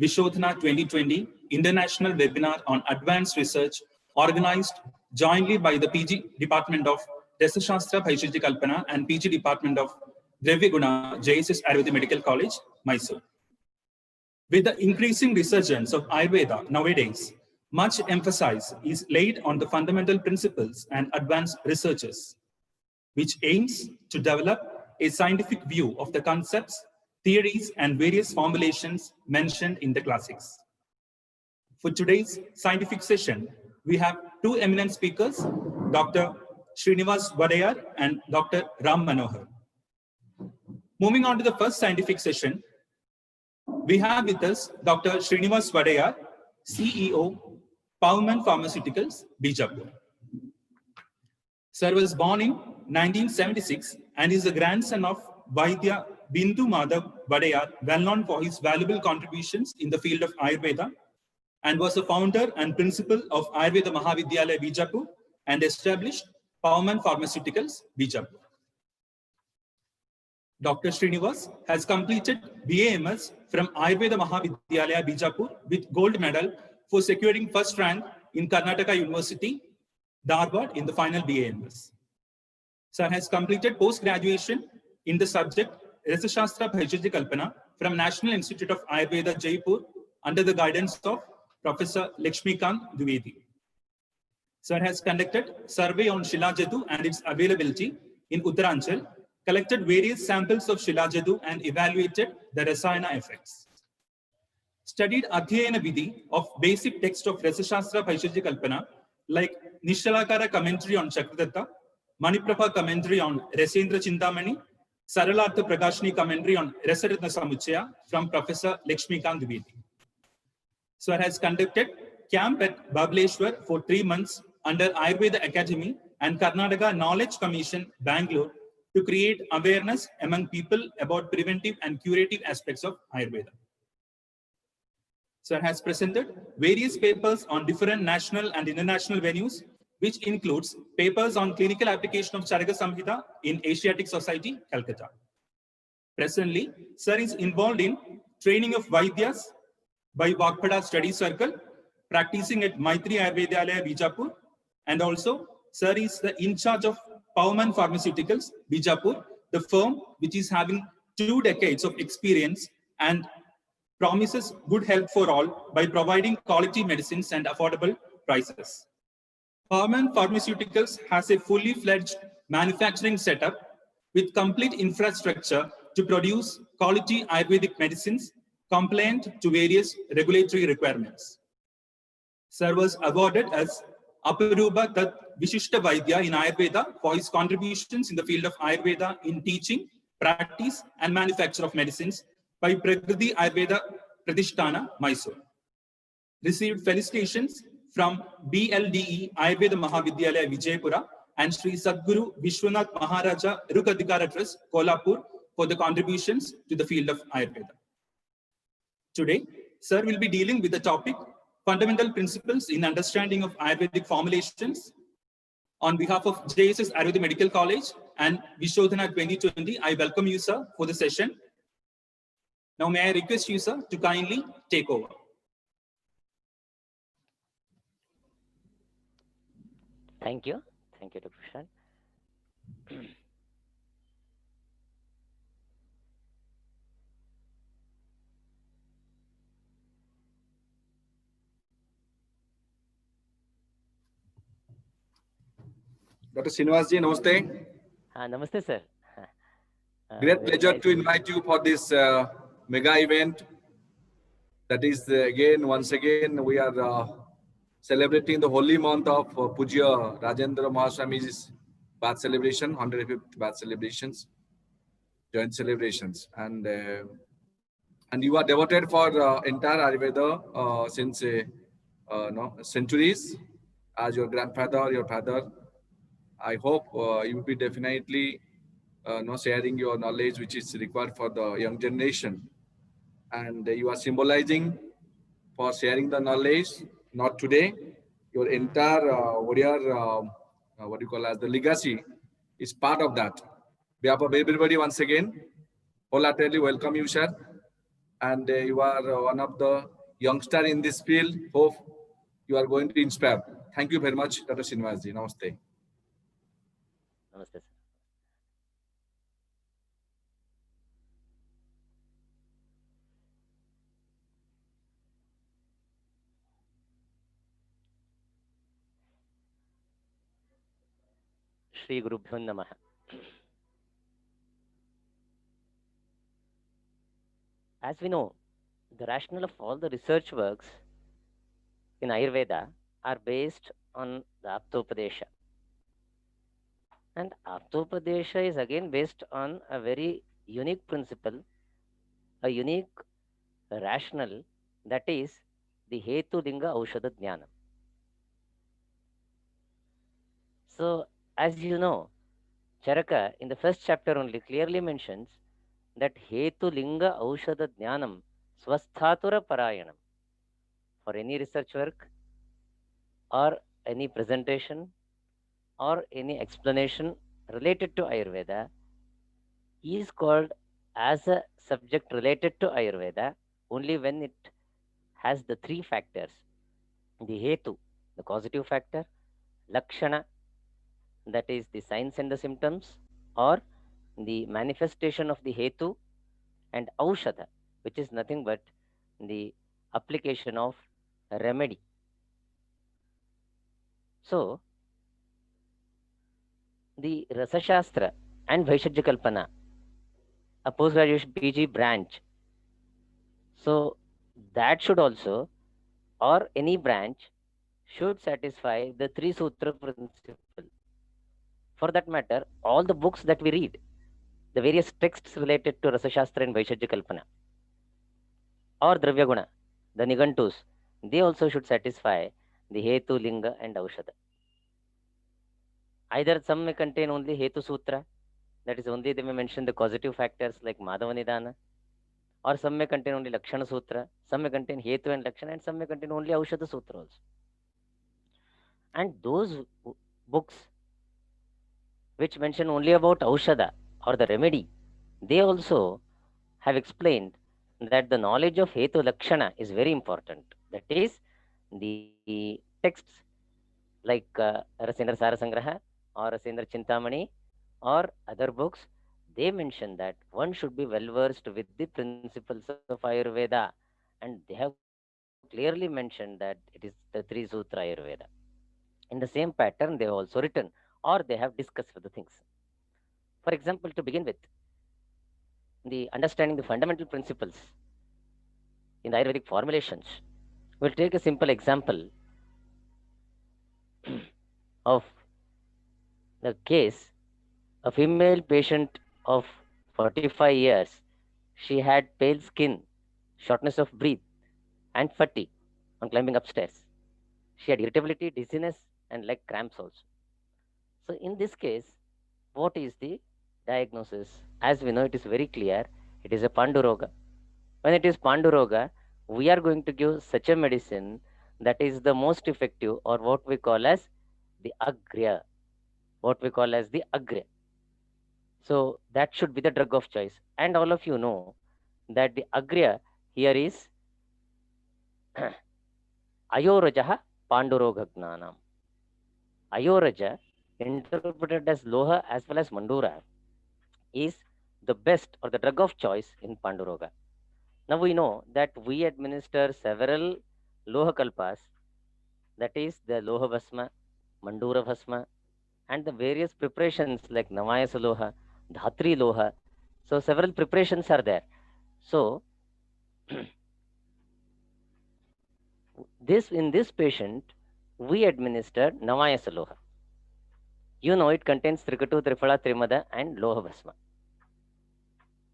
Vishodhana 2020 International Webinar on Advanced Research, organized jointly by the PG Department of Rasashastra Bhaishajya Kalpana and PG Department of Dravya Guna, JSS Ayurveda Medical College, Mysore. With the increasing resurgence of Ayurveda nowadays, much emphasis is laid on the fundamental principles and advanced researches, which aims to develop a scientific view of the concepts, theories, and various formulations mentioned in the classics. For today's scientific session, we have two eminent speakers, Dr. Srinivas Vadayar and Dr. Ram Manohar. Moving on to the first scientific session, we have with us Dr. Srinivas Vadayar, CEO, Paumann Pharmaceuticals, Bijapur. Sir was born in 1976 and is the grandson of Vaidya Bindu Madhav Vadayar, well known for his valuable contributions in the field of Ayurveda, and was a founder and principal of Ayurveda Mahavidyalaya Bijapur and established Paumann Pharmaceuticals, Bijapur. Dr. Srinivas has completed BAMS from Ayurveda Mahavidyalaya Bijapur with gold medal for securing first rank in Karnataka University, Dharwad in the final BAMS. Sir has completed post-graduation in the subject Rasashastra Bhaishajya Kalpana from National Institute of Ayurveda, Jaipur, under the guidance of Professor Lakshmikant Dwivedi. Sir has conducted survey on Shilajadu and its availability in Uttaranchal, collected various samples of Shilajadu and evaluated the Rasayana effects. Studied Adhyayana Vidhi of basic text of Rasashastra Bhaishajya Kalpana like Nishalakara commentary on Chakradatta, Maniprabha commentary on Rasendra Chintamani, Saralartha Prakashini commentary on Rasaratna Samuchaya from Professor Lakshmikant Dwivedi. Sir has conducted camp at Bableshwar for 3 months under Ayurveda Academy and Karnataka Knowledge Commission, Bangalore, to create awareness among people about preventive and curative aspects of Ayurveda. Sir has presented various papers on different national and international venues, which includes papers on clinical application of Charaka Samhita in Asiatic Society, Calcutta. Presently, Sir is involved in training of Vaidyas by Vakpada Study Circle, practicing at Maitri Ayurvedalaya, Bijapur, and also Sir is the in charge of Paumann Pharmaceuticals, Bijapur, the firm which is having 2 decades of experience and promises good health for all by providing quality medicines and affordable prices. Paumann Pharmaceuticals has a fully fledged manufacturing setup with complete infrastructure to produce quality Ayurvedic medicines compliant to various regulatory requirements. Sir was awarded as Aparupa Tat Vishishta Vaidya in Ayurveda for his contributions in the field of Ayurveda in teaching, practice, and manufacture of medicines by Prakriti Ayurveda Pratishtana, Mysore. Received felicitations from BLDE Ayurveda Mahavidyalaya Vijaypura and Sri Sadguru Vishwanath Maharaja Rukadikara Trust, Kolhapur, for the contributions to the field of Ayurveda. Today, Sir will be dealing with the topic Fundamental Principles in Understanding of Ayurvedic Formulations. On behalf of JSS Ayurveda Medical College and Vishodhana 2020, I welcome you, sir, for the session. Now, may I request you, sir, to kindly take over. Thank you. Thank you, Dr. Prashant. Dr. Srinivas ji, namaste. Namaste, sir. Great pleasure to invite you for this mega event. That is, once again, we are celebrating the holy month of Pujya Rajendra Mahaswami's birth celebration, 105th birth celebrations, joint celebrations. And you are devoted for entire Ayurveda since centuries, as your grandfather, your father. I hope you will be definitely sharing your knowledge, which is required for the young generation. And you are symbolizing for sharing the knowledge, not today. Your entire what do you call as the legacy is part of that. On behalf of everybody, once again, wholeheartedly welcome you, sir. and you are one of the youngster in this field. Hope you are going to inspire. Thank you very much, Dr. Srinivasji. Namaste. Namaste, sir. Shri Gurubhyo Namaha. As we know, the rationale of all the research works in Ayurveda are based on the Aptopadesha. And Aptopadesha is again based on a very unique principle, a unique rationale, that is the Hetu Linga Aushadha Jnana. So, as you know, Charaka in the first chapter only clearly mentions that Hetu Linga Aushadha Jnanam Swasthatura Parayanam. For any research work or any presentation or any explanation related to Ayurveda is called as a subject related to Ayurveda only when it has the three factors: the Hetu, the causative factor; Lakshana, that is the signs and the symptoms or the manifestation of the Hetu; and Aushadha, which is nothing but the application of a remedy. So, the Rasa Shastra and Vaishajya Kalpana, a post-graduation PG branch, so that should also, or any branch, should satisfy the three sutra principle. For that matter, all the books that we read, the various texts related to Rasa Shastra and Vaishajya Kalpana, or Dravya Guna, the Nigantus, they also should satisfy the Hetu, Linga and Aushadha. Either some may contain only Hetu Sutra, that is only they may mention the causative factors like Madhava Nidana, or some may contain only Lakshana Sutra, some may contain Hetu and Lakshana, and some may contain only Aushadha Sutra also. And those books which mention only about Aushadha or the remedy, they also have explained that the knowledge of Hetu Lakshana is very important. That is, the texts like Rasendra Sarasangraha or Rasendra Chintamani or other books, they mention that one should be well versed with the principles of Ayurveda, and they have clearly mentioned that it is the three sutra Ayurveda. In the same pattern, they have also written or they have discussed the things. For example, to begin with, the understanding the fundamental principles in the Ayurvedic formulations, we'll take a simple example of the case. A female patient of 45 years, she had pale skin, shortness of breath, and fatigue on climbing upstairs. She had irritability, dizziness, and leg cramps also. So in this case, what is the diagnosis? As we know, it is very clear. It is a Panduroga. When it is Panduroga, we are going to give such a medicine that is the most effective, or what we call as the Agriya. What we call as the Agriya. So that should be the drug of choice. And all of you know that the Agriya here is Ayorajaha Panduroga Gnanam. Ayoraja, interpreted as Loha as well as Mandura, is the best or the drug of choice in Panduroga. Now we know that we administer several Loha Kalpas, that is the Loha Bhasma, Mandura Bhasma, and the various preparations like Navayasa Loha, Dhatri Loha. So several preparations are there. So in this patient, we administered Navayasa Loha. You know it contains Trikatu, Triphala, Trimada and Loha Bhasma.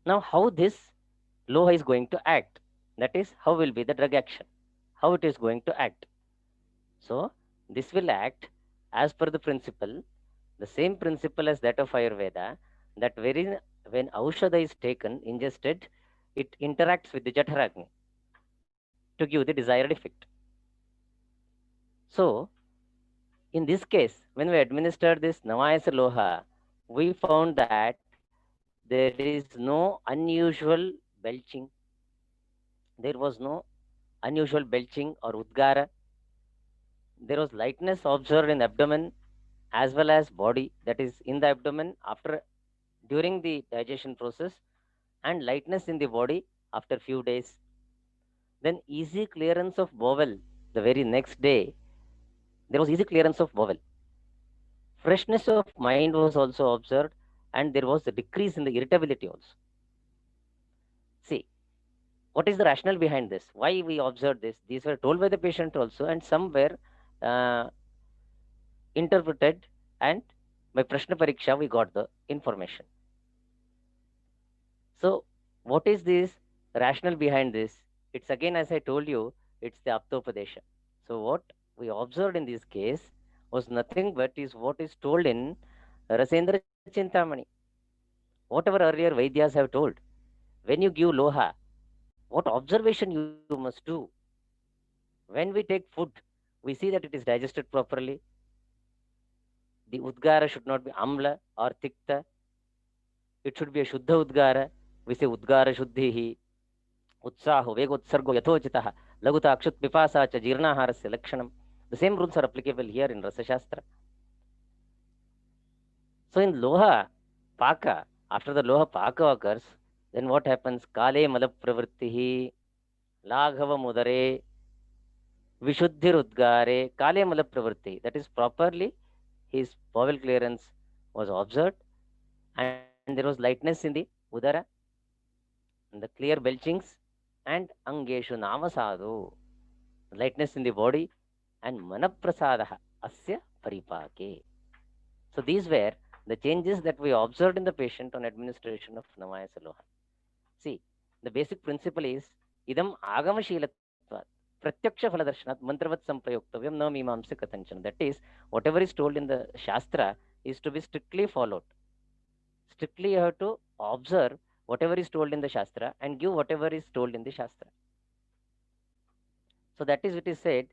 Now how this Loha is going to act, that is how will be the drug action, how it is going to act. So this will act as per the principle, the same principle as that of Ayurveda, that when Aushadha is taken, ingested, it interacts with the Jatharagni to give the desired effect. So in this case, when we administered this Navayasa Loha, we found that there is no unusual belching, There was no unusual belching or udgara. There was lightness observed in abdomen as well as body, that is in the abdomen after during the digestion process, and lightness in the body after few days. Then easy clearance of bowel the very next day. There was easy clearance of bowel. Freshness of mind was also observed, and there was a decrease in the irritability also. See, what is the rationale behind this? Why we observed this? These were told by the patient also, and some were interpreted, and by Prashna Pariksha we got the information. So, what is this rationale behind this? It's again, as I told you, it's the Aptopadesha. So, what we observed in this case was nothing but is what is told in Rasendra Chintamani. Whatever earlier Vaidyas have told. When you give loha, what observation you must do? When we take food, we see that it is digested properly. The udgara should not be amla or tikta. It should be a shuddha udgara. We say udgara shuddhihi, utsaho, vegotsargo yathojitaha, laguta akshut pipasa cha jirnaharasya lakshanam. The same rules are applicable here in Rasa Shastra. So in Loha Paka, after the Loha Paka occurs, then what happens? Kale mala pravrittihi, laghava mudare, vishuddhir udgare, kale mala pravritti. That is properly his bowel clearance was observed, and there was lightness in the udara, and the clear belchings, and angeshu namasadu, lightness in the body, and manaprasadaha asya paripake. So these were the changes that we observed in the patient on administration of Namayasa Loha. See, the basic principle is idam agamashilatvat pratyaksha phaladarshanat mantravat samprayoktavyam na mimamsa katanchana. That is, whatever is told in the Shastra is to be strictly followed. Strictly you have to observe whatever is told in the Shastra and give whatever is told in the Shastra. So that is what is said,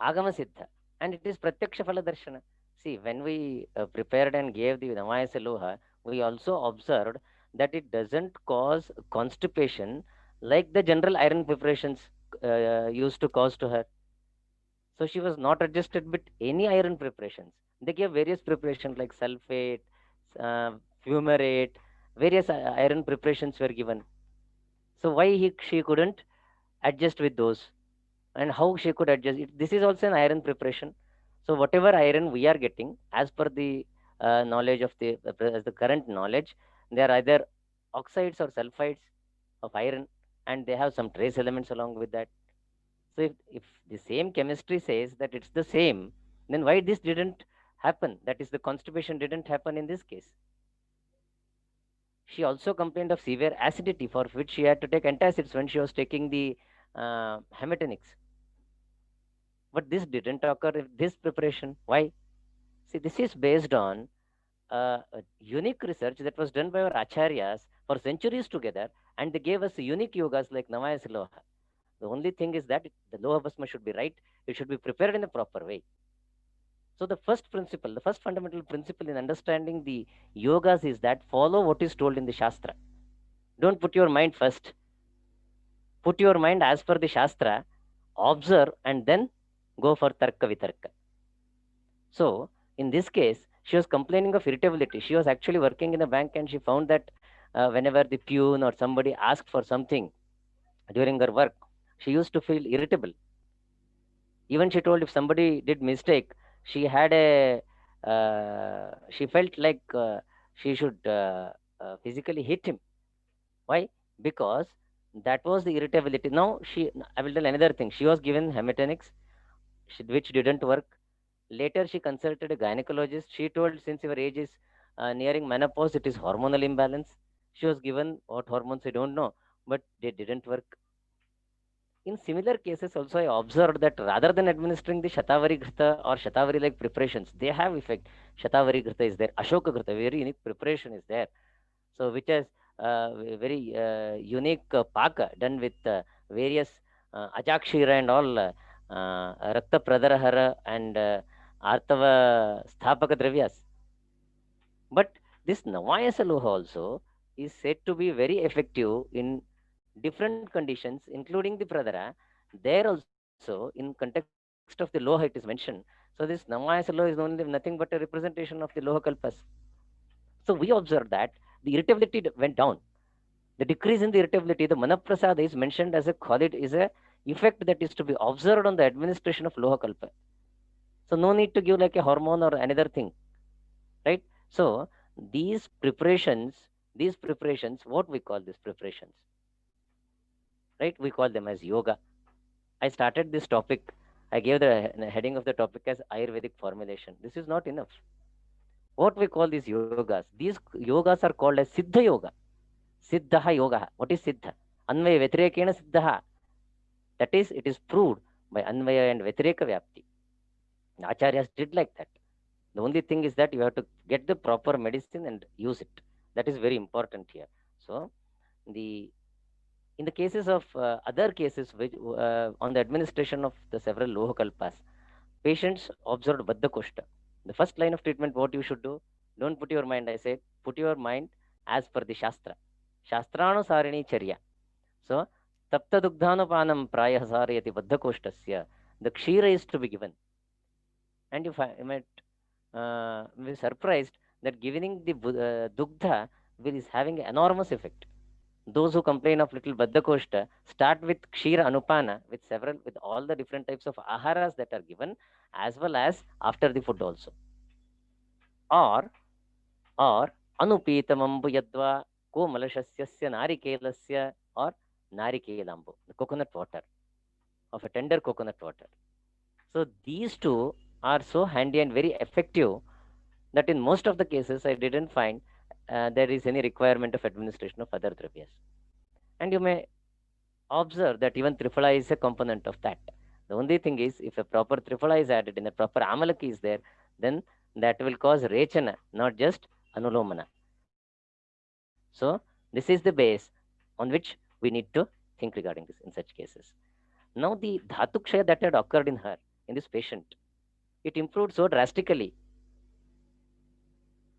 Agama Siddha, and it is Pratyaksha Phala Darshana. See, when we prepared and gave the Namayasa Loha, we also observed that it doesn't cause constipation like the general iron preparations used to cause to her. So she was not adjusted with any iron preparations. They gave various preparations like sulfate, fumarate, various iron preparations were given. So why she couldn't adjust with those? And how she could adjust it? This is also an iron preparation. So whatever iron we are getting, as per the knowledge of the as the current knowledge, they are either oxides or sulfides of iron, and they have some trace elements along with that. So if the same chemistry says that it's the same, then why this didn't happen? That is, the constipation didn't happen in this case. She also complained of severe acidity, for which she had to take antacids when she was taking the hematinics. But this didn't occur in this preparation. Why? See, this is based on a unique research that was done by our acharyas for centuries together, and they gave us unique yogas like Namayasa Loha. The only thing is that the Loha Bhasma should be right. It should be prepared in a proper way. So the first principle, the first fundamental principle in understanding the yogas is that follow what is told in the Shastra. Don't put your mind first. Put your mind as per the Shastra, observe, and then go for Tarka Vitarka. So in this case, she was complaining of irritability. She was actually working in a bank, and she found that whenever the peon or somebody asked for something during her work, she used to feel irritable. Even she told if somebody did mistake, she had a she felt like she should physically hit him. Why? Because that was the irritability. Now I will tell another thing. She was given hematinics, which didn't work. Later, she consulted a gynecologist. She told, since your age is nearing menopause, it is hormonal imbalance. She was given what hormones, I don't know, but they didn't work. In similar cases, also I observed that rather than administering the Shatavari Ghrita or Shatavari like preparations, they have effect. Shatavari Ghrita is there, Ashoka Ghrita, very unique preparation is there. So, which has very unique paka done with various Ajakshira and all Rakta Pradarahara and Artava Sthapaka Dravyas. But this Namayasa Loha also is said to be very effective in different conditions, including the pradhara, there also in context of the loha it is mentioned. So this Namayasa law is only nothing but a representation of the loha kalpas. So we observed that the irritability went down. The decrease in the irritability, the manaprasada is mentioned as a khalid, is a effect that is to be observed on the administration of loha kalpa. So no need to give like a hormone or another thing, right? So these preparations, what we call these preparations, right? We call them as yoga. I started this topic, I gave the heading of the topic as Ayurvedic formulation. This is not enough. What we call these yogas are called as Siddha Yoga. Siddha Yoga. What is Siddha? Anvaya Vyatirekena Siddha. That is, it is proved by Anvaya and Vyatireka Vyapti. Acharyas did like that. The only thing is that you have to get the proper medicine and use it. That is very important here. So, in the cases of other cases which on the administration of the several loha kalpas, patients observed Baddha Koshta. The first line of treatment, what you should do, don't put your mind, I say, put your mind as per the Shastra. Shastranusarini charya. So, tapta dugdhanupanam prayah sarayati Baddha Koshtasya. The kshira is to be given. And you might be surprised that giving the dugdha is having an enormous effect. Those who complain of little Baddha Koshta start with Kshira Anupana with all the different types of aharas that are given, as well as after the food also. Or Anupitamambu Yadva Komalashasya Narikelasya or Narikelambu, the coconut water, of a tender coconut water. So these two are so handy and very effective that in most of the cases I didn't find there is any requirement of administration of other dravyas. And you may observe that even Triphala is a component of that. The only thing is, if a proper Triphala is added and a proper Amalaki is there, then that will cause Rechana, not just Anulomana. So this is the base on which we need to think regarding this in such cases. Now the Dhatukshaya that had occurred in her, in this patient, it improved so drastically.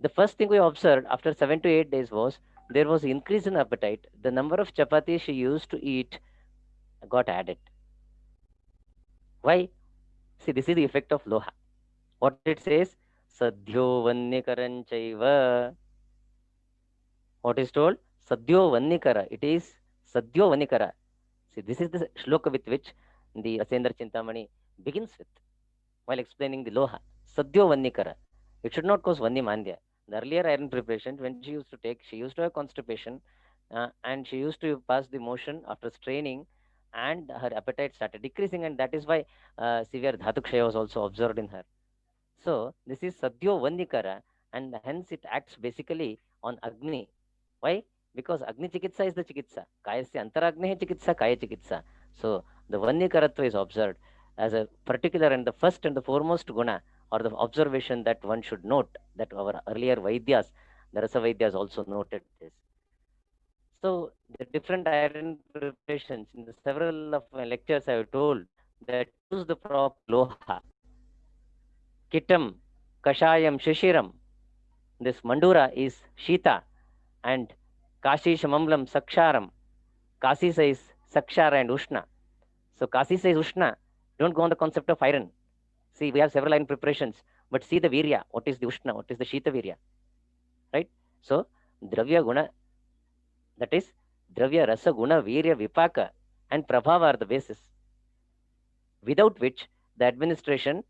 The first thing we observed after 7 to 8 days was there was increase in appetite. The number of chapatis she used to eat got added. Why? See, this is the effect of loha. What it says, Sadhyo Vannikaranchaiva. What is told? Sadhyo Vannikara. It is Sadhyo Vannikara. See, this is the shloka with which the Rasendra Chintamani begins with while explaining the loha. Sadhyo Vannikara. It should not cause Vannimandya. The earlier iron preparation, when she used to take, she used to have constipation and she used to pass the motion after straining, and her appetite started decreasing, and that is why severe Dhatukshaya was also observed in her. So this is Sadhyo Vannikara, and hence it acts basically on Agni. Why? Because Agni Chikitsa is the Chikitsa. Kayasya Antaragnehe Chikitsa, Kaya Chikitsa. So the Vannikaratva is observed as a particular and the first and the foremost guna, or the observation that one should note, that our earlier Vaidyas, the Rasa Vaidyas also noted this. So the different iron preparations, in the several of my lectures I have told that use the proper loha, Kitam, Kashayam, Shishiram. This Mandura is Shita, and Kashi Shamamlam Saksharam. Kasi says Sakshara and Ushna. So Kasi says Ushna. Don't go on the concept of iron. See, we have several iron preparations, but see the Virya. What is the Ushna? What is the Shita Virya? Right? So, Dravya Guna, that is, Dravya Rasa Guna Virya Vipaka and Prabhava are the basis, without which the administration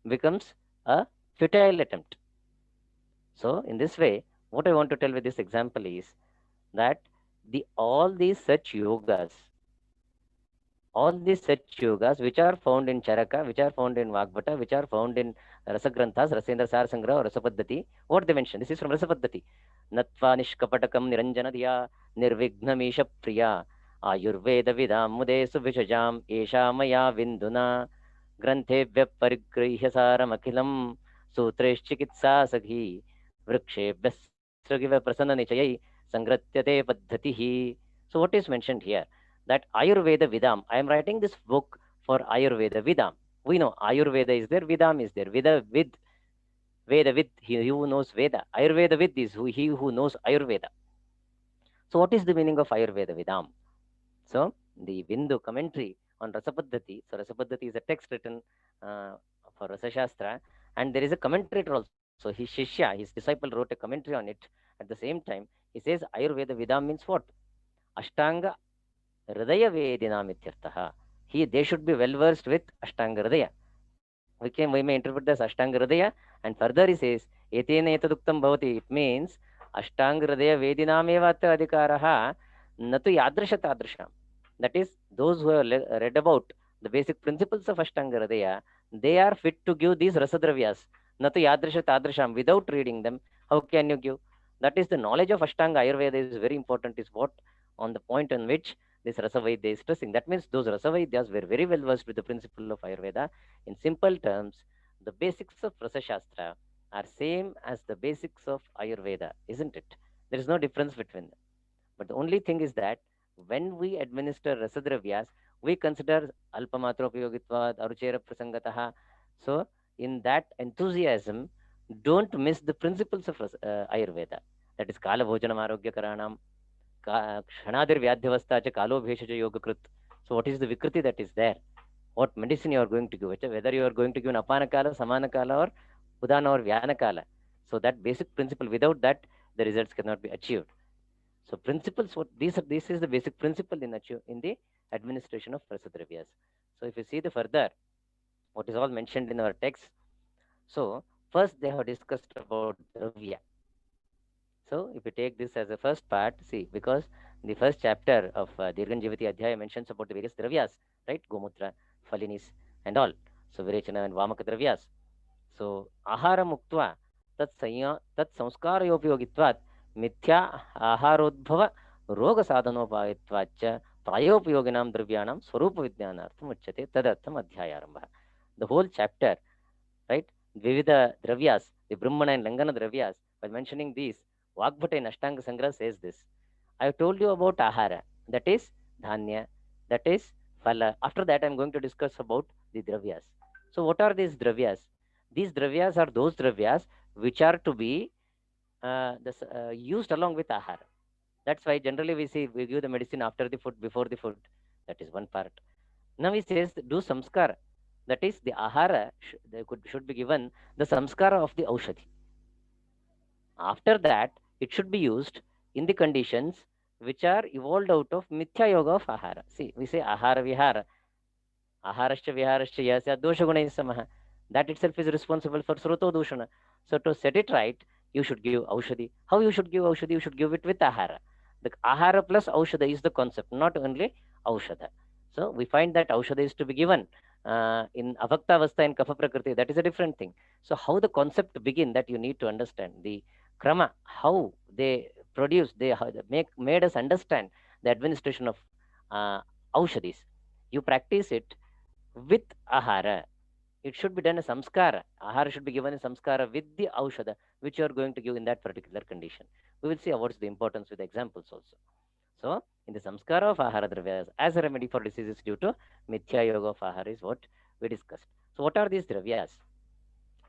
becomes a futile attempt. So, in this way, what I want to tell with this example is that all these such yogas which are found in Charaka, which are found in Vagbhata, which are found in Rasagranthas, Rasendra Sar Sangraha or Rasapaddhati, what they mention? This is from Rasapaddhati. Natva Nishkapatakam Niranjanadya Nirvignamisha Priya Ayurveda Vidam Mudesu Vishajam Esha Maya Vinduna Granthe Parigrihya Saram Akhilam Sutresh Chikitsa Saghi Vrikshe Besragiva Prasanna Nichayai Sangratyate Paddhatihi. So what is mentioned here? That Ayurveda Vidam. I am writing this book for Ayurveda Vidam. We know Ayurveda is there, Vidam is there. Veda Vid, he who knows Veda. Ayurveda Vid is he who knows Ayurveda. So what is the meaning of Ayurveda Vidam? So the Bindu commentary on Rasapaddhati. So Rasapaddhati is a text written for Rasa Shastra, and there is a commentator also. His Shishya, his disciple, wrote a commentary on it. At the same time, he says Ayurveda Vidam means what? Ashtanga Hridaya Vedinam ityarthaha. They should be well versed with Ashtanga Hridaya. We may interpret this Ashtanga Hridaya, and further he says Etena etaduktam bhavati. It means Ashtanga Hridaya Vedinam eva adhikaraha natu yadrisha tadrisham. That is, those who have read about the basic principles of Ashtanga Hridaya, they are fit to give these rasadravyas. Natu yadrisha tadrisham. Without reading them, how can you give? That is, the knowledge of Ashtanga Ayurveda is very important, is what on the point on which this Rasavaidya is stressing. That means those Rasavaidyas were very well versed with the principle of Ayurveda. In simple terms, the basics of Rasa Shastra are same as the basics of Ayurveda, isn't it? There is no difference between them. But the only thing is that when we administer Rasadravyas, we consider Alpamatra Upayogitvat, Aruchera Prasangataha. So in that enthusiasm, don't miss the principles of Ayurveda. That is Kala Bhojanam Arogya Karanam, Kshanadir Vyadhyavasta cha Kalo Bheshaja Yoga Krut. So what is the Vikriti that is there? What medicine you are going to give, whether you are going to give an Apana Kala, Samana Kala, or Udana or Vyana Kala. So that basic principle, without that, the results cannot be achieved. So principles, this is the basic principle in the administration of Rasadravyas. So if you see the further, what is all mentioned in our text. So first they have discussed about Dravya. So if you take this as a first part, see, because the first chapter of Dirganjivati Adhyaya mentions about the various Dravyas, right? Gomutra, Phalinis, and all. So Virechana and Vamaka Dravyas. So Ahara Muktva, Tat Samskarayoupyogitvat, Mithya Aharodbhava, Roga Sadhanopayitvacha, Prayopayoginam Dravyanam, Swarupa Vidyanartham Uchyate, Tadartham Adhyayarambha. The whole chapter, right? Vivida Dravyas, the Brahmana and Langana Dravyas, by mentioning these, Vagbhata in Ashtanga Sangra says this. I have told you about Ahara, that is Dhanya, that is Phala. After that, I am going to discuss about the Dravyas. So what are these Dravyas? These Dravyas are those Dravyas which are to be used along with Ahara. That's why generally we give the medicine after the food, before the food. That is one part. Now he says do samskara. That is the Ahara should be given the samskara of the Aushadhi. After that, it should be used in the conditions which are evolved out of Mithya Yoga of Ahara. See, we say Ahara Vihara. Aharascha Viharascha Yasya Dosha Guna Samaha. That itself is responsible for Sruto Dushana. So to set it right, you should give Aushadhi. How you should give Aushadhi? You should give it with Ahara. The Ahara plus Aushadha is the concept, not only Aushadha. So we find that Aushadha is to be given in Avakta Avastha and Kapha Prakriti. That is a different thing. So how the concept begin, that you need to understand. The Krama, how they produce, made us understand the administration of Aushadhis. You practice it with Ahara. It should be done as samskara. Ahara should be given as samskara with the Aushadha, which you are going to give in that particular condition. We will see what's the importance with examples also. So, in the samskara of Ahara Dravyas, as a remedy for diseases due to Mithya Yoga of Ahara is what we discussed. So, what are these Dravyas?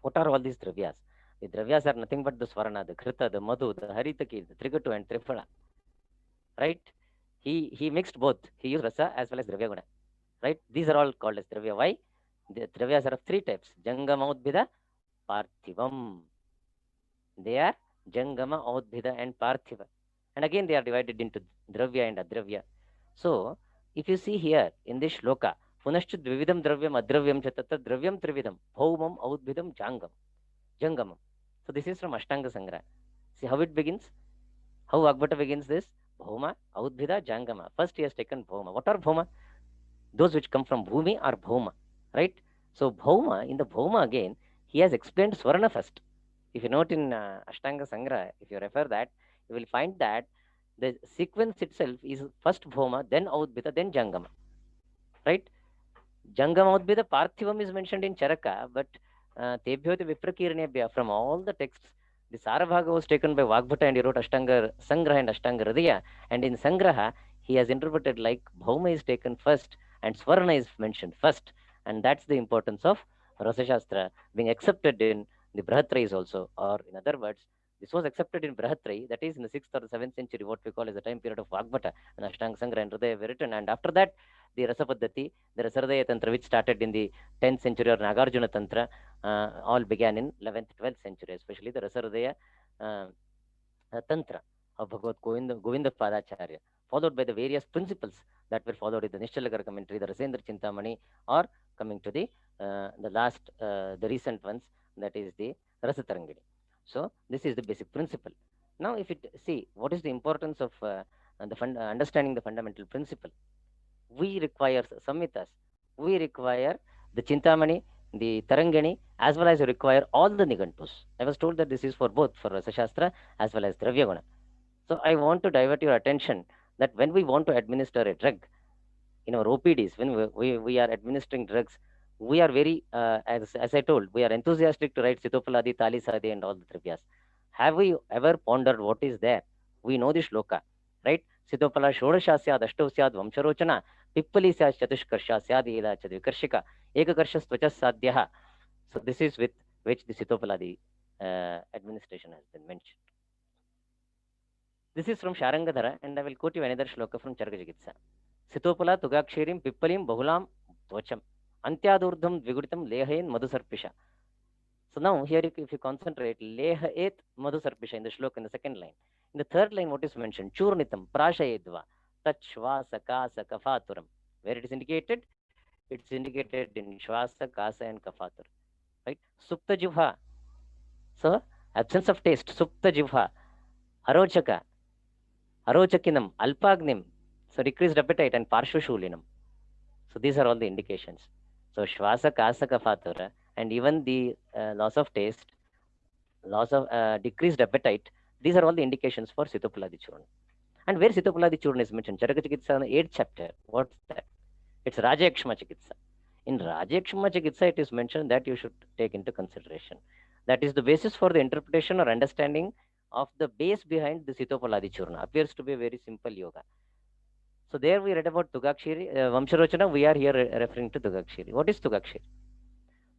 What are all these Dravyas? The Dravyas are nothing but the Swarna, the Krita, the Madhu, the Haritaki, the Trigatu, and Triphala. Right? He mixed both. He used Rasa as well as Dravya Guna. Right? These are all called as Dravya. Why? The Dravyas are of three types. Jangama, Udbhida, Parthivam. They are Jangama, Udbhida, and Parthiva. And again, they are divided into Dravya and Adravya. So, if you see here in this shloka, Punashcha Dvividam Dravyam Adravyam Chatata Dravyam Trividam Bhaumam Audbhidam Jangamam. So, this is from Ashtanga Sangra. See how it begins? How Vagbhata begins this? Bhauma, Audbhida, Jangama. First, he has taken Bhauma. What are Bhauma? Those which come from Bhumi are Bhauma. Right? So, Bhauma, in the Bhauma again, he has explained Swarna first. If you note in Ashtanga Sangra, if you refer that, you will find that the sequence itself is first Bhauma, then Audbhita, then Jangama. Right? Jangama Audbhita Parthivam is mentioned in Charaka, but Tebhyoti Viprakirnebhya, from all the texts, the Sarabhaga was taken by Vagbhata and he wrote Ashtanga Sangraha and Ashtanga Hridaya. And in Sangraha, he has interpreted like Bhauma is taken first and Swarna is mentioned first. And that's the importance of Rasa Shastra being accepted in the Brahatrayas also, or in other words, This was accepted in Brahatrai, that is in the 6th or the 7th century, what we call as the time period of Vagbhata, and Ashtanga Sangra and Hridaya were written. And after that, the Rasa Paddhati, the Rasahridaya Tantra, which started in the 10th century, or Nagarjuna Tantra, all began in 11th, 12th century, especially the Rasahridaya Tantra of Bhagavad Govinda Padacharya, followed by the various principles that were followed in the Nishchalakara commentary, the Rasendra Chintamani, or coming to the last, the recent ones, that is the Rasatarangini. So this is the basic principle. Now, if it see what is the importance of understanding the fundamental principle, we require samhitas, we require the Chintamani, the Tarangani, as well as you require all the Nigantus. I was told that this is for both, for Rasa Shastra as well as Dravya Guna. So I want to divert your attention that when we want to administer a drug in our OPDs, when we are administering drugs, we are very, as I told, we are enthusiastic to write Sitopaladi, Talisadi, and all the Dravyas. Have we ever pondered what is there? We know the shloka, right? Sitopala Shodasha Syad, Ashtav Syad, Vamsharochana, Pippali Syad, Chatushkarsha Syad, Ila Chadvikarshika, Ekakarshas Tvachas Sadhyaha. So this is with which the Sitopaladi administration has been mentioned. This is from Sharangadhara, and I will quote you another shloka from Chargajigitsa. Sitopala Tugakshirim Pippalim Bahulam Tvacham Antyadurdham Dviguritam Lehain Madhusarpisha. So now here, if you concentrate, Lehaet Madhusarpisha in the shloka in the second line. In the third line, what is mentioned? Churnitam Prashayedva Tachvasa Kasa Kafaturam. Where it is indicated? It's indicated in Shvasa, Kasa, and Kafatur. Right? Supta Jivha. So absence of taste. Supta Jivha. Arochaka. Arochakinam. Alpagnim. So decreased appetite, and Parshvashulinam. So these are all the indications. So Shvasa, Kasa, Kafatura, and even the loss of taste, loss of decreased appetite, these are all the indications for Sitopaladi Churna. And where Sitopaladi Churna is mentioned, Charaka Chikitsa in the 8th chapter, what's that? It's Rajayakshma Chikitsa. In Rajayakshma Chikitsa, it is mentioned that you should take into consideration. That is the basis for the interpretation or understanding of the base behind the Sitopaladi Churna. Appears to be a very simple yoga. So there we read about Tugakshiri, Vamsharochana, we are here referring to Tugakshiri. What is Tugakshiri?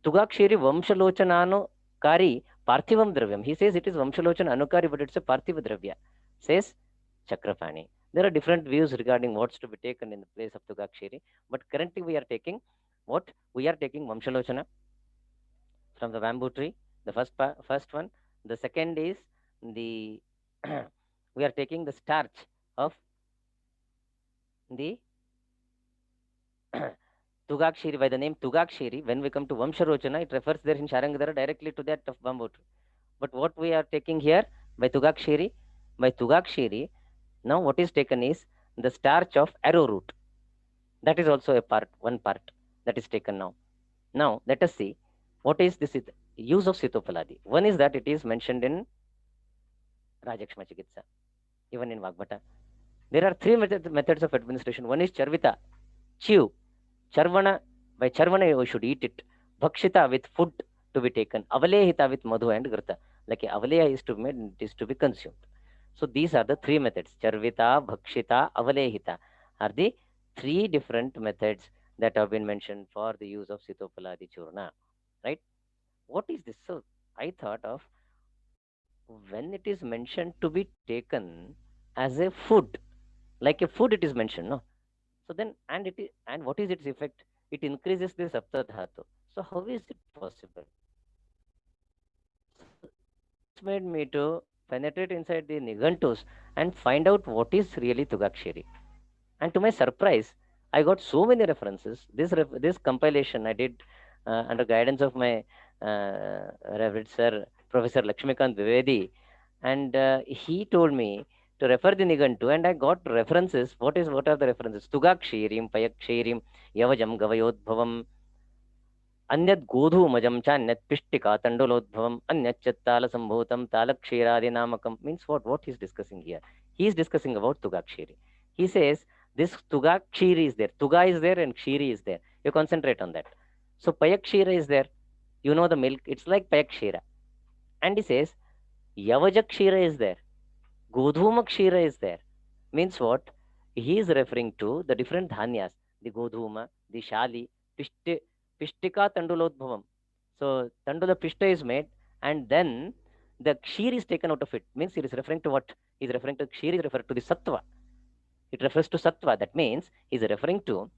Tugakshiri Vamshalochanano Kari Parthivam Dravyam. He says it is Vamshalochana Anukari, but it's a Parthiva Dravya. Says Chakrapani. There are different views regarding what's to be taken in the place of Tugakshiri, but currently we are taking what? We are taking Vamshalochana from the bamboo tree, the first one. The second is the we are taking the starch of the Tugakshiri by the name Tugakshiri. When we come to Vamsharochana, it refers there in Sharangadhara directly to that of bamboo tree. But what we are taking here by Tugakshiri, now what is taken is the starch of arrowroot. That is also a part, one part that is taken now. Now let us see what is this use of Sitopaladi. One is that it is mentioned in Rajayakshma Chikitsa, even in Vagbhata. There are three methods of administration. One is Charvita, chew. Charvana, by Charvana you should eat it. Bhakshita, with food to be taken. Avalehita, with madhu and grita. Like a avaleha is to be made, it is to be consumed. So these are the three methods. Charvita, Bhakshita, Avalehita are the three different methods that have been mentioned for the use of Sitopaladi Churna. Right? What is this? So I thought of when it is mentioned to be taken as a food, like a food it is mentioned, no? So then, and what is its effect? It increases the Sapta Dhatu. So how is it possible? It made me to penetrate inside the Nigantus and find out what is really Tugakshiri. And to my surprise, I got so many references. This compilation I did under guidance of my Reverend Sir, Professor Lakshmikant Dwivedi, and he told me to refer the Nigantu, and I got references. What are the references? Tugakshirim, Payakshirim, Yavajam, Gavayodbhavam, Anyat Godhumajam cha, Anyat Pishtika, Tandolodbhavam, Anyat Chattala Sambhutam, Talakshiradi Namakam. Means what he's discussing here? He is discussing about Tugakshiri. He says this Tugakshiri is there. Tuga is there and Kshiri is there. You concentrate on that. So Payakshira is there. You know the milk. It's like Payakshira. And he says Yavajakshira is there. Godhuma Kshira is there. Means what? He is referring to the different dhanyas, the Godhuma, the Shali, Pishtika Tandulodbhavam. So Tandula Pishta is made, and then the kshir is taken out of it, means it is referring to what? He is referring to kshir is referred to the sattva. It refers to sattva. That means he is referring to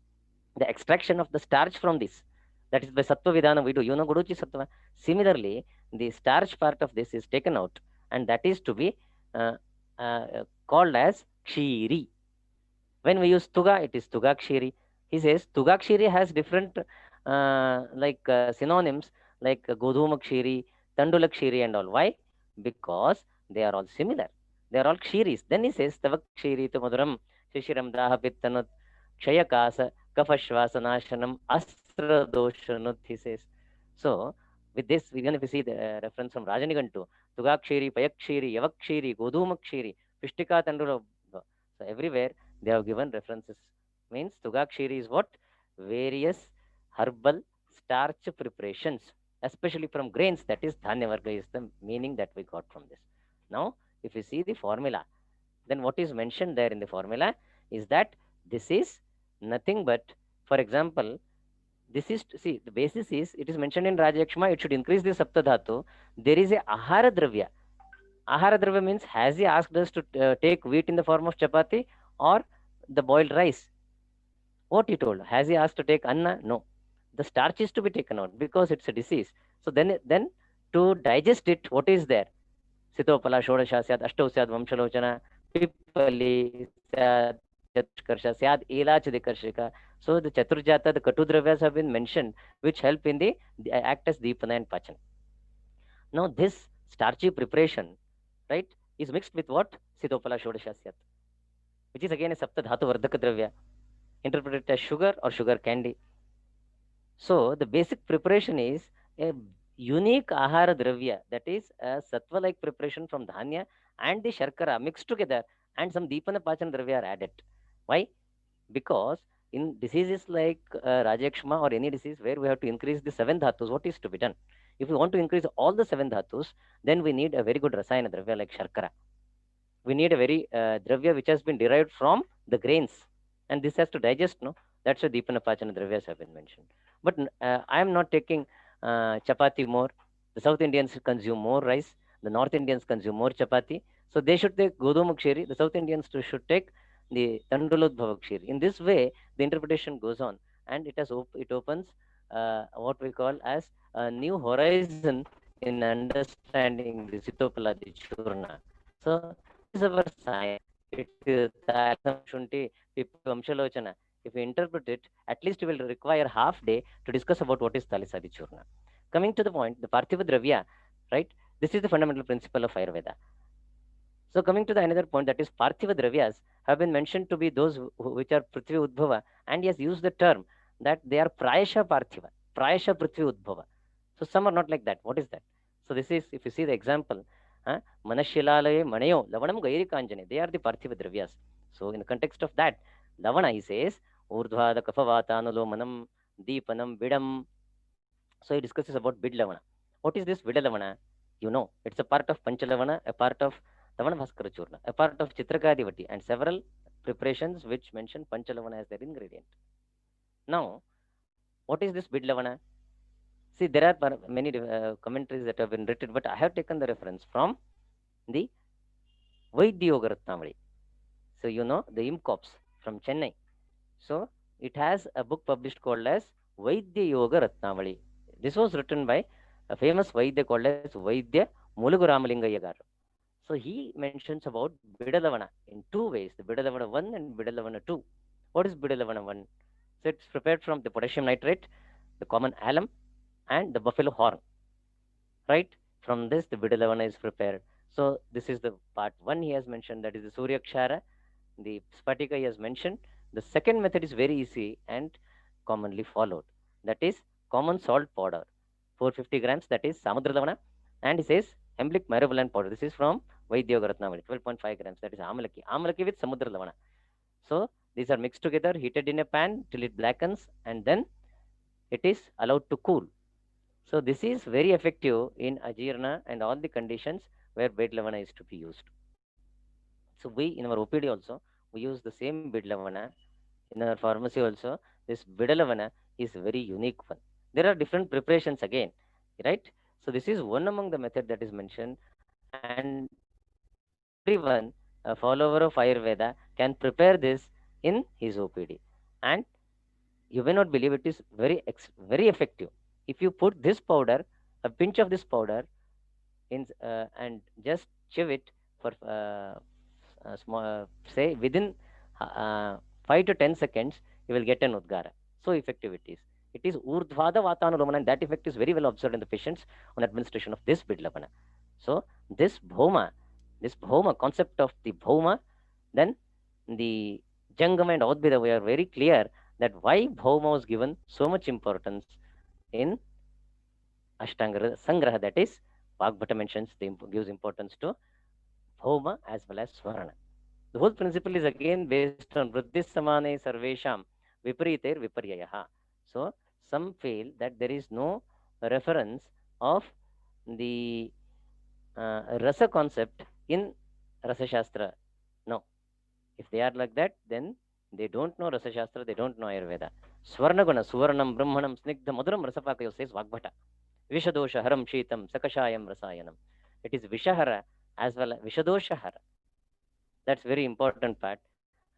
the extraction of the starch from this. That is by sattva vidhana we do. You know Guruji sattva. Similarly, the starch part of this is taken out, and that is to be called as kshiri. When we use tuga, it is tuga kshiri. He says tuga kshiri has different synonyms like godhuma kshiri, tandula kshiri and all. Why? Because they are all similar. They are all kshiris. Then he says tava kshiri tu maduram shishiram daha pittanut kshayakasa kafashvasanashanam astra doshanut, he says. So with this, even if we see the reference from Rajanigantu, tuga kshiri, payakshiri, yavakshiri, godhuma kshiri, pishtika tandula. So everywhere they have given references. Means tuga kshiri is what? Various herbal starch preparations, especially from grains, that is dhanya varga, is the meaning that we got from this. Now, if you see the formula, then what is mentioned there in the formula is that this is nothing but, for example, this is, see, the basis is, it is mentioned in Rajakshma, it should increase the sapta dhatu. There is a ahara dravya. Ahara dravya means, has he asked us to take wheat in the form of chapati or the boiled rice? What he told? Has he asked to take anna? No. The starch is to be taken out because it's a disease. So then to digest it, what is there? Sitopala, Shodasha, Syad, Ashto, Syad, Vamshalochana, Pipali, Syad, Chatushkarsha, Syad, Ela, Chidikarshika. So the Chaturjata, the Katudravyas have been mentioned, which help in the act as Deepana and Pachana. Now this starchy preparation, right, is mixed with what? Sitopala, Shodasha, Syad, which is again a Sapta Dhatu Vardhaka Dravya, interpreted as sugar or sugar candy. So the basic preparation is a unique ahara dravya, that is a sattva-like preparation from dhanya and the sharkara mixed together, and some deepana pachana dravya are added. Why? Because in diseases like Rajakshma or any disease where we have to increase the 7 dhatus, what is to be done? If we want to increase all the 7 dhatus, then we need a very good rasayana dravya like sharkara. We need a very dravya which has been derived from the grains, and this has to digest, no? That's why deepana pachana dravyas have been mentioned. But I am not taking chapati more. The South Indians consume more rice. The North Indians consume more chapati. So they should take godhuma kshiri. The South Indians too should take the tandulodbhava kshiri. In this way, the interpretation goes on, and it opens what we call as a new horizon in understanding the Sitopaladi Churna. So this is our science. It is Shunti, Vamshalochana. If we interpret it, at least we will require half day to discuss about what is Talisadi Churna. Coming to the point, the Parthiva Dravya, right? This is the fundamental principle of Ayurveda. So coming to the another point, that is Parthiva Dravyas have been mentioned to be those which are Prithvi Udbhava, and he has used the term that they are Prayasha Parthiva, Prayasha Prithvi Udbhava. So some are not like that. What is that? So this is, if you see the example, Manashilalaye Manayo, Lavanam Gairi Kanjane, they are the Parthiva Dravyas. So in the context of that, Lavana, he says, Urdhvada Kafavatanulo Manam Deepanam Bidam. So he discusses about Bid Lavana. What is this Vida Lavana? You know, it's a part of Panchalavana, a part of Lavana Bhaskara Churna, a part of Chitrakadivati, and several preparations which mention Panchalavana as their ingredient. Now, what is this Bid Lavana? See, there are many commentaries that have been written, but I have taken the reference from the Vaidya Yoga Ratnavali. So you know the IMCOPS from Chennai. So it has a book published called as Vaidya Yoga Ratnavali. This was written by a famous Vaidya called as Vaidya Mulugu Ramalingayya Garu. So he mentions about Bidalavana in 2 ways, the Bidalavana 1 and Bidalavana 2. What is Bidalavana 1? So it's prepared from the potassium nitrate, the common alum, and the buffalo horn. Right? From this, the Bidalavana is prepared. So this is the part 1 he has mentioned, that is the Suryakshara. The Spatika he has mentioned. The second method is very easy and commonly followed. That is common salt powder, 450 grams, that is Samudralavana. And he says Hemblic myrobalan powder. This is from Vaidya Yoga Ratnavali, 12.5 grams, that is Amalaki. Amalaki with Samudralavana. So these are mixed together, heated in a pan till it blackens, and then it is allowed to cool. So this is very effective in Ajirna and all the conditions where Bidlavana is to be used. So we, in our OPD also, we use the same Bidlavana. In our pharmacy also, this Bidalavana is a very unique one. There are different preparations again, right? So this is one among the method that is mentioned. and everyone, a follower of Ayurveda, can prepare this in his OPD. And you may not believe, it is very effective. If you put this powder, a pinch of this powder, in and just chew it for small, say within uh, 5 to 10 seconds, you will get an Udgara. So effective it is. It is Urdhvada Vatanulomana, and that effect is very well observed in the patients on administration of this Bidlavana. So this Bhoma concept of the Bhoma, then the Jangama and Adbhida, we are very clear that why Bhoma was given so much importance in Ashtanga Sangraha, that is, Vagbhata mentions, gives importance to Bhoma as well as Swarna. The whole principle is again based on Vriddhi Samane Sarvesham Vipariter Viparyayaha. So some feel that there is no reference of the Rasa concept in Rasa Shastra. No. If they are like that, then they don't know Rasa Shastra, they don't know Ayurveda. Swarnaguna, Suvarnam, Brahmanam, Snigdha, Maduram, Rasapakayo says Vagbhata. Vishadosha, Haram, Sheetam, Sakashayam, Rasayanam. It is Vishahara as well as Vishadosha Hara. That's very important part.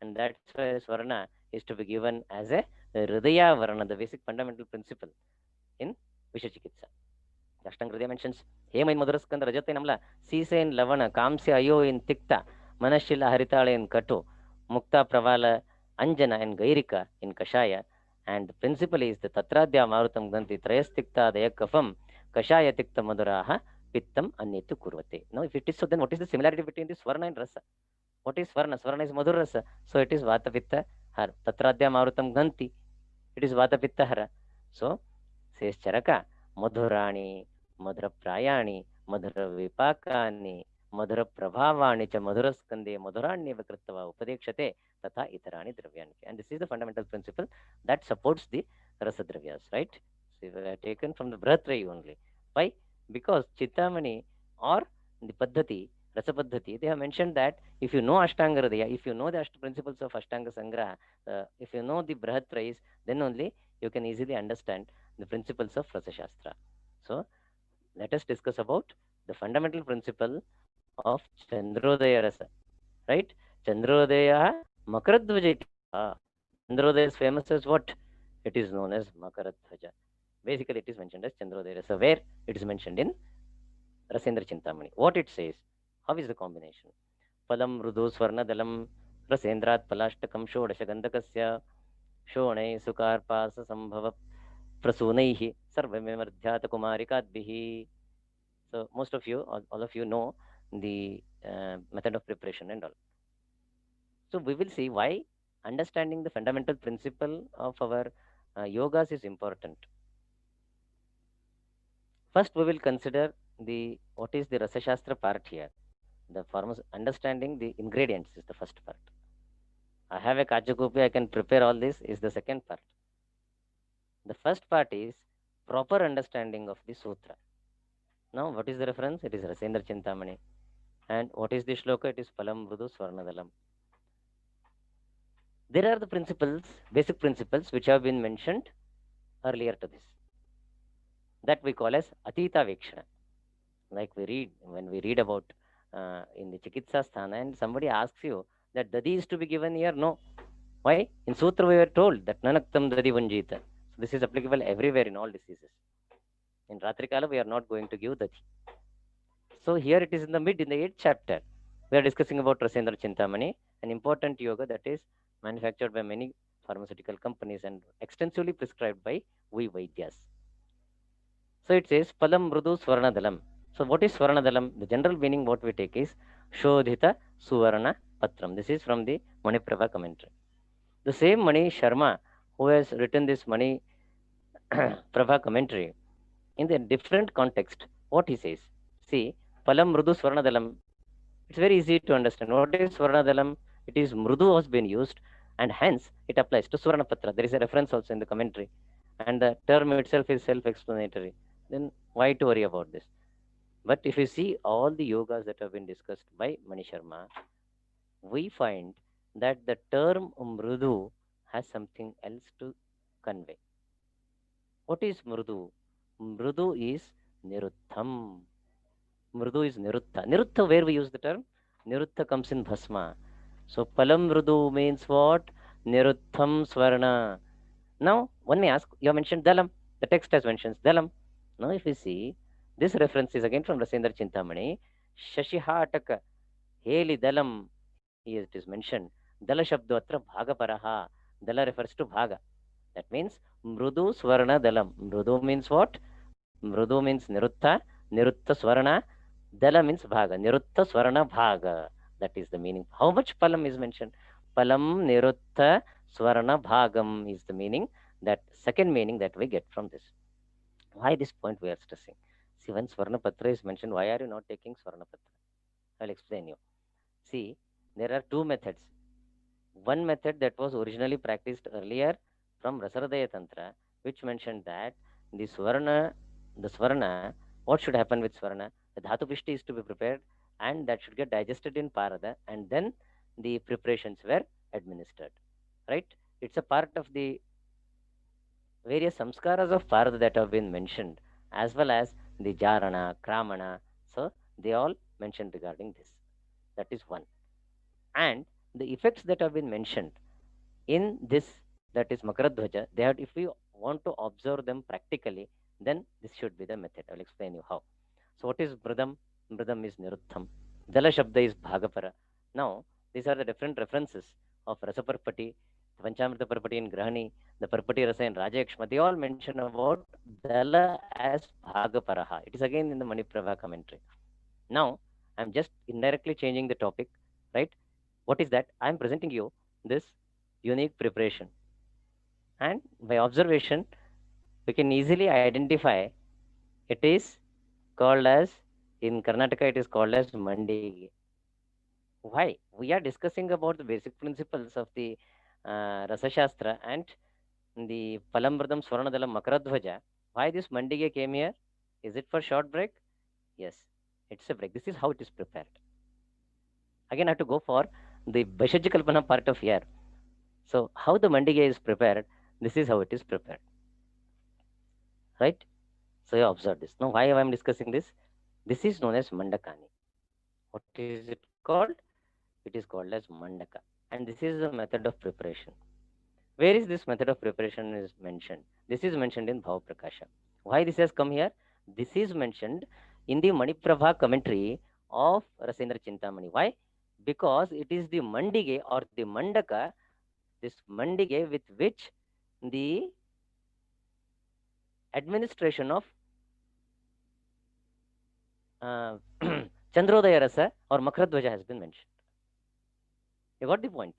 And that's why Swarna is to be given as a Hridaya Varana, the basic fundamental principle in Vishachikitsa. Ashtanga Hridaya mentions Hema in Madhuraskanda Rajata in Amla, Sisa in Lavana, Kamsya Ayo in Tikta, Manashila Haritala in Kato, Mukta Pravala, Anjana and Gairika in Kashaya. And the principle is the Tatradya Marutam Ganti Trayastikta Dayakafam, Kashaya Tikta Maduraha, Pittam Anitu Kurvate. Now, if it is so, then what is the similarity between this Swarna and Rasa? What is Swarna? Swarna is Madhur Rasa. So it is Vata Pitta Hara. Tatradya Marutam Ganti. It is Vata Pitta Hara. So, says Charaka, Madhurani, Madhura Prayani, Madhura Vipakani, Madhura Prabhavani, Cha Madhura Skande, Madhurani Vakritava, Upadekshate, Tata Itarani Dravyani. And this is the fundamental principle that supports the Rasa Dravyas, right? So they are taken from the Bratrayi only. Why? Because Chittamani or the Paddhati, Rasa Paddhati, they have mentioned that if you know Ashtanga Hridaya, if you know the principles of Ashtanga Sangraha, if you know the Bratrayis, then only you can easily understand the principles of Rasa Shastra. So let us discuss about the fundamental principle of Chandrodaya Rasa, right? Chandrodaya Makaradhvaja. Chandrodaya is famous as what? It is known as Makaradhvaja. Basically, it is mentioned as Chandrodaya Rasa, where it is mentioned in Rasendra Chintamani. What it says, how is the combination? Palam Rudu Swarnadalam Rasendrat Palashtakam Shodashagandakasya Shone Sukarpasa Sambhava Prasunaihi Sarvamemardhyata Kumarikadbihi. So most of you, all of you know the method of preparation and all. So we will see why understanding the fundamental principle of our yogas is important. First, we will consider what is the Rasa Shastra part here. The understanding the ingredients is the first part. I have a kachakupi, I can prepare all this is the second part. The first part is proper understanding of the sutra. Now, what is the reference? It is Rasendra Chintamani. And what is the shloka? It is Palam Mrudu Swarnadalam. There are the principles, basic principles, which have been mentioned earlier to this. That we call as Atita Vekshana. Like when we read about in the Chikitsa Sthana, and somebody asks you that Dadi is to be given here. No. Why? In Sutra we are told that Nanaktam Dadi Vanjita. So this is applicable everywhere in all diseases. In Ratrikala, we are not going to give Dadi. So here it is in the 8th chapter. We are discussing about Rasendra Chintamani, an important yoga that is manufactured by many pharmaceutical companies and extensively prescribed by we Vaidyas. So it says Palam Mrudu Swarnadalam. So what is Swarnadalam? The general meaning what we take is Shodhita Suvarna Patram. This is from the Maniprabha commentary. The same Mani Sharma, who has written this Mani Prabha commentary, in the different context, what he says. See, Palam Mrudu Swarnadalam. It's very easy to understand. What is Swarnadalam? It is Mrudu has been used, and hence it applies to Swarnapatra. There is a reference also in the commentary. And the term itself is self-explanatory. Then why to worry about this? But if you see all the yogas that have been discussed by Mani Sharma, we find that the term Mrudu has something else to convey. What is Mrudu? Mrudu is Niruddham. Mrudu is Nirutha. Nirutha, where we use the term? Nirutha comes in Bhasma. So Palam Mrudu means what? Nirutham Swarna. Now, one may ask, you have mentioned Dalam. The text has mentioned Dalam. Now, if you see, this reference is again from Rasendra Chintamani. Shashihataka Heli Dalam. Here it is mentioned. Dala Shabdo Atra Bhagaparaha. Dala refers to Bhaga. That means Mrudu Swarna Dalam. Mrudu means what? Mrudu means Nirutha. Nirutha Swarna. Dala means Bhaga. Nirutha Swarna Bhaga. That is the meaning. How much Palam is mentioned? Palam Nirutha Swarna Bhagam is the meaning. That second meaning that we get from this. Why this point we are stressing? See, when Swarna Patra is mentioned, why are you not taking Swarna Patra? I'll explain you. See, there are two methods. One method that was originally practiced earlier from Rasaradaya Tantra, which mentioned that the Swarna, what should happen with Swarna? The Dhatu Pishti is to be prepared and that should get digested in Parada and then the preparations were administered. Right? It's a part of the various samskaras of Parada that have been mentioned, as well as the Jarana, Kramana. So they all mentioned regarding this. That is one. And the effects that have been mentioned in this, that is Makaradhwaja, they have, if we want to observe them practically, then this should be the method. I will explain you how. So what is Mridam? Mridam is Nirutham. Dala Shabda is Bhagapara. Now, these are the different references of Rasaparpati, Panchamrita Parpati in Grahani, the Parpati Rasa in Rajakshma. They all mention about Dala as Bhagaparaha. It is again in the Maniprabha commentary. Now, I am just indirectly changing the topic, right? What is that? I am presenting you this unique preparation. And by observation, we can easily identify it is called as, in Karnataka, it is called as Mandige. Why? We are discussing about the basic principles of the Rasa Shastra and the Palamradam Swaranadalam Makaradhwaja. Why this Mandige came here? Is it for short break? Yes, it's a break. This is how it is prepared. Again, I have to go for the Vaishajyakalpana part of here. So, how the Mandige is prepared, this is how it is prepared. Right? So, you observe this. Now, why I am discussing this? This is known as Mandakani. What is it called? It is called as Mandaka. And this is a method of preparation. Where is this method of preparation is mentioned? This is mentioned in Bhava Prakasha. Why this has come here? This is mentioned in the Maniprabha commentary of Rasendra Chintamani. Why? Because it is the Mandige or the Mandaka, this Mandige with which the administration of Chandrodaya Rasa or Makaradhwaja has been mentioned. You got the point?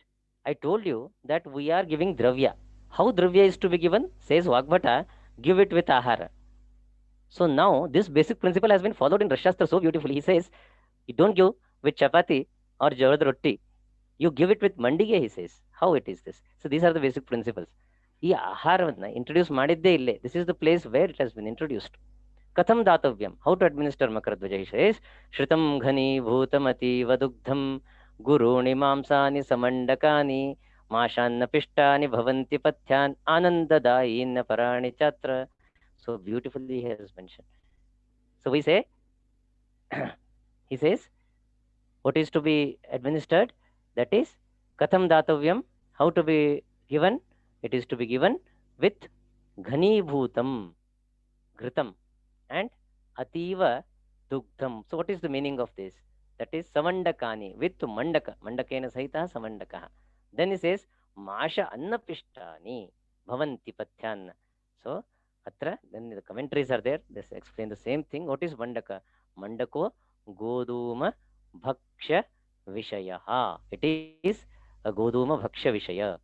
I told you that we are giving Dravya. How Dravya is to be given? Says Vagbhata, give it with Ahara. So now this basic principle has been followed in Rashastra so beautifully. He says, you don't give with chapati or javad roti. You give it with mandige, he says. How it is this? So these are the basic principles. Ee aharavana introduce madidde ille. This is the place where it has been introduced. Katham datavyam. How to administer Makaradhwaja? He says, Shritam ghani bhutamati vadugdham guruni mamsani samandakani mashanna pishtani bhavanti pathyan anandadayinna parani chatra. So beautifully he has mentioned. So we say, he says, what is to be administered? That is, Katham datavyam. How to be given? It is to be given with ghani bhutam, ghritam, and ativa dugdham. So what is the meaning of this? That is samandakani with mandaka. Mandakena sahita samandaka. Then he says masha annapishtani bhavanti pathyan. So atra, then the commentaries are there. They explain the same thing. What is mandaka? Mandako goduma bhaksha vishayaha. It is a goduma bhaksha vishaya.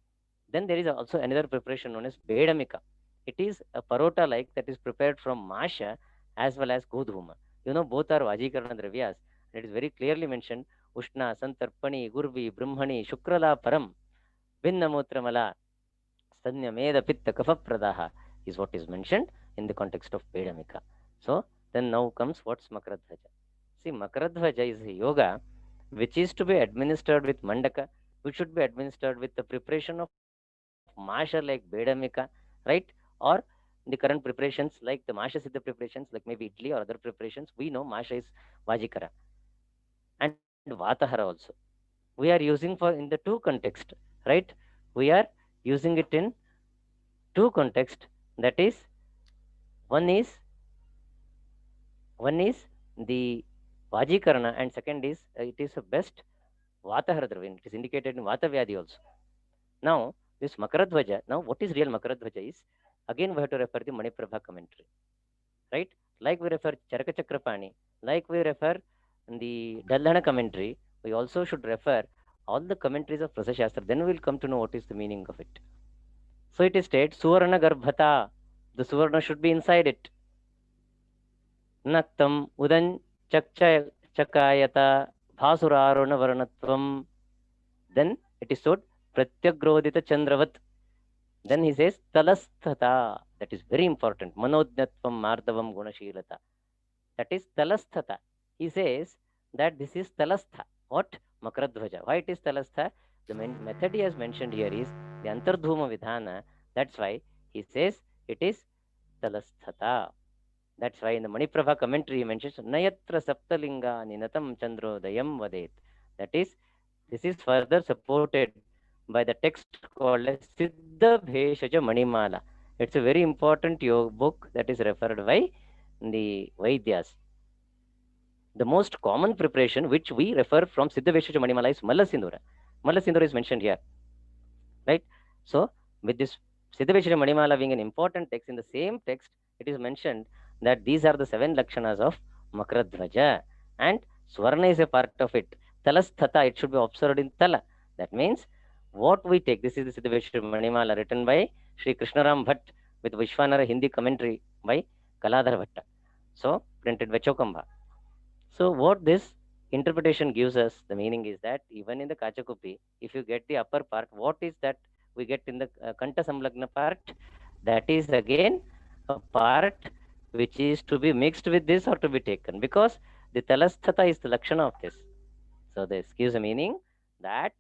Then there is also another preparation known as bedamika. It is a parota like that is prepared from masha as well as godhuma. You know, both are vajikarana dravyas. It is very clearly mentioned, Ushna, Santarpani, Gurvi, Brahmani, Shukrala, Param, Vinnamutramala, Sanyameda, Pitta, Kafapradaha is what is mentioned in the context of Vedamika. So, then now comes what's Makaradhwaja. See, Makaradhwaja is a yoga which is to be administered with Mandaka, which should be administered with the preparation of Masha like Vedamika, right? Or in the current preparations, like the Masha Siddha preparations, like maybe Idli or other preparations, we know Masha is Vajikara and Vatahara also. We are using for in the two context, right? We are using it in two context. That is, one is the Vajikarana, and second is it is a best Vatahara Dravin. It is indicated in Vata Vyadhi also. Now, this Makaradhvaja, now what is real Makaradhvaja is, again we have to refer the Maniprabha commentary, right? Like we refer Charaka Chakrapani, like we refer the Dallana commentary, we also should refer all the commentaries of Rasa Shastra. Then we will come to know what is the meaning of it. So it is stated, Suvarna Garbhata, the Suvarna should be inside it. Naktam Udan Chakayata Bhasuraruna Varnatvam. Then it is told, Pratyagrodita Chandravat. Then he says, Talasthata. That is very important. Manodnyatvam Mardavam Gunashilata. That is Talasthata. He says that this is Talastha. What? Makaradhvaja. Why it is Talastha? The method he has mentioned here is the Antardhuma Vidhana. That's why he says it is Talasthata. That's why in the Maniprabha commentary he mentions Nayatra Saptalinga Ninatam Chandrodayam Vadet. That is, this is further supported by the text called as Siddha Bheshaja Manimala. It's a very important yoga book that is referred by the Vaidyas. The most common preparation which we refer from Siddha Bheshaja Manimala is Malla Sindhura. Malla Sindhura is mentioned here, right? So with this Siddha Bheshaja Manimala being an important text, in the same text it is mentioned that these are the 7 Lakshanas of Makaradhvaja, and Swarna is a part of it. Talasthata, it should be observed in Tala. That means what we take, this is the Siddha Bheshaja Manimala written by Sri Krishnaram Bhatt with Vishwanara Hindi commentary by Kaladhar Bhatta. So printed by Chokamba. So what this interpretation gives us, the meaning is that even in the Kachakupi, if you get the upper part, what is that we get in the Kanta Samlagna part? That is again a part which is to be mixed with this or to be taken, because the Talasthata is the Lakshana of this. So this gives a meaning that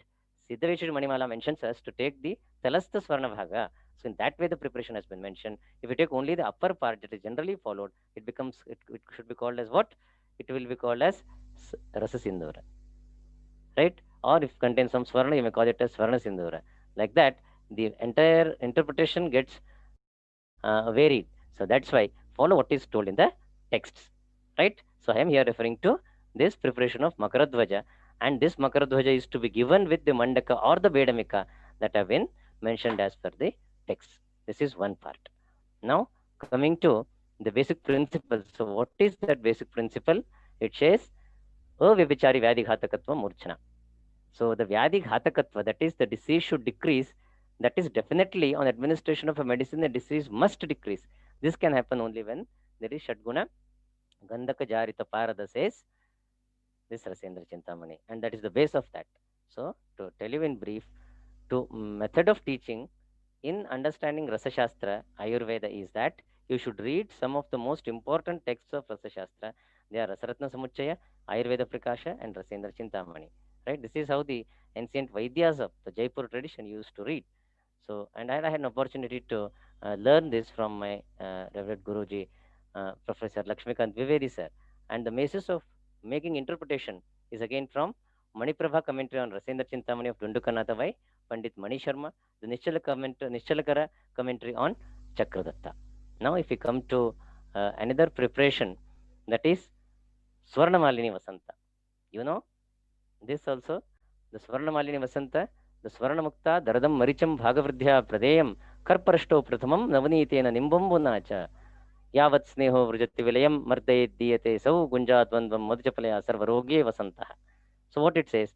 Siddha Bheshaja Manimala mentions us to take the Talastha Swarna Bhaga. So in that way the preparation has been mentioned. If you take only the upper part that is generally followed, it becomes, it should be called as what? It will be called as Rasa Sindhura, right? Or if contains some Swarna, you may call it as Swarna Sindhura. Like that, the entire interpretation gets varied. So that's why follow what is told in the texts, right? So I am here referring to this preparation of Makaradhvaja, and this Makaradhvaja is to be given with the Mandaka or the Vedamika that have been mentioned as per the text. This is one part. Now coming to the basic principle. So what is that basic principle? It says Avyabhichari Vyadhi Ghatakatva Murchana. So the Vyadhi Ghatakatva, that is the disease should decrease. That is definitely on administration of a medicine, the disease must decrease. This can happen only when there is Shadguna Gandhaka Jarita Parada says this Rasendra Chintamani, and that is the base of that. So to tell you in brief, to method of teaching in understanding Rasa Shastra, Ayurveda, is that you should read some of the most important texts of Rasa Shastra. They are Rasaratna Samuchaya, Ayurveda Prakasha, and Rasendra Chintamani. Right? This is how the ancient Vaidyas of the Jaipur tradition used to read. So, and I had an opportunity to learn this from my Reverend Guruji, Professor Lakshmikant Vivedi sir. And the basis of making interpretation is again from Maniprabha commentary on Rasendra Chintamani of Dundukanatha by Pandit Mani Sharma, the Nischalakara commentary on Chakradatta. Now, if we come to another preparation, that is Swarnamalini Vasanta. You know, this also, the Swarnamalini Vasanta, the Swarnamukta, Daradam Maricham Bhagavridhya Pradeyam, Karparashto Prathamam, Navanitena Nimbambunacha, Yavat Sneho Vrjati Vilayam, Mardayet Diyate, Sau Gunjadvandvam Madhujapalaya Sarvaroge Vasanta. So what it says,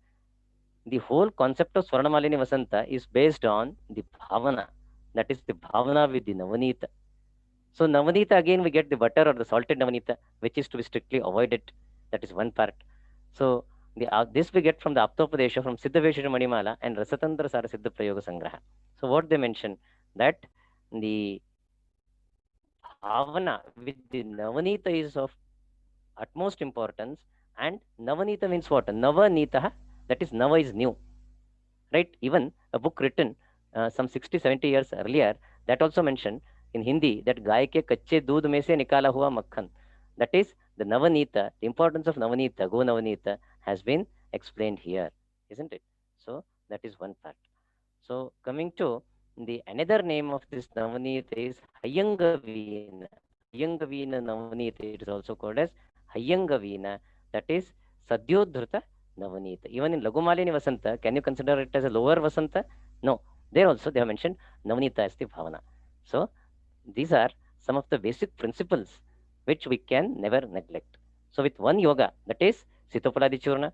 the whole concept of Swarnamalini Vasanta is based on the Bhavana, that is the Bhavana with the Navanita. So Navanita, again we get the butter or the salted Navanita, which is to be strictly avoided. That is one part. So this we get from the Aptopadesha from Siddha Bheshaja Manimala and Rasatantra Sara Siddha Prayoga Sangraha. So what they mention, that the Bhavana with the Navanita is of utmost importance, and Navanita means what? Navanita, that is Nava is new, right? Even a book written some 60-70 years earlier, that also mentioned in Hindi that गाय के कच्चे दूध में से निकाला हुआ मक्खन. That is the Navanita, the importance of Navanita, Go Navanita has been explained here, isn't it? So that is one part. So coming to the another name of this Navanita is Hayangavina. Hayangavina Navanita, it is also called as Hayangavina, that is Sadyodhrita Navanita. Even in Lagumalini Vasanta, can you consider it as a lower Vasanta? No. There also they have mentioned Navanita as the Bhavana. So these are some of the basic principles which we can never neglect. So with one yoga, that is Sitopaladi Churna,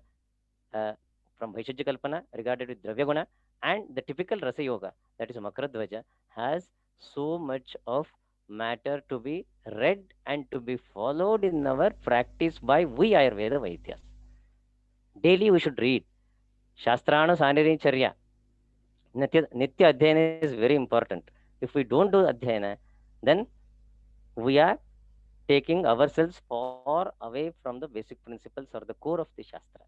from Vaishajya Kalpana regarded with Dravya Guna, and the typical Rasa Yoga, that is Makaradhvaja, has so much of matter to be read and to be followed in our practice by we Ayurveda Vaidyas. Daily we should read Shastrana Saniri Charya. Nitya Adhyayana is very important. If we don't do Adhyayana, then we are taking ourselves far away from the basic principles or the core of the Shastra.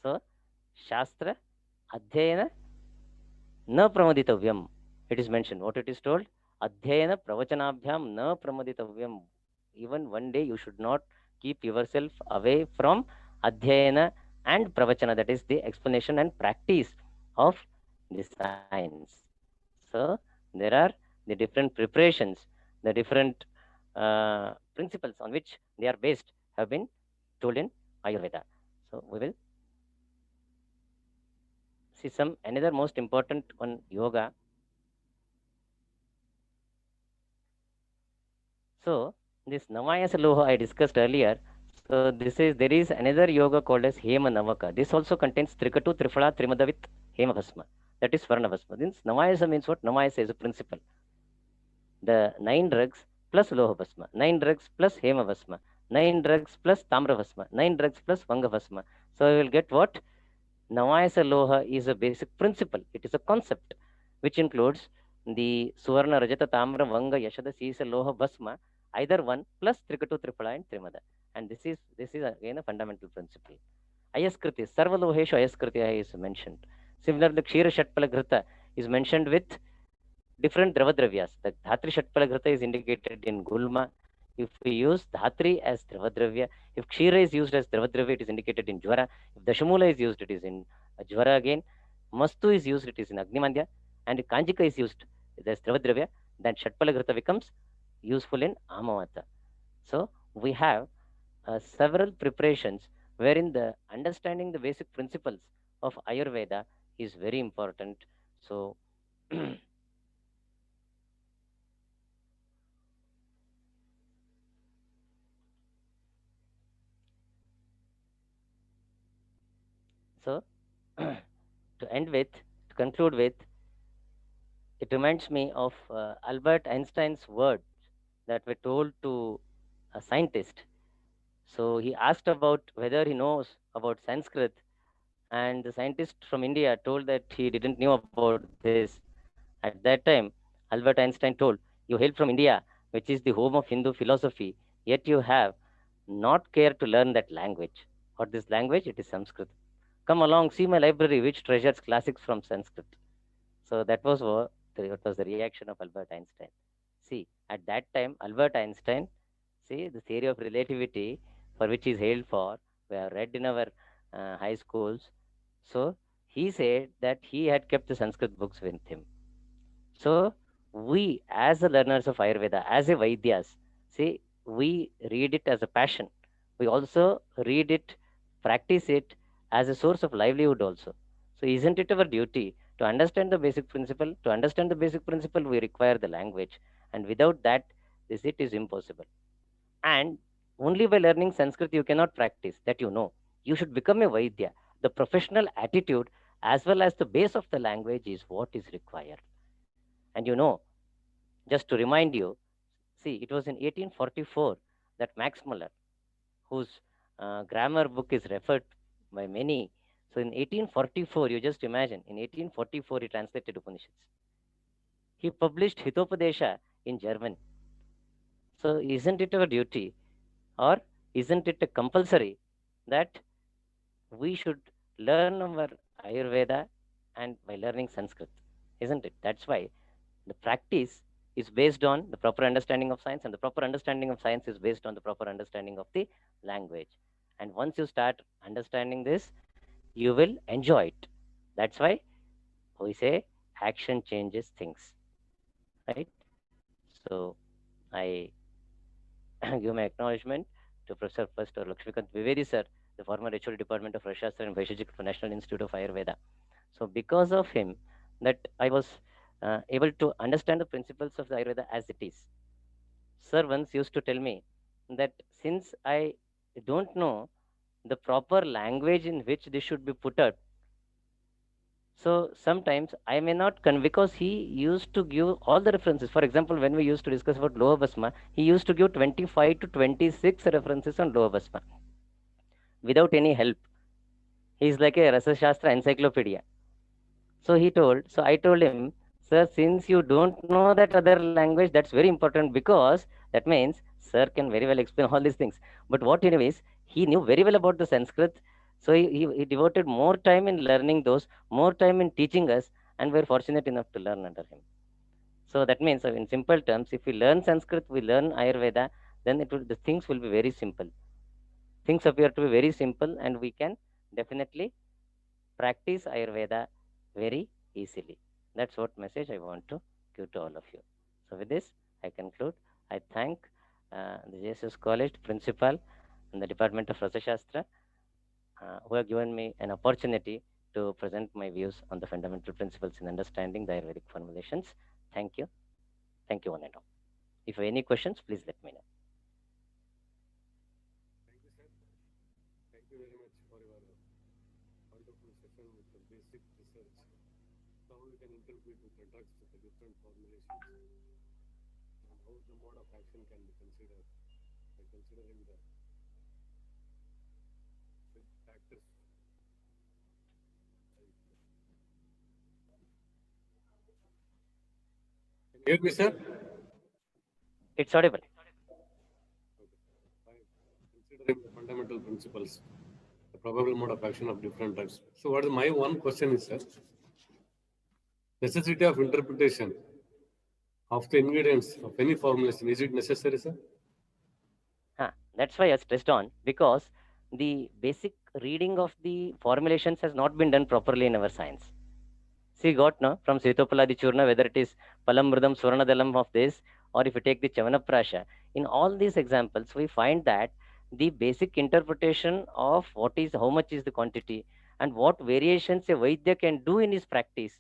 So, Shastra Adhyayana na pramaditavyam. It is mentioned. What it is told? Adhyayana pravachanabhyam na pramaditavyam. Even one day you should not keep yourself away from Adhyayana and pravachana. That is the explanation and practice of the science. So there are the different preparations, the different principles on which they are based have been told in Ayurveda. So we will see some another most important one, yoga. So this Namayasa Loha I discussed earlier. So there is another yoga called as Hema Navaka. This also contains Trikatu, Trifala, Trimada with Hema Bhasma. That is Varna Bhasma. This Namayasa means what? Namayasa is a principle. The 9 drugs plus Loha Bhasma, 9 drugs plus Hema Bhasma, 9 drugs plus Tamra Bhasma, 9 drugs plus Vanga Bhasma. So we will get what? Namayasa Loha is a basic principle. It is a concept which includes the Suvarna, Rajata, Tamra, Vanga, Yashada, Sisa, Loha, Bhasma, either one plus Trikatu, Tripala and Trimada. And this is again a fundamental principle. Ayaskriti, Sarva Loheshu Ayaskriti is mentioned. Similarly, Kshira Shatpala Ghrita is mentioned with different Dravadраvyas. The Dhatri Shatpala Ghrita is indicated in Gulma. If we use Dhatri as Dravadravya, if Kshira is used as Dravadravya, it is indicated in Jvara. If Dashamula is used, it is in Jvara again. Mastu is used, it is in Agnimandya. And Kanjika is used as Dravadravya, then Shatpala Ghrita becomes useful in Amavata. So we have several preparations wherein the understanding the basic principles of Ayurveda is very important. So so to conclude with, it reminds me of Albert Einstein's words that were told to a scientist. So he asked about whether he knows about Sanskrit, and the scientist from India told that he didn't know about this. At that time, Albert Einstein told, "You hail from India, which is the home of Hindu philosophy, yet you have not cared to learn that language." What this language? It is Sanskrit. Come along, see my library, which treasures classics from Sanskrit. So that was what was the reaction of Albert Einstein. See, at that time, Albert Einstein, see, the theory of relativity for which he is hailed for, we have read in our high schools. So he said that he had kept the Sanskrit books with him. So we, as the learners of Ayurveda, as a Vaidyas, see, we read it as a passion. We also read it, practice it as a source of livelihood also. So isn't it our duty to understand the basic principle? To understand the basic principle, we require the language. And without that, it is impossible. And only by learning Sanskrit, you cannot practice, that you know. You should become a Vaidya. The professional attitude as well as the base of the language is what is required. And you know, just to remind you, see, it was in 1844 that Max Muller, whose grammar book is referred by many. So in 1844, you just imagine, in 1844, he translated Upanishads. He published Hitopadesha in German. So isn't it our duty, or isn't it a compulsory that we should learn our Ayurveda and by learning Sanskrit? Isn't it? That's why the practice is based on the proper understanding of science, and the proper understanding of science is based on the proper understanding of the language. And once you start understanding this, you will enjoy it. That's why we say action changes things, right? So I give my acknowledgement to Professor First Lakshmikant Vivedi sir, the former HOD Department of Rashastra and Vaishajik for National Institute of Ayurveda. So because of him, that I was able to understand the principles of the Ayurveda as it is. Sir once used to tell me that since I don't know the proper language in which this should be put out, so sometimes I may not because he used to give all the references. For example, when we used to discuss about Loha Bhasma, he used to give 25 to 26 references on Loha Bhasma without any help. He's like a Rasa Shastra encyclopedia. So I told him, sir, since you don't know that other language, that's very important, because that means sir can very well explain all these things. But what he knew is, he knew very well about the Sanskrit. So he devoted more time in learning those, more time in teaching us, and we're fortunate enough to learn under him. So that means, in simple terms, if we learn Sanskrit, we learn Ayurveda, then the things will be very simple. Things appear to be very simple, and we can definitely practice Ayurveda very easily. That's what message I want to give to all of you. So with this, I conclude. I thank the JSS College principal and the Department of Rasa Shastra who have given me an opportunity to present my views on the fundamental principles in understanding the Ayurvedic formulations. Thank you. Thank you, one and all. If you have any questions, please let me know. Thank you, sir. Thank you very much for your wonderful session with the basic research. How we can interpret with the drugs with the different formulations, and how the mode of action can be considered by considering the factors. Can you hear me, sir? It's audible. By considering the fundamental principles, the probable mode of action of different drugs. So what is my one question is, sir, necessity of interpretation of the ingredients of any formulation, is it necessary, sir? That's why I stressed on, because the basic reading of the formulations has not been done properly in our science. See, got no from Sitopaladi Churna, whether it is Palamrudam, Swarnadalam of this, or if you take the Chavanaprasha, in all these examples, we find that the basic interpretation of what is, how much is the quantity, and what variations a Vaidya can do in his practice,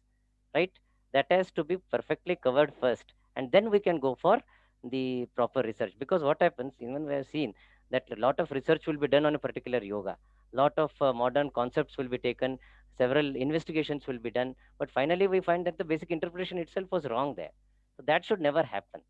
right? That has to be perfectly covered first, and then we can go for the proper research. Because what happens, even we have seen that a lot of research will be done on a particular yoga, lot of modern concepts will be taken, several investigations will be done, but finally we find that the basic interpretation itself was wrong there. So that should never happen.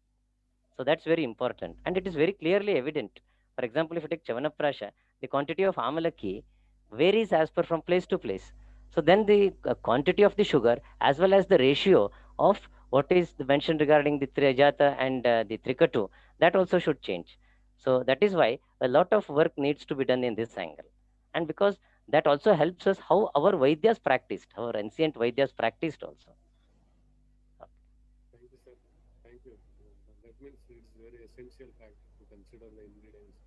So that's very important, and it is very clearly evident. For example, if you take Chavanaprasha, the quantity of amalaki varies as per from place to place. So then the quantity of the sugar as well as the ratio of what is mentioned regarding the Trijata and the Trikatu, that also should change. So that is why a lot of work needs to be done in this angle. And because that also helps us how our Vaidyas practiced, our ancient Vaidyas practiced also. Thank you, sir. Thank you. That means it's very essential fact to consider the ingredients,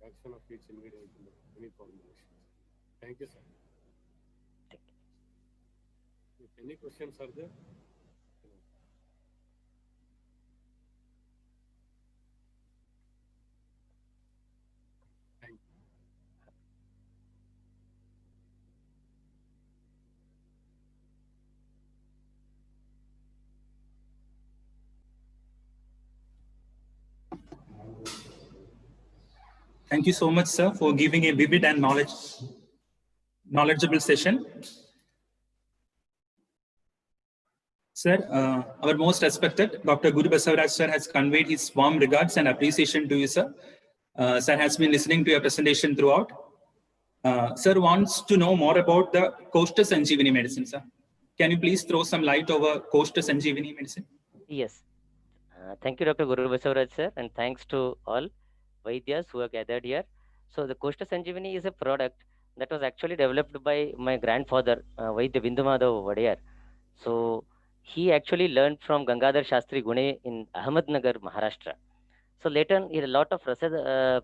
the action of each ingredient in any formulation. Thank you, sir. Thank you. If any questions are there? Thank you. Thank you so much, sir, for giving a vivid and knowledgeable session. Sir, our most respected Dr. Guru Basavaraj sir has conveyed his warm regards and appreciation to you, sir. Sir has been listening to your presentation throughout. Sir wants to know more about the Koshta Sanjeevani medicine, sir. Can you please throw some light over Koshta Sanjeevani medicine? Yes. Thank you, Dr. Guru Basavaraj sir, and thanks to all Vaidyas who are gathered here. So the Koshta Sanjeevani is a product that was actually developed by my grandfather, Vaidya Bindumadhav Vadiyar. So he actually learned from Gangadhar Shastri Gune in Ahmednagar, Maharashtra. So later, a lot of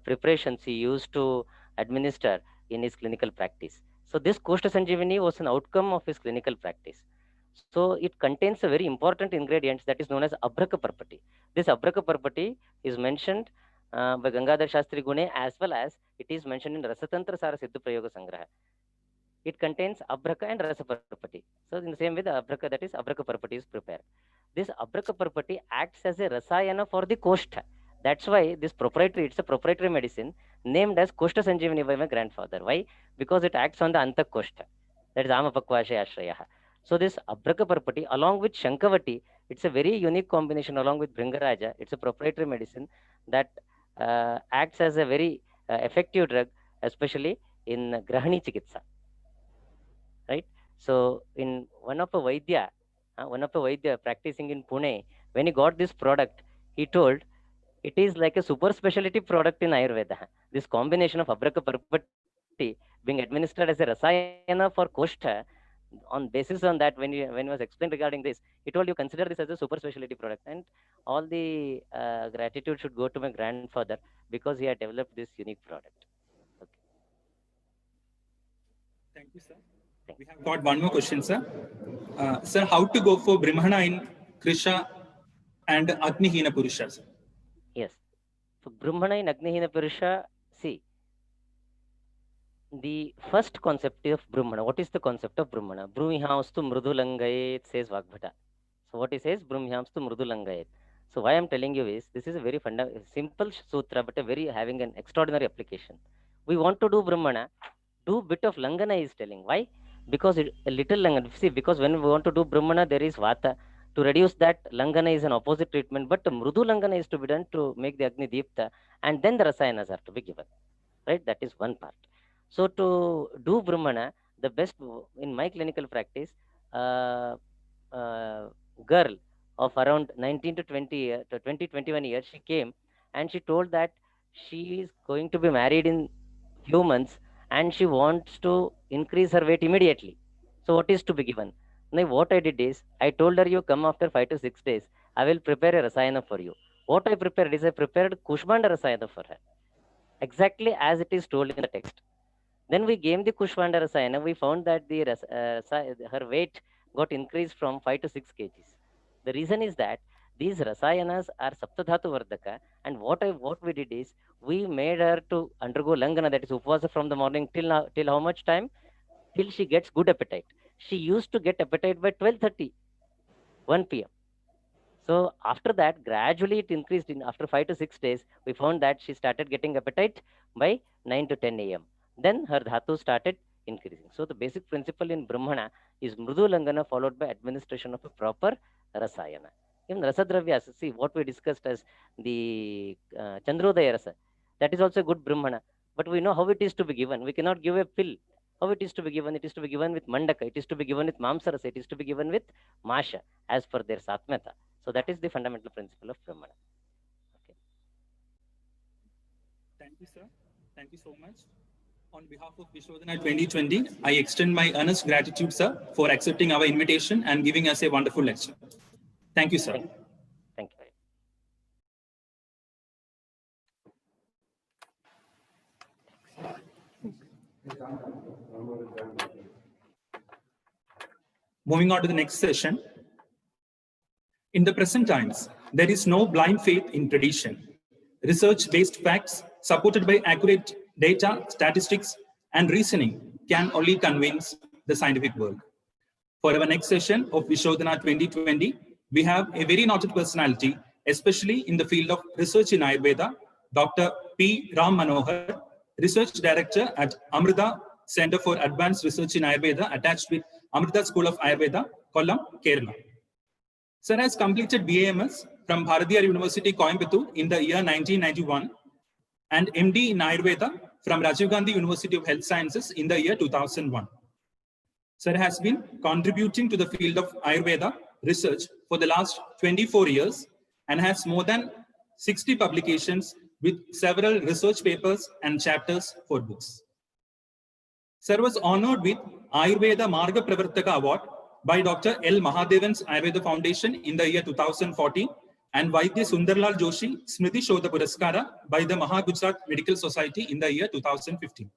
preparations he used to administer in his clinical practice. So this Koshta Sanjeevani was an outcome of his clinical practice. So it contains a very important ingredient that is known as Abraka Parpati. This Abraka Parpati is mentioned by Gangadhar Shastri Gune, as well as it is mentioned in Rasatantra Sara Siddha Prayoga Sangraha. It contains Abraka and Rasa Parpati. So in the same way, the Abraka, that is Abraka Parpati, is prepared. This Abraka Parpati acts as a Rasayana for the Koshta. That's why this proprietary, it's a proprietary medicine named as Koshta Sanjeevani by my grandfather. Why? Because it acts on the Antak Koshta. That is Amapakvashe Ashrayaha. So this Abraka Parpati along with Shankavati, it's a very unique combination along with Bhringaraja. It's a proprietary medicine that acts as a very effective drug, especially in Grahani Chikitsa. Right? So in one of a Vaidya practicing in Pune, when he got this product, he told it is like a super specialty product in Ayurveda. This combination of Abraka Parpati being administered as a Rasayana for Koshta, on basis on that, when he was explained regarding this, he told you consider this as a super specialty product. And all the gratitude should go to my grandfather because he had developed this unique product. Okay. Thank you, sir. We have got one more question, sir. Sir, how to go for Brahmana in Krisha and Agnihina Purusha, sir? Yes. So Brahmana in Agnihina Purusha, see, the first concept of Brahmana, what is the concept of Brahmana? Brahmihamstu mrudulangayet, says Vagbhata. So what he says, Brahmihamstu mrudulangayet. So why I'm telling you is, this is a very simple sutra, but a very having an extraordinary application. We want to do Brahmana, do bit of Langana is telling. Why? Because a little Langana, see, because when we want to do Brahmana, there is Vata. To reduce that, Langana is an opposite treatment, but Mrudu Langana is to be done to make the Agni Deepta, and then the Rasayanas are to be given. Right? That is one part. So to do Brahmana, the best in my clinical practice, girl of around 19 to 20, 21 years, she came and she told that she is going to be married in few months and she wants to increase her weight immediately. So what is to be given? Now what I did is, I told her, you come after 5 to 6 days, I will prepare a Rasayana for you. What I prepared is, I prepared Kushmanda Rasayana for her, exactly as it is told in the text. Then we gave the Kushmanda Rasayana, we found that the her weight got increased from 5 to 6 kgs. The reason is that these Rasayanas are Saptadhatu Vardaka, and what we did is, we made her to undergo Langana, that is Upvasa from the morning till now, till how much time? Till she gets good appetite. She used to get appetite by 12:30, 1 p.m. So after that, gradually it increased. After 5 to 6 days, we found that she started getting appetite by 9 to 10 a.m. Then her dhatu started increasing. So the basic principle in Brahmana is Mrudu Langana followed by administration of a proper Rasayana. Even Rasadravyas, see what we discussed as the Chandrodaya Rasa, that is also a good Brahmana. But we know how it is to be given. We cannot give a pill. How it is to be given? It is to be given with Mandaka. It is to be given with Mamsarasa. It is to be given with Masha, as per their Satmata. So that is the fundamental principle of Brahmana. Okay. Thank you, sir. Thank you so much. On behalf of Vishodhana 2020, I extend my earnest gratitude, sir, for accepting our invitation and giving us a wonderful lecture. Thank you, sir. Thank you very much. Moving on to the next session. In the present times, there is no blind faith in tradition. Research-based facts supported by accurate data, statistics, and reasoning can only convince the scientific world. For our next session of Vishodhana 2020, we have a very noted personality, especially in the field of research in Ayurveda, Dr. P. Ram Manohar, Research Director at Amrita Center for Advanced Research in Ayurveda, attached with Amrita School of Ayurveda, Kollam, Kerala. Sir has completed BAMS from Bharatiyar University, Coimbatore in the year 1991 and MD in Ayurveda from Rajiv Gandhi University of Health Sciences in the year 2001. Sir has been contributing to the field of Ayurveda research for the last 24 years and has more than 60 publications with several research papers and chapters for books. Sir was honored with Ayurveda Marga Pravartaka Award by Dr. L. Mahadevan's Ayurveda Foundation in the year 2014 and Vaidya Sundarlal Joshi Smriti Shodha Puraskara by the Mahagujarat Medical Society in the year 2015.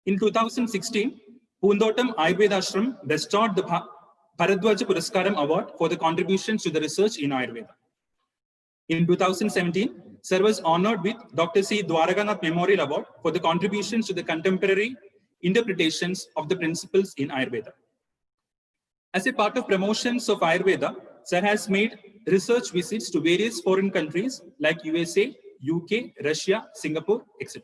In 2016, Poondotam Ayurveda Ashram bestowed the Bharadwaja Puraskaram Award for the contributions to the research in Ayurveda. In 2017, Sir was honored with Dr. C. Dwaraganath Memorial Award for the contributions to the contemporary interpretations of the principles in Ayurveda. As a part of promotions of Ayurveda, Sir has made research visits to various foreign countries like USA, UK, Russia, Singapore, etc.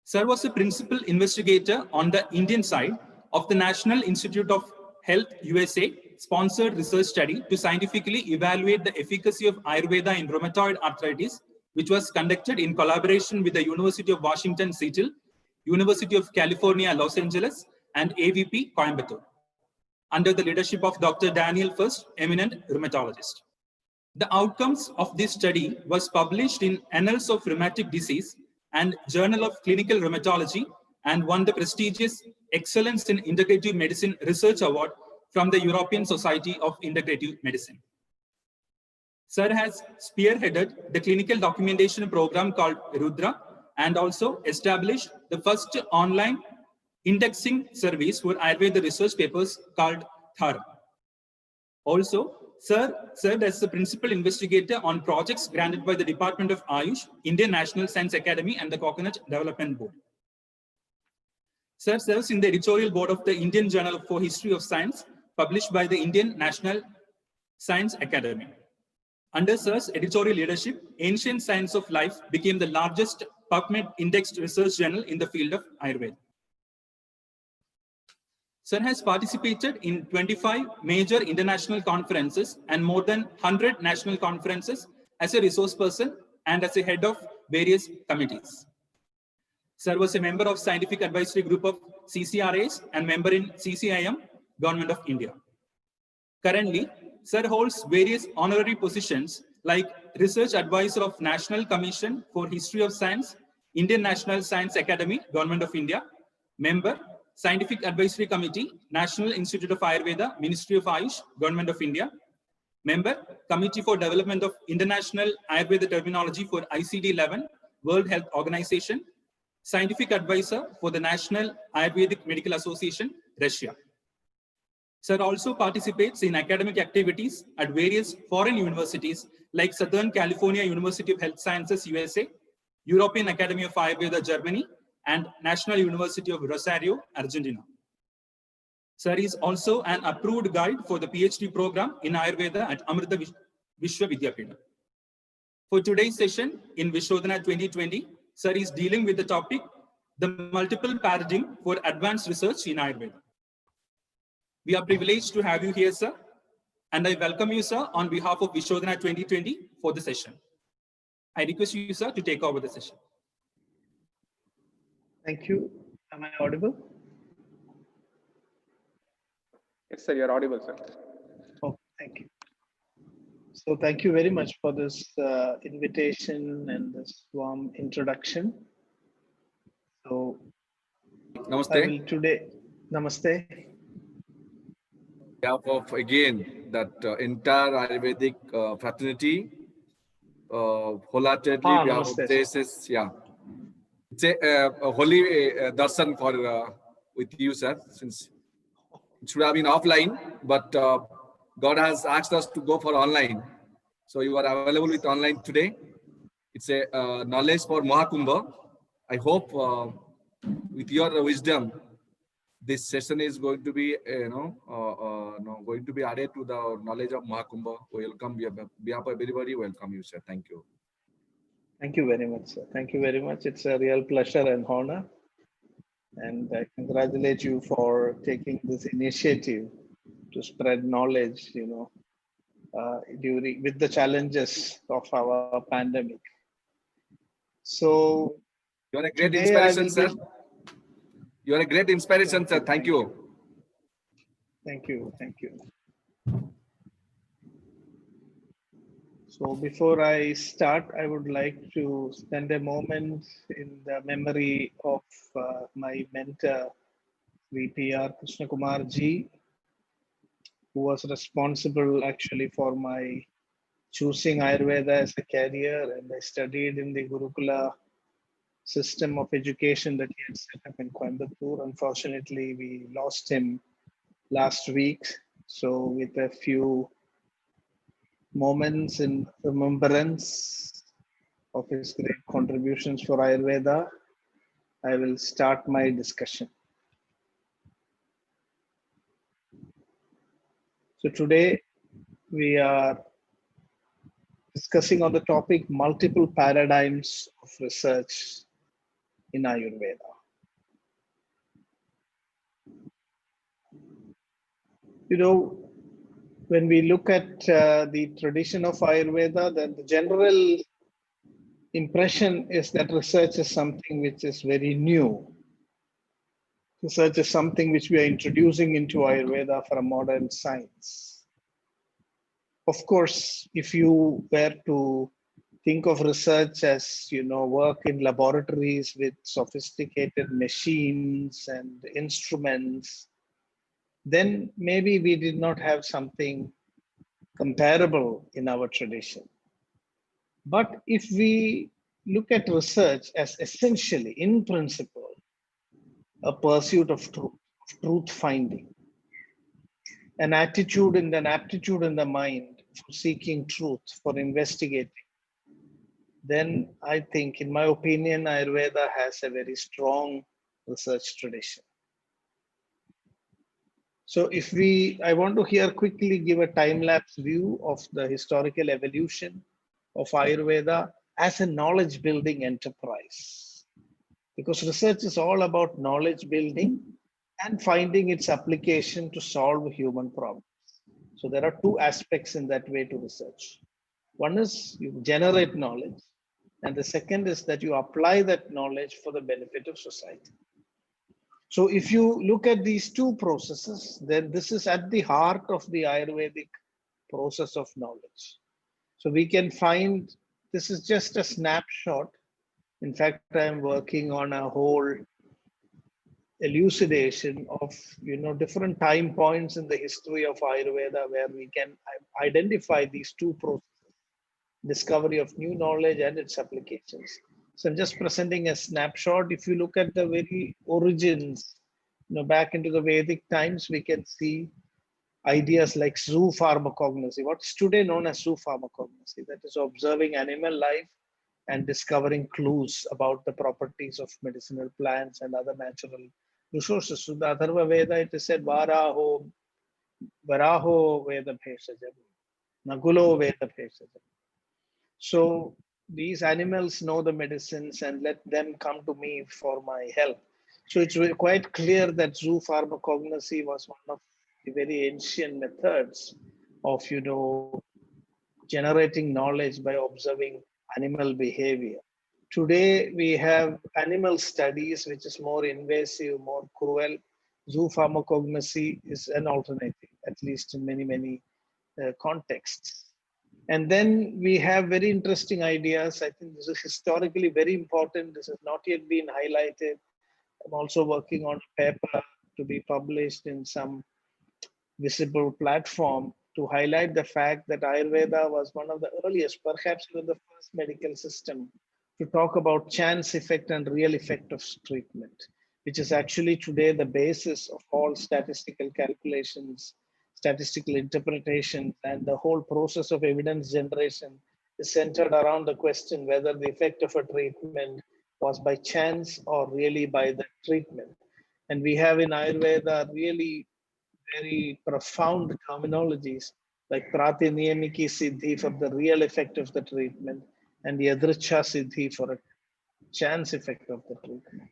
Sir was a principal investigator on the Indian side of the National Institute of Health USA sponsored research study to scientifically evaluate the efficacy of Ayurveda in rheumatoid arthritis, which was conducted in collaboration with the University of Washington, Seattle, University of California, Los Angeles, and AVP, Coimbatore, under the leadership of Dr. Daniel First, eminent rheumatologist. The outcomes of this study was published in Annals of Rheumatic Disease and Journal of Clinical Rheumatology and won the prestigious Excellence in Integrative Medicine Research Award from the European Society of Integrative Medicine. Sir has spearheaded the clinical documentation program called Rudra and also established the first online indexing service for Ayurveda research papers called Thara. Also, Sir served as the principal investigator on projects granted by the Department of Ayush, Indian National Science Academy, and the Coconut Development Board. Sir serves in the editorial board of the Indian Journal for History of Science, published by the Indian National Science Academy. Under Sir's editorial leadership, Ancient Science of Life became the largest PubMed indexed research journal in the field of Ayurveda. Sir has participated in 25 major international conferences and more than 100 national conferences as a resource person and as a head of various committees. Sir was a member of Scientific Advisory Group of CCRAs and member in CCIM, Government of India. Currently, Sir holds various honorary positions like Research Advisor of National Commission for History of Science, Indian National Science Academy, Government of India, member, Scientific Advisory Committee, National Institute of Ayurveda, Ministry of Ayush, Government of India, member, Committee for Development of International Ayurveda Terminology for ICD-11, World Health Organization, Scientific Advisor for the National Ayurvedic Medical Association, Russia. Sir also participates in academic activities at various foreign universities like Southern California University of Health Sciences, USA, European Academy of Ayurveda, Germany, and National University of Rosario, Argentina. Sir is also an approved guide for the PhD program in Ayurveda at Amrita Vishwa Vidyapita. For today's session in Vishodhana 2020, Sir is dealing with the topic, the multiple paradigm for advanced research in Ayurveda. We are privileged to have you here, sir, and I welcome you, sir, on behalf of Vishodhana 2020 for the session. I request you, sir, to take over the session. Thank you. Am I audible? Yes, sir, you're audible, sir. Oh, thank you. So thank you very much for this invitation and this warm introduction. So Namaste. I will today, namaste. behalf of again that entire Ayurvedic fraternity, wholeheartedly we have Namaste. praises. Yeah, it's a holy darshan for with you, sir. Since it should have been offline, but God has asked us to go for online, so you are available with online today. It's a knowledge for Mahakumbha. I hope with your wisdom, this session is going to be, going to be added to the knowledge of Mahakumbha. Welcome, behalf of everybody, welcome you, sir. Thank you. Thank you very much, sir. Thank you very much. It's a real pleasure and honor. And I congratulate you for taking this initiative to spread knowledge, during with the challenges of our pandemic. So You are a great today I inspiration, will sir. be- You are a great inspiration, sir. Thank you. Thank you. Thank you. So before I start, I would like to spend a moment in the memory of my mentor, VPR Krishna Kumar ji, who was responsible actually for my choosing Ayurveda as a career, and I studied in the Gurukula system of education that he had set up in Coimbatore. Unfortunately, we lost him last week. So with a few moments in remembrance of his great contributions for Ayurveda, I will start my discussion. So today we are discussing on the topic multiple paradigms of research in Ayurveda. You know, when we look at the tradition of Ayurveda, then the general impression is that research is something which is very new. Research is something which we are introducing into Ayurveda for a modern science. Of course, if you were to think of research as, you know, work in laboratories with sophisticated machines and instruments, then maybe we did not have something comparable in our tradition. But if we look at research as essentially, in principle, a pursuit of truth finding, an attitude and an aptitude in the mind for seeking truth, for investigating, then I think, in my opinion, Ayurveda has a very strong research tradition. So I want to here quickly give a time-lapse view of the historical evolution of Ayurveda as a knowledge building enterprise. Because research is all about knowledge building and finding its application to solve human problems. So there are two aspects in that way to research. One is you generate knowledge, and the second is that you apply that knowledge for the benefit of society. So if you look at these two processes, then this is at the heart of the Ayurvedic process of knowledge. So we can find, this is just a snapshot. In fact, I'm working on a whole elucidation of, you know, different time points in the history of Ayurveda where we can identify these two processes, discovery of new knowledge and its applications. So I'm just presenting a snapshot. If you look at the very origins, you know, back into the Vedic times, we can see ideas like zoopharmacognosy, what's today known as zoopharmacognosy, that is observing animal life and discovering clues about the properties of medicinal plants and other natural resources. So the Atharva Veda, it is said, Varaho Veda Bheshajam, Nagulo Veda Bheshajam. So these animals know the medicines and let them come to me for my help. So it's quite clear that zoopharmacognosy was one of the very ancient methods of, you know, generating knowledge by observing animal behavior. Today we have animal studies, which is more invasive, more cruel. Zoopharmacognosy is an alternative, at least in many contexts. And then we have very interesting ideas. I think this is historically very important. This has not yet been highlighted. I'm also working on a paper to be published in some visible platform to highlight the fact that Ayurveda was one of the earliest, perhaps even the first medical system to talk about chance effect and real effect of treatment, which is actually today the basis of all statistical calculations, statistical interpretation, and the whole process of evidence generation is centered around the question whether the effect of a treatment was by chance or really by the treatment. And we have in Ayurveda really very profound terminologies like Pratiniyamiki Siddhi for the real effect of the treatment and Yadricha Siddhi for a chance effect of the treatment.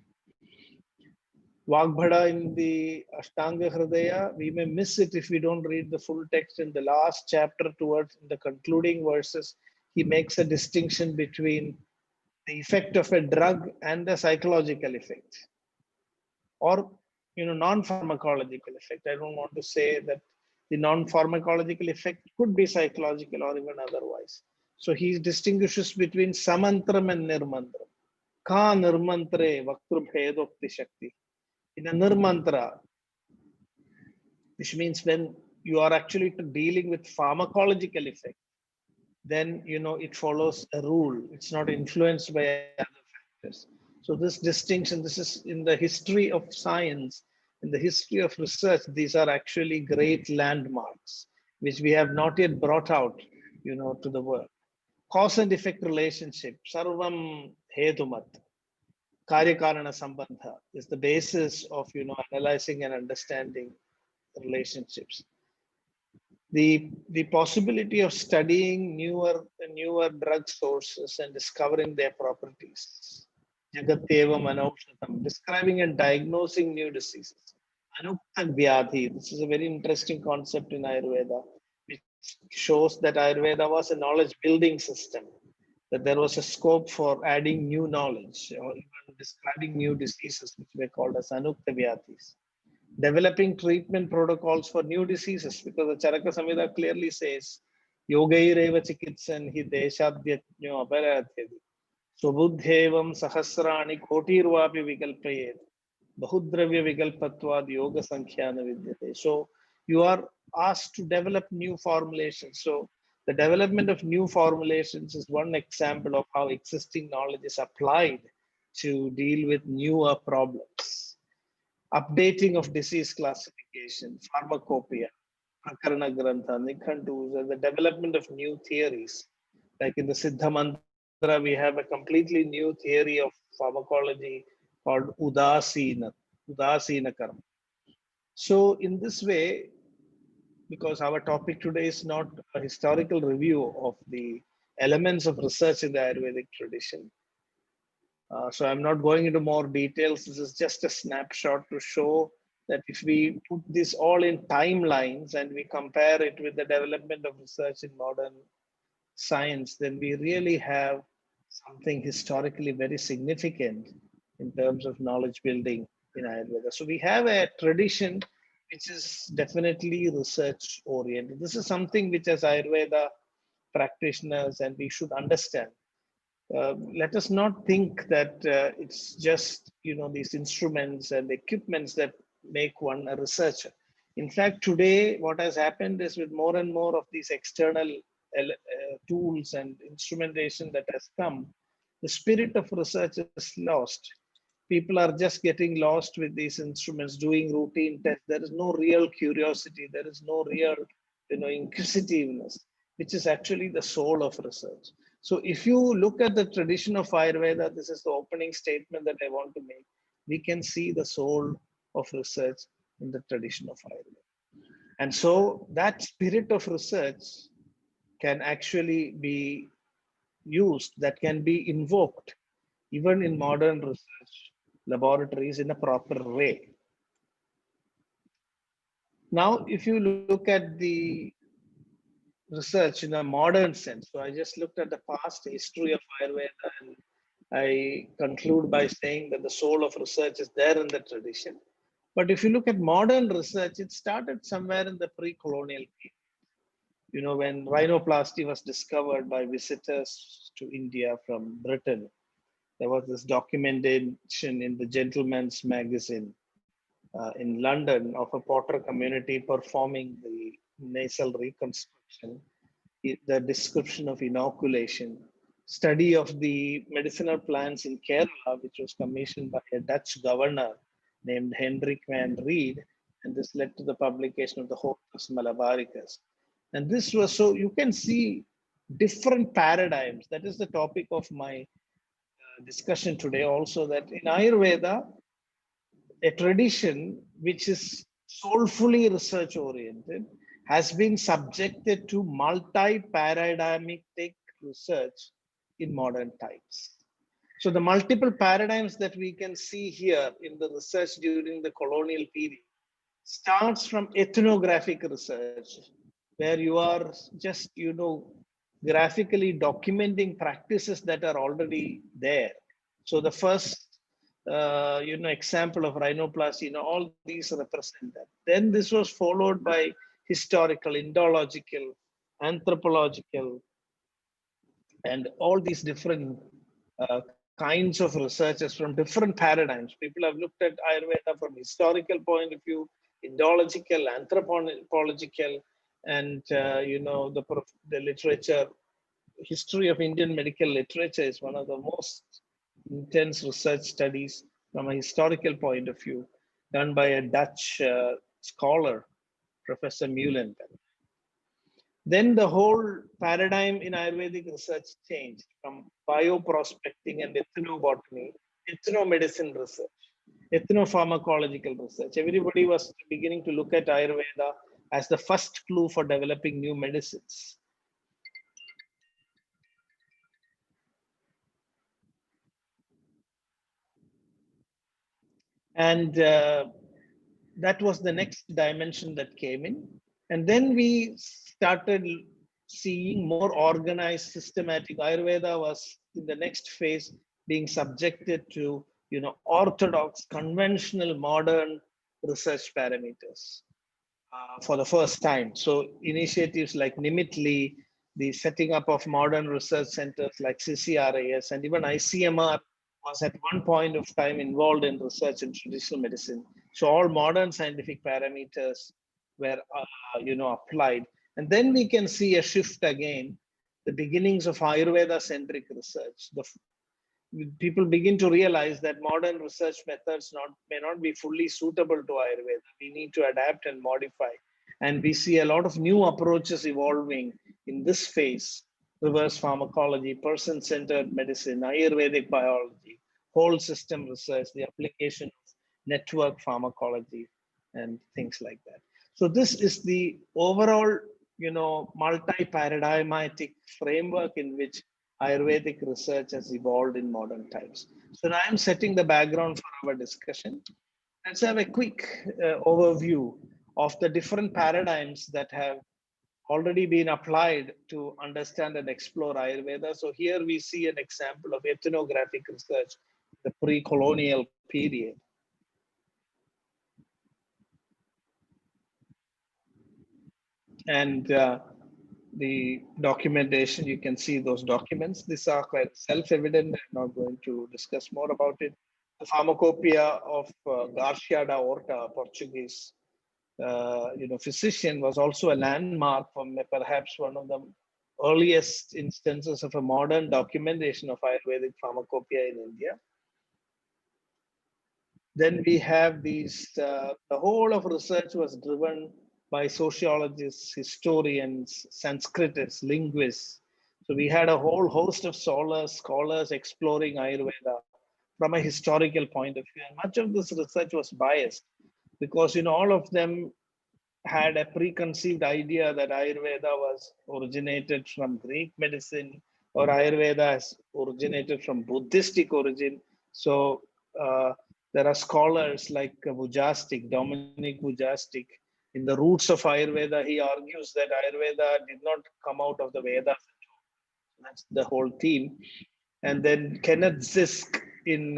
Vagbhada in the Ashtanga Hridaya, we may miss it if we don't read the full text. In the last chapter, towards the concluding verses, he makes a distinction between the effect of a drug and the psychological effect, or, you know, non-pharmacological effect. I don't want to say that the non-pharmacological effect could be psychological or even otherwise. So he distinguishes between samantram and nirmantram. Ka nirmantre vaktru bhedokti shakti. In a nirmantra, which means when you are actually dealing with pharmacological effect, then it follows a rule. It's not influenced by other factors. So this distinction, this is in the history of science, in the history of research, these are actually great landmarks, which we have not yet brought out, to the world. Cause and effect relationship, sarvam hetumat, karyakarana sambandha is the basis of, analyzing and understanding relationships. The possibility of studying newer drug sources and discovering their properties. Jagatyeva manaushadam, describing and diagnosing new diseases. Anukta vyadhi, this is a very interesting concept in Ayurveda, which shows that Ayurveda was a knowledge building system, that there was a scope for adding new knowledge or even describing new diseases, which were called as anukta vyadhis. Developing treatment protocols for new diseases, because the Charaka Samhita clearly says, Yogaireva chikitsan hi deshadhyajño aparatyadi. Subudhevam sahasrani kotirvapi vikalpayet. Bahudravya vikalpatvad yoga sankhya vidyate. So you are asked to develop new formulations. So the development of new formulations is one example of how existing knowledge is applied to deal with newer problems. Updating of disease classification, pharmacopoeia, Prakarana Grantha, Nikhandus, and the development of new theories. Like in the Siddha Mantra, we have a completely new theory of pharmacology called Udasina Karma. So in this way, because our topic today is not a historical review of the elements of research in the Ayurvedic tradition, so I'm not going into more details. This is just a snapshot to show that if we put this all in timelines and we compare it with the development of research in modern science, then we really have something historically very significant in terms of knowledge building in Ayurveda. So we have a tradition which is definitely research oriented. This is something which as Ayurveda practitioners and we should understand. Let us not think that it's just these instruments and equipments that make one a researcher. In fact, today what has happened is with more and more of these external tools and instrumentation that has come, the spirit of research is lost. People are just getting lost with these instruments, doing routine tests. There is no real curiosity. There is no real inquisitiveness, which is actually the soul of research. So if you look at the tradition of Ayurveda, this is the opening statement that I want to make. We can see the soul of research in the tradition of Ayurveda. And so that spirit of research can actually be used, that can be invoked even in modern research laboratories in a proper way. Now, if you look at the research in a modern sense. So I just looked at the past history of Ayurveda and I conclude by saying that the soul of research is there in the tradition. But if you look at modern research, it started somewhere in the pre-colonial period. When rhinoplasty was discovered by visitors to India from Britain, there was this documentation in the Gentleman's Magazine in London of a Potter community performing the nasal reconstruction, the description of inoculation, study of the medicinal plants in Kerala, which was commissioned by a Dutch governor named Hendrik van Reed, and this led to the publication of the Hortus Malabaricus. And this was, so you can see different paradigms. That is the topic of my discussion today also, that in Ayurveda, a tradition which is soulfully research oriented has been subjected to multi-paradigmatic research in modern times. So the multiple paradigms that we can see here in the research during the colonial period starts from ethnographic research, where you are just, graphically documenting practices that are already there. So the first example of rhinoplasty, all these represent that. Then this was followed by historical, Indological, anthropological, and all these different kinds of researches from different paradigms. People have looked at Ayurveda from historical point of view. Indological, anthropological, and the literature. History of Indian medical literature is one of the most intense research studies from a historical point of view, done by a Dutch scholar, Professor Muhlenberg. Then the whole paradigm in Ayurvedic research changed from bioprospecting and ethnobotany, ethnomedicine research, ethnopharmacological research. Everybody was beginning to look at Ayurveda as the first clue for developing new medicines. And that was the next dimension that came in. And then we started seeing more organized, systematic. Ayurveda was in the next phase being subjected to, orthodox, conventional, modern research parameters for the first time. So initiatives like Nimitli, the setting up of modern research centers like CCRAS, and even ICMR was at one point of time involved in research in traditional medicine. So all modern scientific parameters were, applied. And then we can see a shift again, the beginnings of Ayurveda-centric research. People begin to realize that modern research methods may not be fully suitable to Ayurveda. We need to adapt and modify. And we see a lot of new approaches evolving in this phase: reverse pharmacology, person-centered medicine, Ayurvedic biology, whole system research, the application of network pharmacology, and things like that. So this is the overall, multi-paradigmatic framework in which Ayurvedic research has evolved in modern times. So now I'm setting the background for our discussion. Let's have a quick overview of the different paradigms that have already been applied to understand and explore Ayurveda. So here we see an example of ethnographic research, the pre-colonial period. And the documentation, you can see those documents. These are quite self-evident. I'm not going to discuss more about it. The pharmacopoeia of Garcia da Horta, Portuguese, physician, was also a landmark for perhaps one of the earliest instances of a modern documentation of Ayurvedic pharmacopoeia in India. Then we have these, the whole of research was driven by sociologists, historians, Sanskritists, linguists. So we had a whole host of scholars exploring Ayurveda from a historical point of view. And much of this research was biased because, all of them had a preconceived idea that Ayurveda was originated from Greek medicine, or Ayurveda has originated from Buddhistic origin. So there are scholars like Vujastik, Dominic Vujastik. In the Roots of Ayurveda, he argues that Ayurveda did not come out of the Vedas. That's the whole theme. And then Kenneth Zisk, in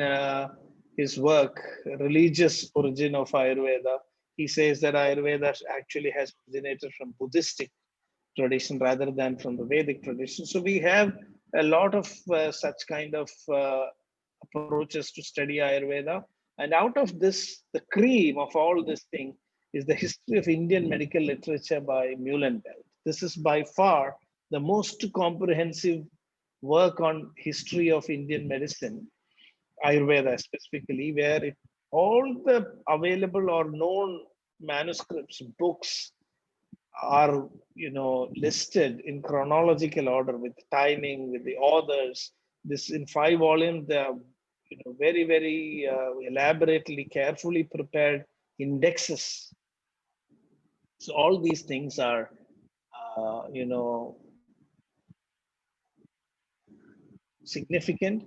his work, Religious Origin of Ayurveda, he says that Ayurveda actually has originated from Buddhistic tradition rather than from the Vedic tradition. So we have a lot of such kind of approaches to study Ayurveda. And out of this, the cream of all this thing is the history of Indian medical literature by Muhlenberg. This is by far the most comprehensive work on history of Indian medicine, Ayurveda specifically, where all the available or known manuscripts, books are, listed in chronological order with timing, with the authors. This in 5 volumes, they are, very, very elaborately, carefully prepared indexes. So all these things are, significant.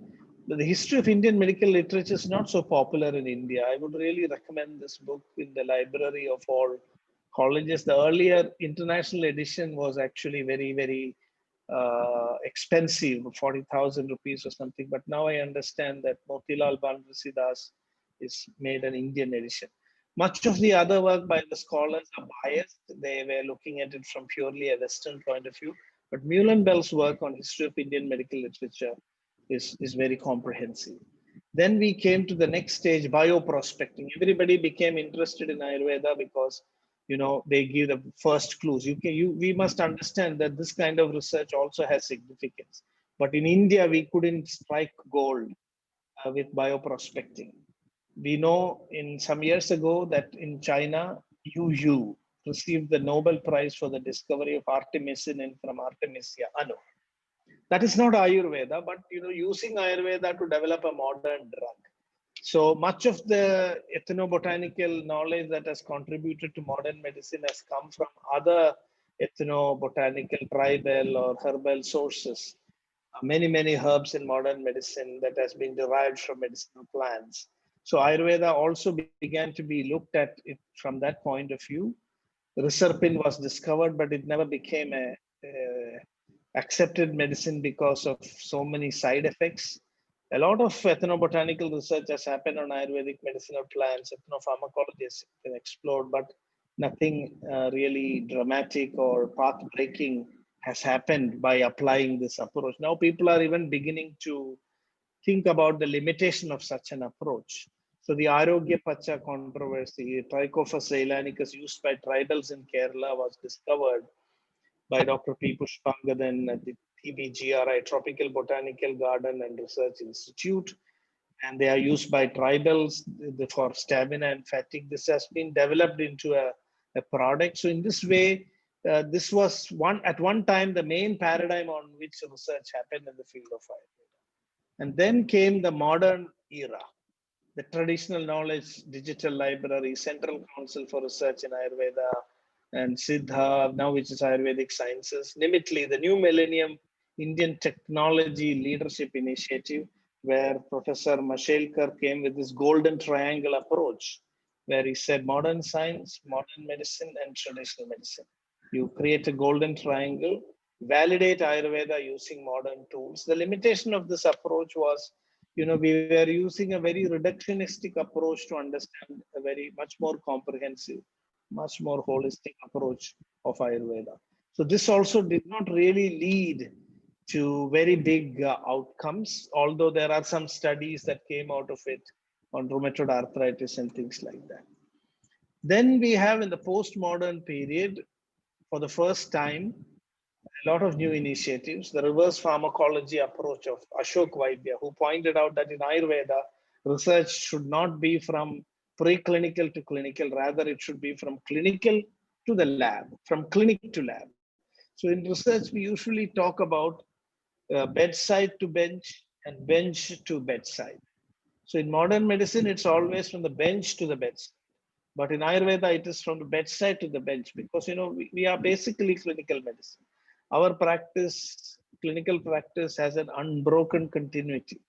But the history of Indian medical literature is not so popular in India. I would really recommend this book in the library of all colleges. The earlier international edition was actually very, very expensive, 40,000 rupees or something. But now I understand that Motilal Banarsidass is made an Indian edition. Much of the other work by the scholars are biased. They were looking at it from purely a Western point of view. But Muhlenberg's work on history of Indian medical literature is very comprehensive. Then we came to the next stage, bioprospecting. Everybody became interested in Ayurveda because, they give the first clues. We must understand that this kind of research also has significance. But in India, we couldn't strike gold with bioprospecting. We know in some years ago that in China, Yu received the Nobel Prize for the discovery of artemisinin from Artemisia Anu. That is not Ayurveda, but using Ayurveda to develop a modern drug. So much of the ethnobotanical knowledge that has contributed to modern medicine has come from other ethnobotanical, tribal, or herbal sources. Many herbs in modern medicine that has been derived from medicinal plants. So Ayurveda also began to be looked at it from that point of view. Reserpine was discovered, but it never became a accepted medicine because of so many side effects. A lot of ethnobotanical research has happened on Ayurvedic medicinal plants. Ethnopharmacology has been explored, but nothing really dramatic or path-breaking has happened by applying this approach. Now people are even beginning to think about the limitation of such an approach. So the Arogya Pacha controversy, Trichophus zeylanicus used by tribals in Kerala was discovered by Dr. P. Pushpangadan at the TBGRI, Tropical Botanical Garden and Research Institute. And they are used by tribals for stamina and fatigue. This has been developed into a product. So in this way, this was at one time the main paradigm on which research happened in the field of Ayurveda. And then came the modern era, the traditional knowledge, digital library, Central Council for Research in Ayurveda, and Siddha, now which is Ayurvedic Sciences. Nimitli, the New Millennium Indian Technology Leadership Initiative, where Professor Mashelkar came with this golden triangle approach, where he said modern science, modern medicine, and traditional medicine. You create a golden triangle, validate Ayurveda using modern tools. The limitation of this approach was, we were using a very reductionistic approach to understand a much more comprehensive, much more holistic approach of Ayurveda. So this also did not really lead to very big outcomes, although there are some studies that came out of it on rheumatoid arthritis and things like that. Then we have in the postmodern period, for the first time, a lot of new initiatives, the reverse pharmacology approach of Ashok Vaidya, who pointed out that in Ayurveda, research should not be from preclinical to clinical, rather it should be from clinical to the lab, from clinic to lab. So in research, we usually talk about bedside to bench and bench to bedside. So in modern medicine, it's always from the bench to the bedside. But in Ayurveda, it is from the bedside to the bench because, we are basically clinical medicine. Our practice, clinical practice, has an unbroken continuity.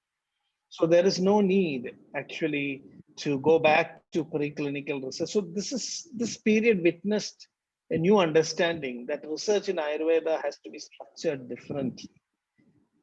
So there is no need actually to go back to preclinical research. So this period witnessed a new understanding that research in Ayurveda has to be structured differently.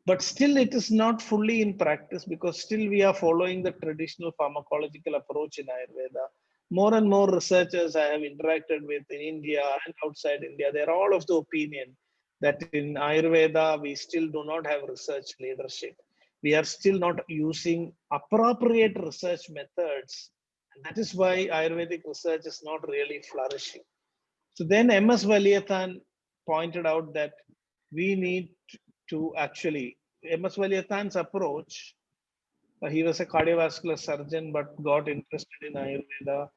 But still it is not fully in practice because still we are following the traditional pharmacological approach in Ayurveda. More and more researchers I have interacted with in India and outside India, they're all of the opinion that in Ayurveda, we still do not have research leadership. We are still not using appropriate research methods. And that is why Ayurvedic research is not really flourishing. So then MS Valiathan pointed out that we need to actually, MS Valiathan's approach, he was a cardiovascular surgeon, but got interested in Ayurveda.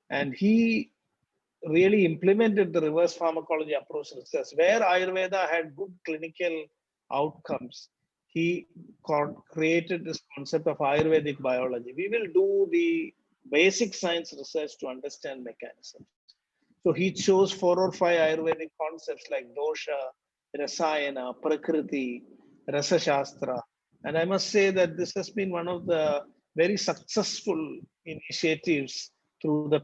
And he really implemented the reverse pharmacology approach research, where Ayurveda had good clinical outcomes. He created this concept of Ayurvedic biology. We will do the basic science research to understand mechanisms. So he chose 4 or 5 Ayurvedic concepts like dosha, rasayana, prakriti, rasa shastra. And I must say that this has been one of the very successful initiatives through the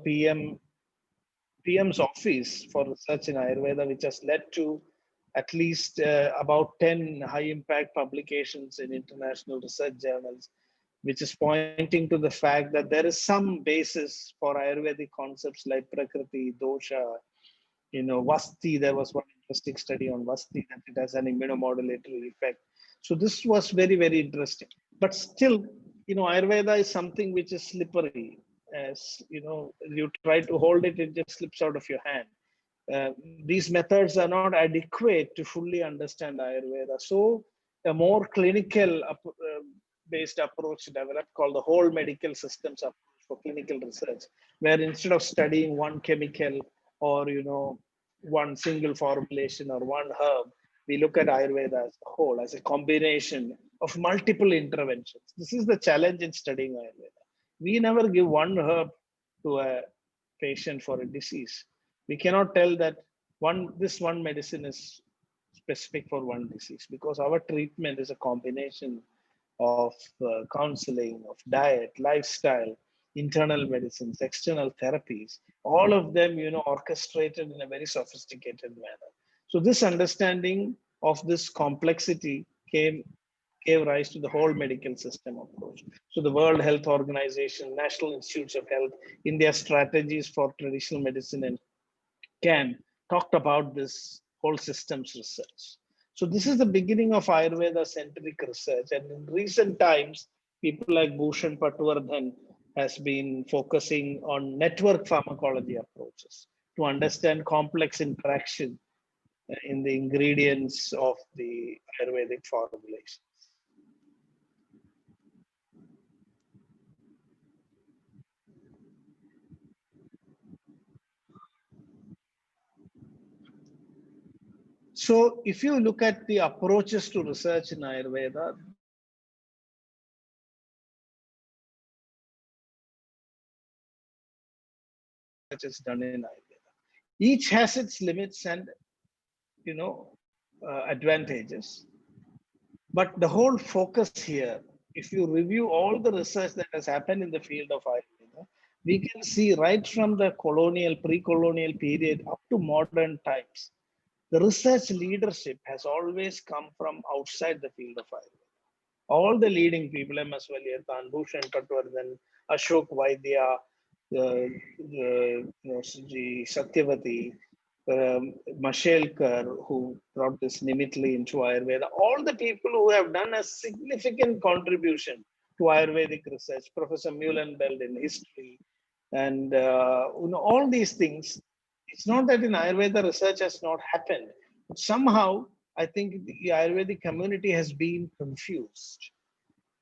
PM's office for research in Ayurveda, which has led to at least about 10 high impact publications in international research journals, which is pointing to the fact that there is some basis for Ayurvedic concepts like Prakriti, dosha, Vasti. There was one interesting study on Vasti that it has an immunomodulatory effect. So this was very, very interesting. But still, Ayurveda is something which is slippery. As you try to hold it, it just slips out of your hand. These methods are not adequate to fully understand Ayurveda. So a more clinical based approach developed called the whole medical systems approach for clinical research, where instead of studying one chemical or one single formulation or one herb, we look at Ayurveda as a whole, as a combination of multiple interventions. This is the challenge in studying Ayurveda. We never give one herb to a patient for a disease. We cannot tell that this one medicine is specific for one disease, because our treatment is a combination of counseling, of diet, lifestyle, internal medicines, external therapies, all of them, orchestrated in a very sophisticated manner. So this understanding of this complexity gave rise to the whole medical system approach. So the World Health Organization, National Institutes of Health, India strategies for traditional medicine and CAN talked about this whole systems research. So this is the beginning of Ayurveda-centric research. And in recent times, people like Bhushan Patwardhan has been focusing on network pharmacology approaches to understand complex interaction in the ingredients of the Ayurvedic formulations. So if you look at the approaches to research in Ayurveda, research is done in Ayurveda. Each has its limits and advantages. But the whole focus here, if you review all the research that has happened in the field of Ayurveda, we can see right from the colonial, pre-colonial period up to modern times, the research leadership has always come from outside the field of Ayurveda. All the leading people, M.S. Valiyathan, Bhushan Patwardhan, Ashok Vaidya, Satyavati, Mashelkar, who brought this Nimitli into Ayurveda, all the people who have done a significant contribution to Ayurvedic research, Professor Muhlenbeld in history, and all these things. It's not that in Ayurveda research has not happened, but somehow I think the Ayurvedic community has been confused.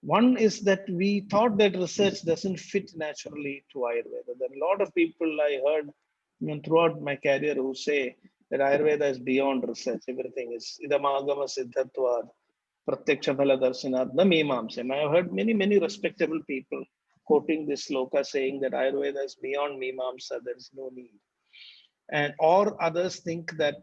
One is that we thought that research doesn't fit naturally to Ayurveda. There are a lot of people I heard throughout my career who say that Ayurveda is beyond research. Everything is idamagama siddhatvad, pratyaksha phala darshanat, na mimamsam. I have heard many respectable people quoting this sloka saying that Ayurveda is beyond mimamsa, there is no need. And or others think that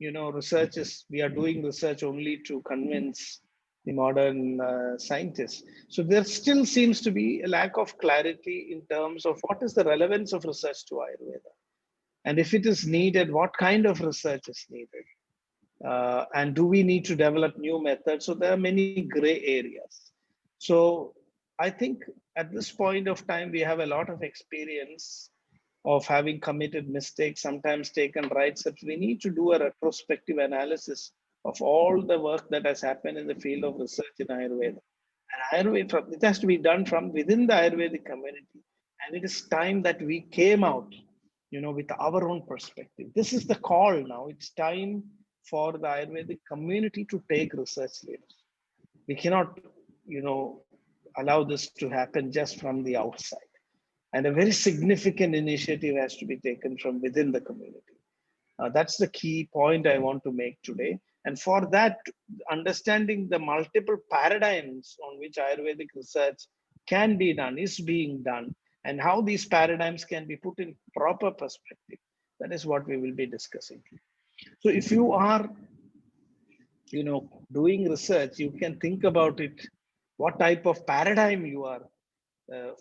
research is, we are doing research only to convince the modern scientists. So there still seems to be a lack of clarity in terms of what is the relevance of research to Ayurveda. And if it is needed, what kind of research is needed? And do we need to develop new methods? So there are many gray areas. So I think at this point of time, we have a lot of experience of having committed mistakes, sometimes taken right steps. We need to do a retrospective analysis of all the work that has happened in the field of research in Ayurveda. And Ayurveda, it has to be done from within the Ayurvedic community. And it is time that we came out, with our own perspective. This is the call now. It's time for the Ayurvedic community to take research leaders. We cannot, allow this to happen just from the outside. And a very significant initiative has to be taken from within the community. That's the key point I want to make today. And for that, understanding the multiple paradigms on which Ayurvedic research can be done, is being done, and how these paradigms can be put in proper perspective. That is what we will be discussing. So if you are, doing research, you can think about it, what type of paradigm you are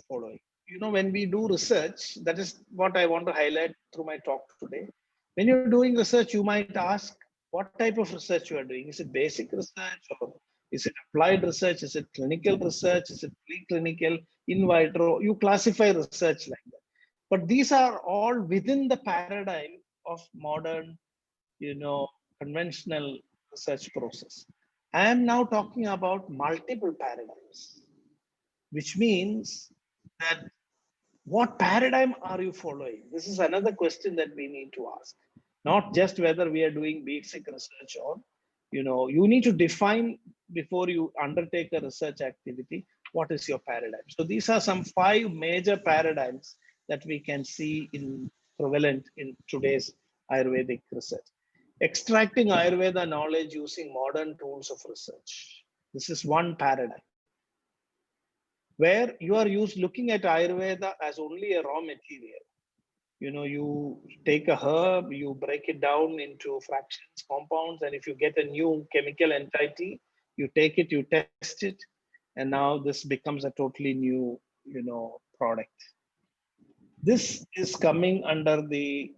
following. When we do research, that is what I want to highlight through my talk today. When you're doing research, you might ask what type of research you are doing. Is it basic research, or is it applied research? Is it clinical research? Is it preclinical, in vitro? You classify research like that. But these are all within the paradigm of modern, conventional research process. I am now talking about multiple paradigms. which means that what paradigm are you following? This is another question that we need to ask. Not just whether we are doing basic research or, you need to define before you undertake a research activity, what is your paradigm? So these are some 5 major paradigms that we can see in prevalent in today's Ayurvedic research. Extracting Ayurveda knowledge using modern tools of research. This is one paradigm, where you are looking at Ayurveda as only a raw material. You take a herb, you break it down into fractions, compounds, and if you get a new chemical entity, you take it, you test it, and now this becomes a totally new, product. This is coming under the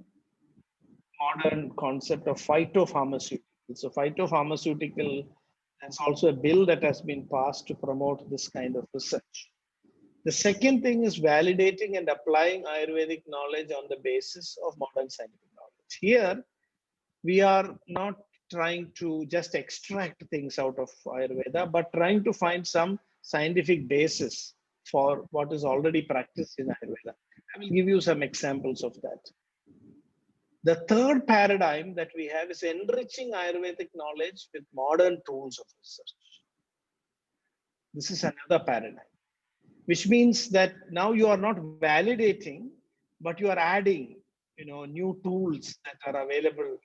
modern concept of phytopharmaceutical. So phytopharmaceutical, there's also a bill that has been passed to promote this kind of research. The second thing is validating and applying Ayurvedic knowledge on the basis of modern scientific knowledge. Here, we are not trying to just extract things out of Ayurveda, but trying to find some scientific basis for what is already practiced in Ayurveda. I will give you some examples of that. The third paradigm that we have is enriching Ayurvedic knowledge with modern tools of research. This is another paradigm, which means that now you are not validating, but you are adding, new tools that are available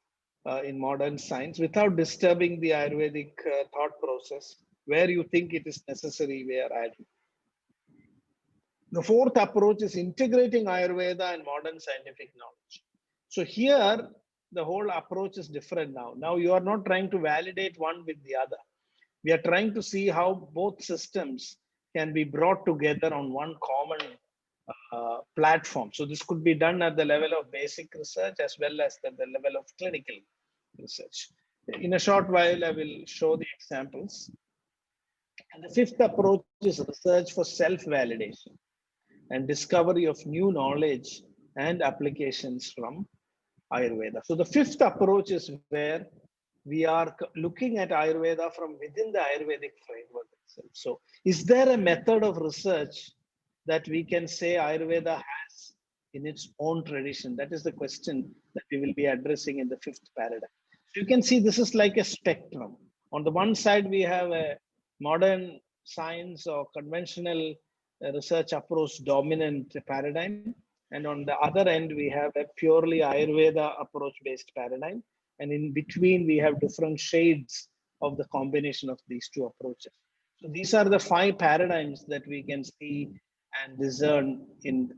in modern science without disturbing the Ayurvedic thought process. Where you think it is necessary, we are adding. The fourth approach is integrating Ayurveda and modern scientific knowledge. So here, the whole approach is different now. Now you are not trying to validate one with the other. We are trying to see how both systems can be brought together on one common platform. So this could be done at the level of basic research as well as at the level of clinical research. In a short while, I will show the examples. And the fifth approach is research for self-validation and discovery of new knowledge and applications from Ayurveda. So the fifth approach is where we are looking at Ayurveda from within the Ayurvedic framework itself. So is there a method of research that we can say Ayurveda has in its own tradition? That is the question that we will be addressing in the fifth paradigm. So you can see this is like a spectrum. On the one side, we have a modern science or conventional research approach dominant paradigm. And on the other end, we have a purely Ayurveda approach-based paradigm. And in between, we have different shades of the combination of these two approaches. So these are the 5 paradigms that we can see and discern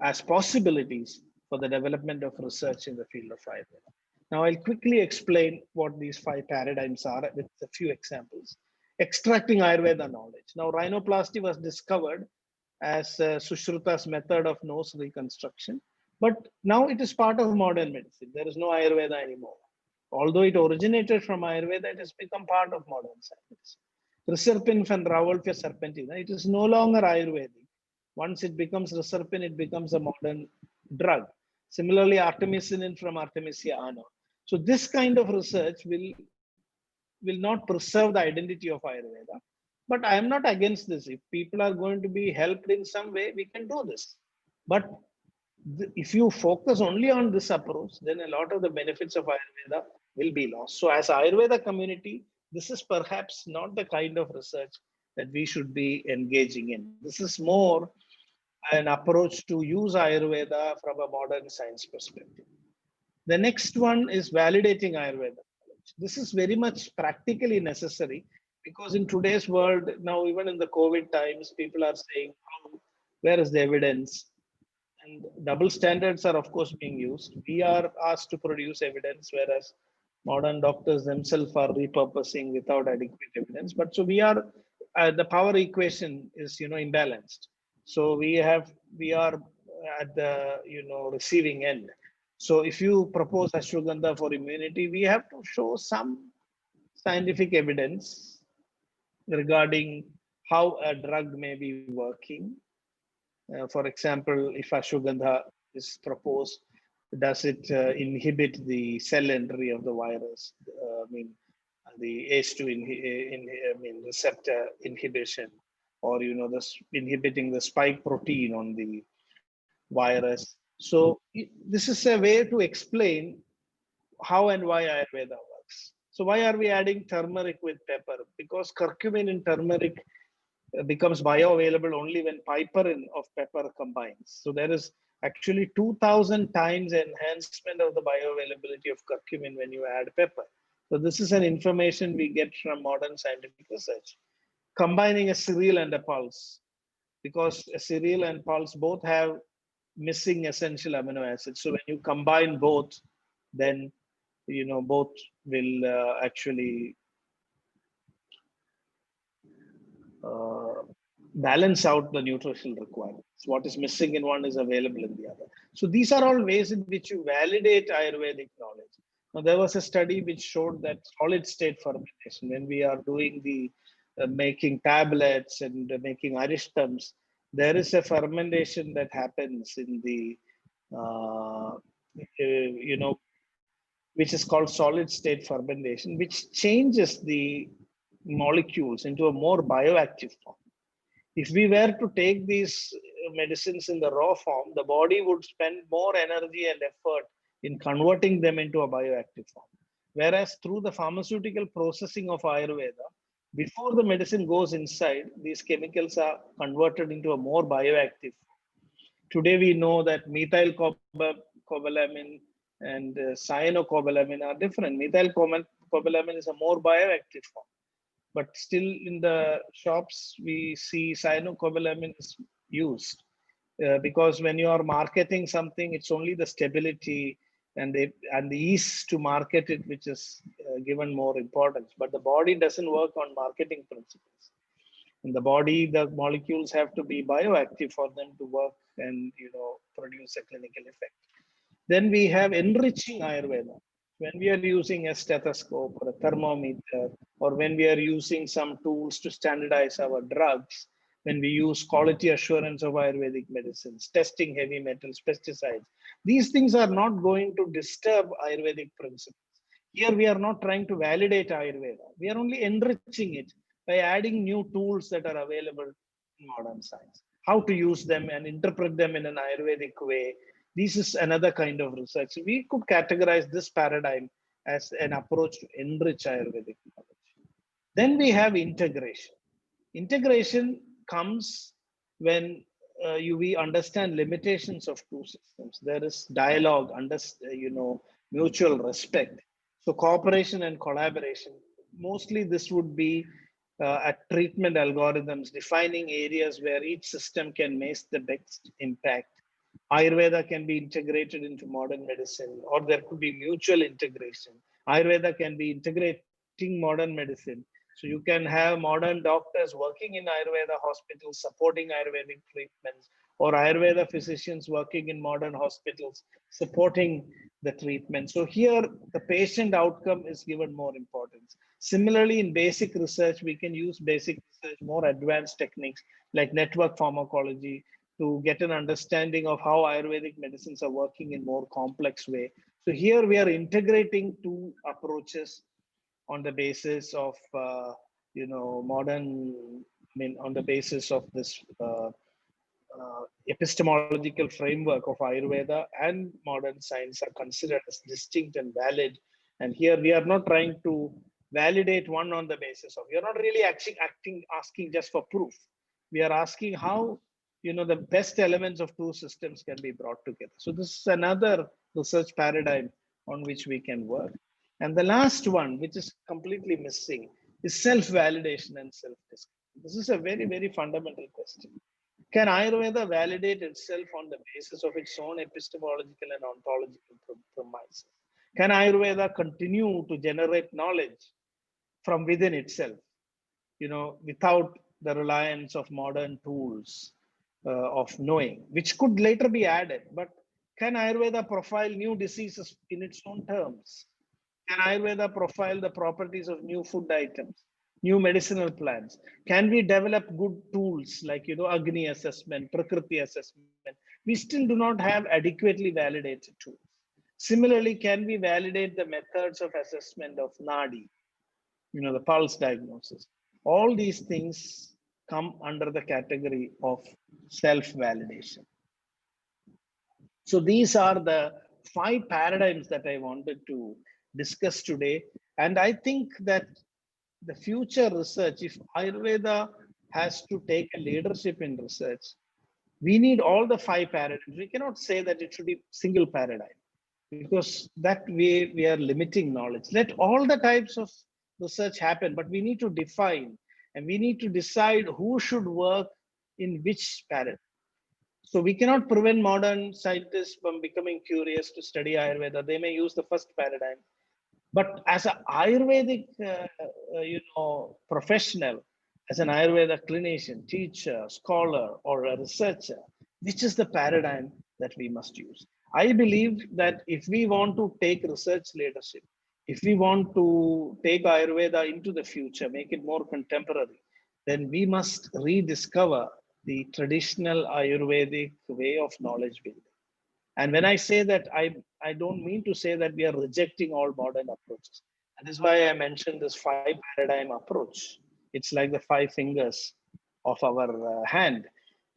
as possibilities for the development of research in the field of Ayurveda. Now, I'll quickly explain what these 5 paradigms are with a few examples. Extracting Ayurveda knowledge. Now, rhinoplasty was discovered as Sushruta's method of nose reconstruction. But now it is part of modern medicine. There is no Ayurveda anymore. Although it originated from Ayurveda, it has become part of modern science. Reserpine from Rauwolfia serpentina, it is no longer Ayurvedic. Once it becomes reserpine, it becomes a modern drug. Similarly, artemisinin from Artemisia annua. So this kind of research will not preserve the identity of Ayurveda. But I am not against this. If people are going to be helped in some way, we can do this. But if you focus only on this approach, then a lot of the benefits of Ayurveda will be lost. So as Ayurveda community, this is perhaps not the kind of research that we should be engaging in. This is more an approach to use Ayurveda from a modern science perspective. The next one is validating Ayurveda. This is very much practically necessary because in today's world, now even in the COVID times, people are saying, oh, where is the evidence? And double standards are of course being used. We are asked to produce evidence, whereas modern doctors themselves are repurposing without adequate evidence. But so we are, the power equation is, imbalanced. So we are at the, receiving end. So if you propose ashwagandha for immunity, we have to show some scientific evidence regarding how a drug may be working. For example, if ashwagandha is proposed, does it inhibit the cell entry of the virus? The ACE2 receptor inhibition, or this inhibiting the spike protein on the virus. So this is a way to explain how and why Ayurveda works. So why are we adding turmeric with pepper? Because curcumin in turmeric becomes bioavailable only when piperin of pepper combines. So there is actually 2000 times enhancement of the bioavailability of curcumin when you add pepper. So this is an information we get from modern scientific research. Combining a cereal and a pulse, because a cereal and pulse both have missing essential amino acids. So when you combine both, then both will actually balance out the nutritional requirements. What is missing in one is available in the other. So these are all ways in which you validate Ayurvedic knowledge. Now, there was a study which showed that solid state fermentation, when we are doing the making tablets and making arishtams, there is a fermentation that happens in the, which is called solid state fermentation, which changes the molecules into a more bioactive form. If we were to take these medicines in the raw form, the body would spend more energy and effort in converting them into a bioactive form. Whereas through the pharmaceutical processing of Ayurveda, before the medicine goes inside, these chemicals are converted into a more bioactive form. Today we know that methylcobalamin and cyanocobalamin are different. Methylcobalamin is a more bioactive form. But still in the shops, we see cyanocobalamin is used because when you are marketing something, it's only the stability and the ease to market it, which is given more importance. But the body doesn't work on marketing principles. In the body, the molecules have to be bioactive for them to work and produce a clinical effect. Then we have enriching Ayurveda. When we are using a stethoscope or a thermometer, or when we are using some tools to standardize our drugs, when we use quality assurance of Ayurvedic medicines, testing heavy metals, pesticides, these things are not going to disturb Ayurvedic principles. Here we are not trying to validate Ayurveda. We are only enriching it by adding new tools that are available in modern science. How to use them and interpret them in an Ayurvedic way. This is another kind of research. We could categorize this paradigm as an approach to enrich Ayurvedic knowledge. Then we have integration. Integration comes when we understand limitations of two systems. There is dialogue, mutual respect. So cooperation and collaboration. Mostly this would be at treatment algorithms, defining areas where each system can make the best impact. Ayurveda can be integrated into modern medicine, or there could be mutual integration. Ayurveda can be integrating modern medicine. So you can have modern doctors working in Ayurveda hospitals supporting Ayurvedic treatments, or Ayurveda physicians working in modern hospitals supporting the treatment. So here the patient outcome is given more importance. Similarly, in basic research, we can use basic research, more advanced techniques like network pharmacology to get an understanding of how Ayurvedic medicines are working in more complex way. So here we are integrating two approaches on the basis of on the basis of this epistemological framework of Ayurveda and modern science are considered as distinct and valid. And here we are not trying to validate one on the basis of, we are not really asking just for proof. We are asking how the best elements of two systems can be brought together. So this is another research paradigm on which we can work. And the last one, which is completely missing, is self-validation and self-discovery. This is a very, very fundamental question. Can Ayurveda validate itself on the basis of its own epistemological and ontological premises? Can Ayurveda continue to generate knowledge from within itself, without the reliance of modern tools of knowing, which could later be added? But can Ayurveda profile new diseases in its own terms? Can Ayurveda profile the properties of new food items, new medicinal plants? Can we develop good tools like, Agni assessment, Prakriti assessment? We still do not have adequately validated tools. Similarly, can we validate the methods of assessment of Nadi, the pulse diagnosis? All these things come under the category of self-validation. So these are the 5 paradigms that I wanted to discuss today. And I think that the future research, if Ayurveda has to take a leadership in research, we need all the 5 paradigms. We cannot say that it should be single paradigm, because that way we are limiting knowledge. Let all the types of research happen, but we need to define and we need to decide who should work in which paradigm. So we cannot prevent modern scientists from becoming curious to study Ayurveda. They may use the first paradigm, but as an Ayurvedic, professional, as an Ayurveda clinician, teacher, scholar, or a researcher, which is the paradigm that we must use? I believe that if we want to take research leadership, if we want to take Ayurveda into the future, make it more contemporary, then we must rediscover the traditional Ayurvedic way of knowledge building. And when I say that, I don't mean to say that we are rejecting all modern approaches. That is why I mentioned this 5 paradigm approach. It's like the 5 fingers of our hand.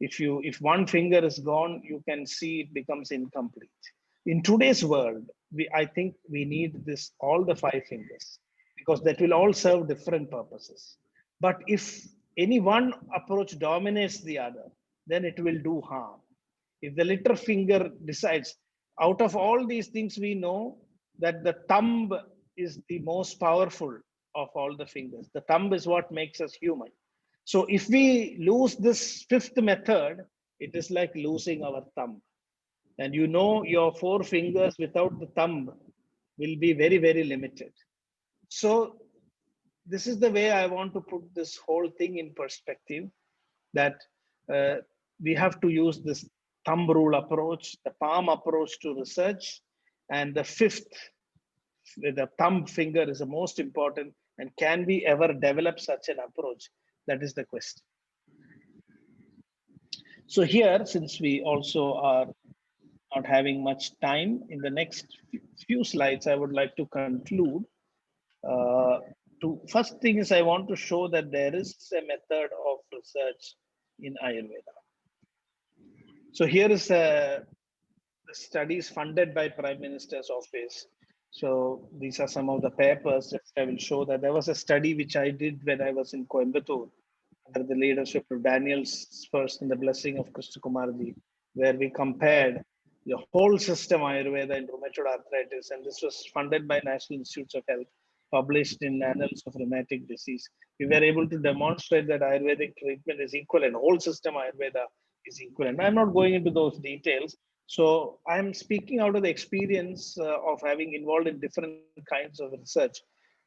If one finger is gone, you can see it becomes incomplete. In today's world, I think we need all the 5 fingers, because that will all serve different purposes. But if any one approach dominates the other, then it will do harm. If the little finger decides, out of all these things, we know that the thumb is the most powerful of all the fingers. The thumb is what makes us human. So if we lose this 5th method, it is like losing our thumb. And your 4 fingers without the thumb will be very, very limited. So this is the way I want to put this whole thing in perspective, that we have to use this thumb rule approach, the palm approach to research, and the 5th, the thumb finger, is the most important. And can we ever develop such an approach? That is the question. So here, since we also are not having much time, in the next few slides, I would like to conclude. First thing is, I want to show that there is a method of research in Ayurveda. So here is the studies funded by Prime Minister's office. So these are some of the papers that I will show. That there was a study which I did when I was in Coimbatore under the leadership of Daniel first and the blessing of Krishna Kumarji, where we compared the whole system Ayurveda in rheumatoid arthritis, and this was funded by National Institutes of Health, published in Annals of Rheumatic Disease. We were able to demonstrate that Ayurvedic treatment is equivalent, whole system Ayurveda is equivalent. I'm not going into those details. So I'm speaking out of the experience of having involved in different kinds of research.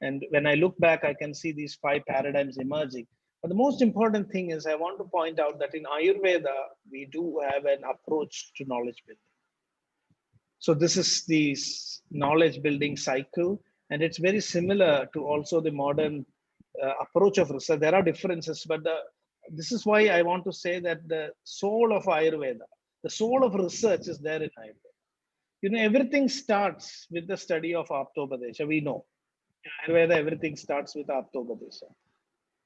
And when I look back, I can see these 5 paradigms emerging. But the most important thing is, I want to point out that in Ayurveda, we do have an approach to knowledge building. So this is the knowledge building cycle, and it's very similar to also the modern approach of research. There are differences, but this is why I want to say that the soul of Ayurveda, the soul of research, is there in Ayurveda. Everything starts with the study of Aptopadesha. We know in Ayurveda, everything starts with Aptopadesha.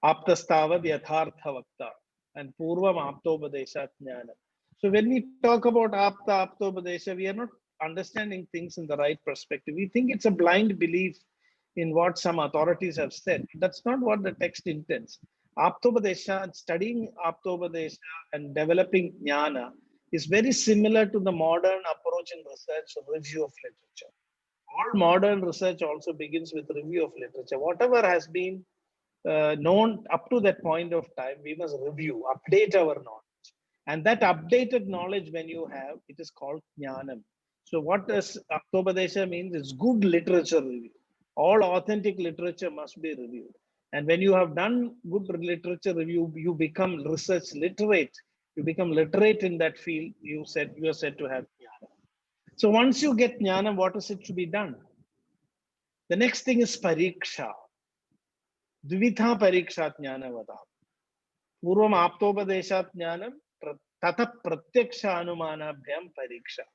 Aptastavad yathartha vakta and Purvam Aptopadesha jnana. So when we talk about Aptopadesha, we are not understanding things in the right perspective. We think it's a blind belief in what some authorities have said. That's not what the text intends. Aptopadesha, studying Aptopadesha and developing jnana is very similar to the modern approach in research, review of literature. All modern research also begins with review of literature. Whatever has been known up to that point of time, we must review, update our knowledge. And that updated knowledge, when you have, it is called jnanam. So what does Aptopadesha means? It's good literature review. All authentic literature must be reviewed. And when you have done good literature review, you become research literate. You become literate in that field. You are said to have jnana. So once you get jnana, what is it to be done? The next thing is pariksha. Dvitha pariksha jnana vada. Purvam aptopadeshat jnanam tata pratyaksha anumanabhyam pariksha.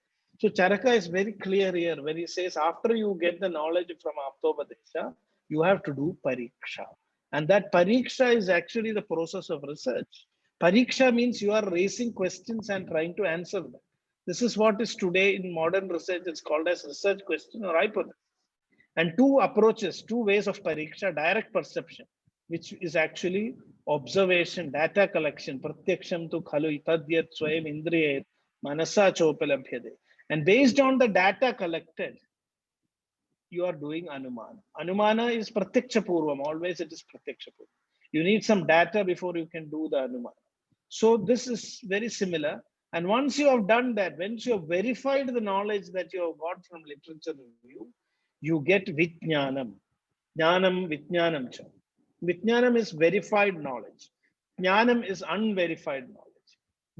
So Charaka is very clear here when he says, after you get the knowledge from Aptopadesha, you have to do pariksha. And that pariksha is actually the process of research. Pariksha means you are raising questions and trying to answer them. This is what is today in modern research, it's called as research question or hypothesis. And two approaches, two ways of pariksha: direct perception, which is actually observation, data collection, pratyaksham tu khalu itadyat swayam indriye manasa chopalabhyade. And based on the data collected, you are doing anumana. Anumana is pratyaksha purvam, always it is pratyaksha purvam. You need some data before you can do the anumana. So this is very similar. And once you have done that, once you have verified the knowledge that you have got from literature review, you get vijnanam. Jnanam, vijnanam cha. Vijnanam is verified knowledge. Jnanam is unverified knowledge.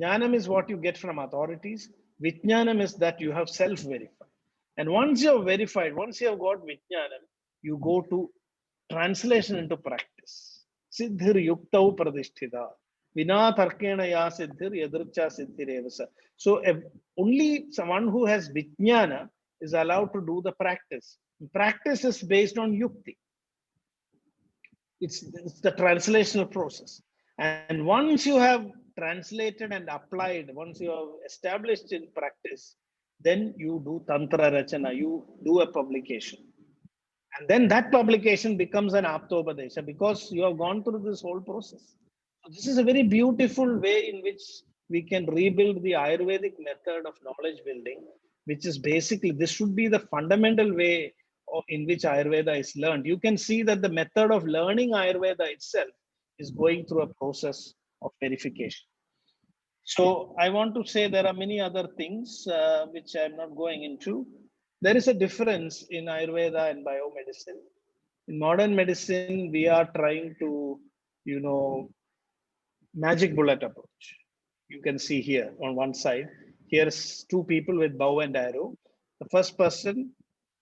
Jnanam is what you get from authorities. Vijnanam is that you have self-verified. And once you have verified, once you have got vijnanam, you go to translation into practice. Siddhir yuktau pradisthita. Vina tarkena ya siddhir yadricha siddhirevasa. So only someone who has vijnana is allowed to do the practice. Practice is based on yukti. It's the translational process. And once you have translated and applied, once you have established in practice, then you do tantra rachana, you do a publication. And then that publication becomes an aptopadesha because you have gone through this whole process. So this is a very beautiful way in which we can rebuild the Ayurvedic method of knowledge building, which is basically, this should be the fundamental way in which Ayurveda is learned. You can see that the method of learning Ayurveda itself is going through a process of verification. So I want to say there are many other things which I'm not going into. There is a difference in Ayurveda and biomedicine. In modern medicine, we are trying to, magic bullet approach. You can see here on one side, here's two people with bow and arrow. The first person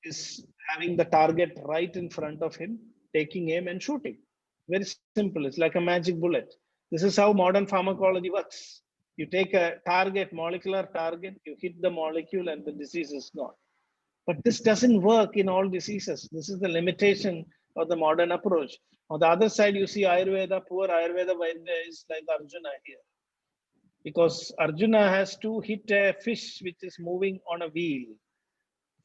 is having the target right in front of him, taking aim and shooting. Very simple. It's like a magic bullet. This is how modern pharmacology works. You take a target, molecular target, you hit the molecule and the disease is gone. But this doesn't work in all diseases. This is the limitation of the modern approach. On the other side, you see Ayurveda, poor Ayurveda Vaidya is like Arjuna here. Because Arjuna has to hit a fish which is moving on a wheel,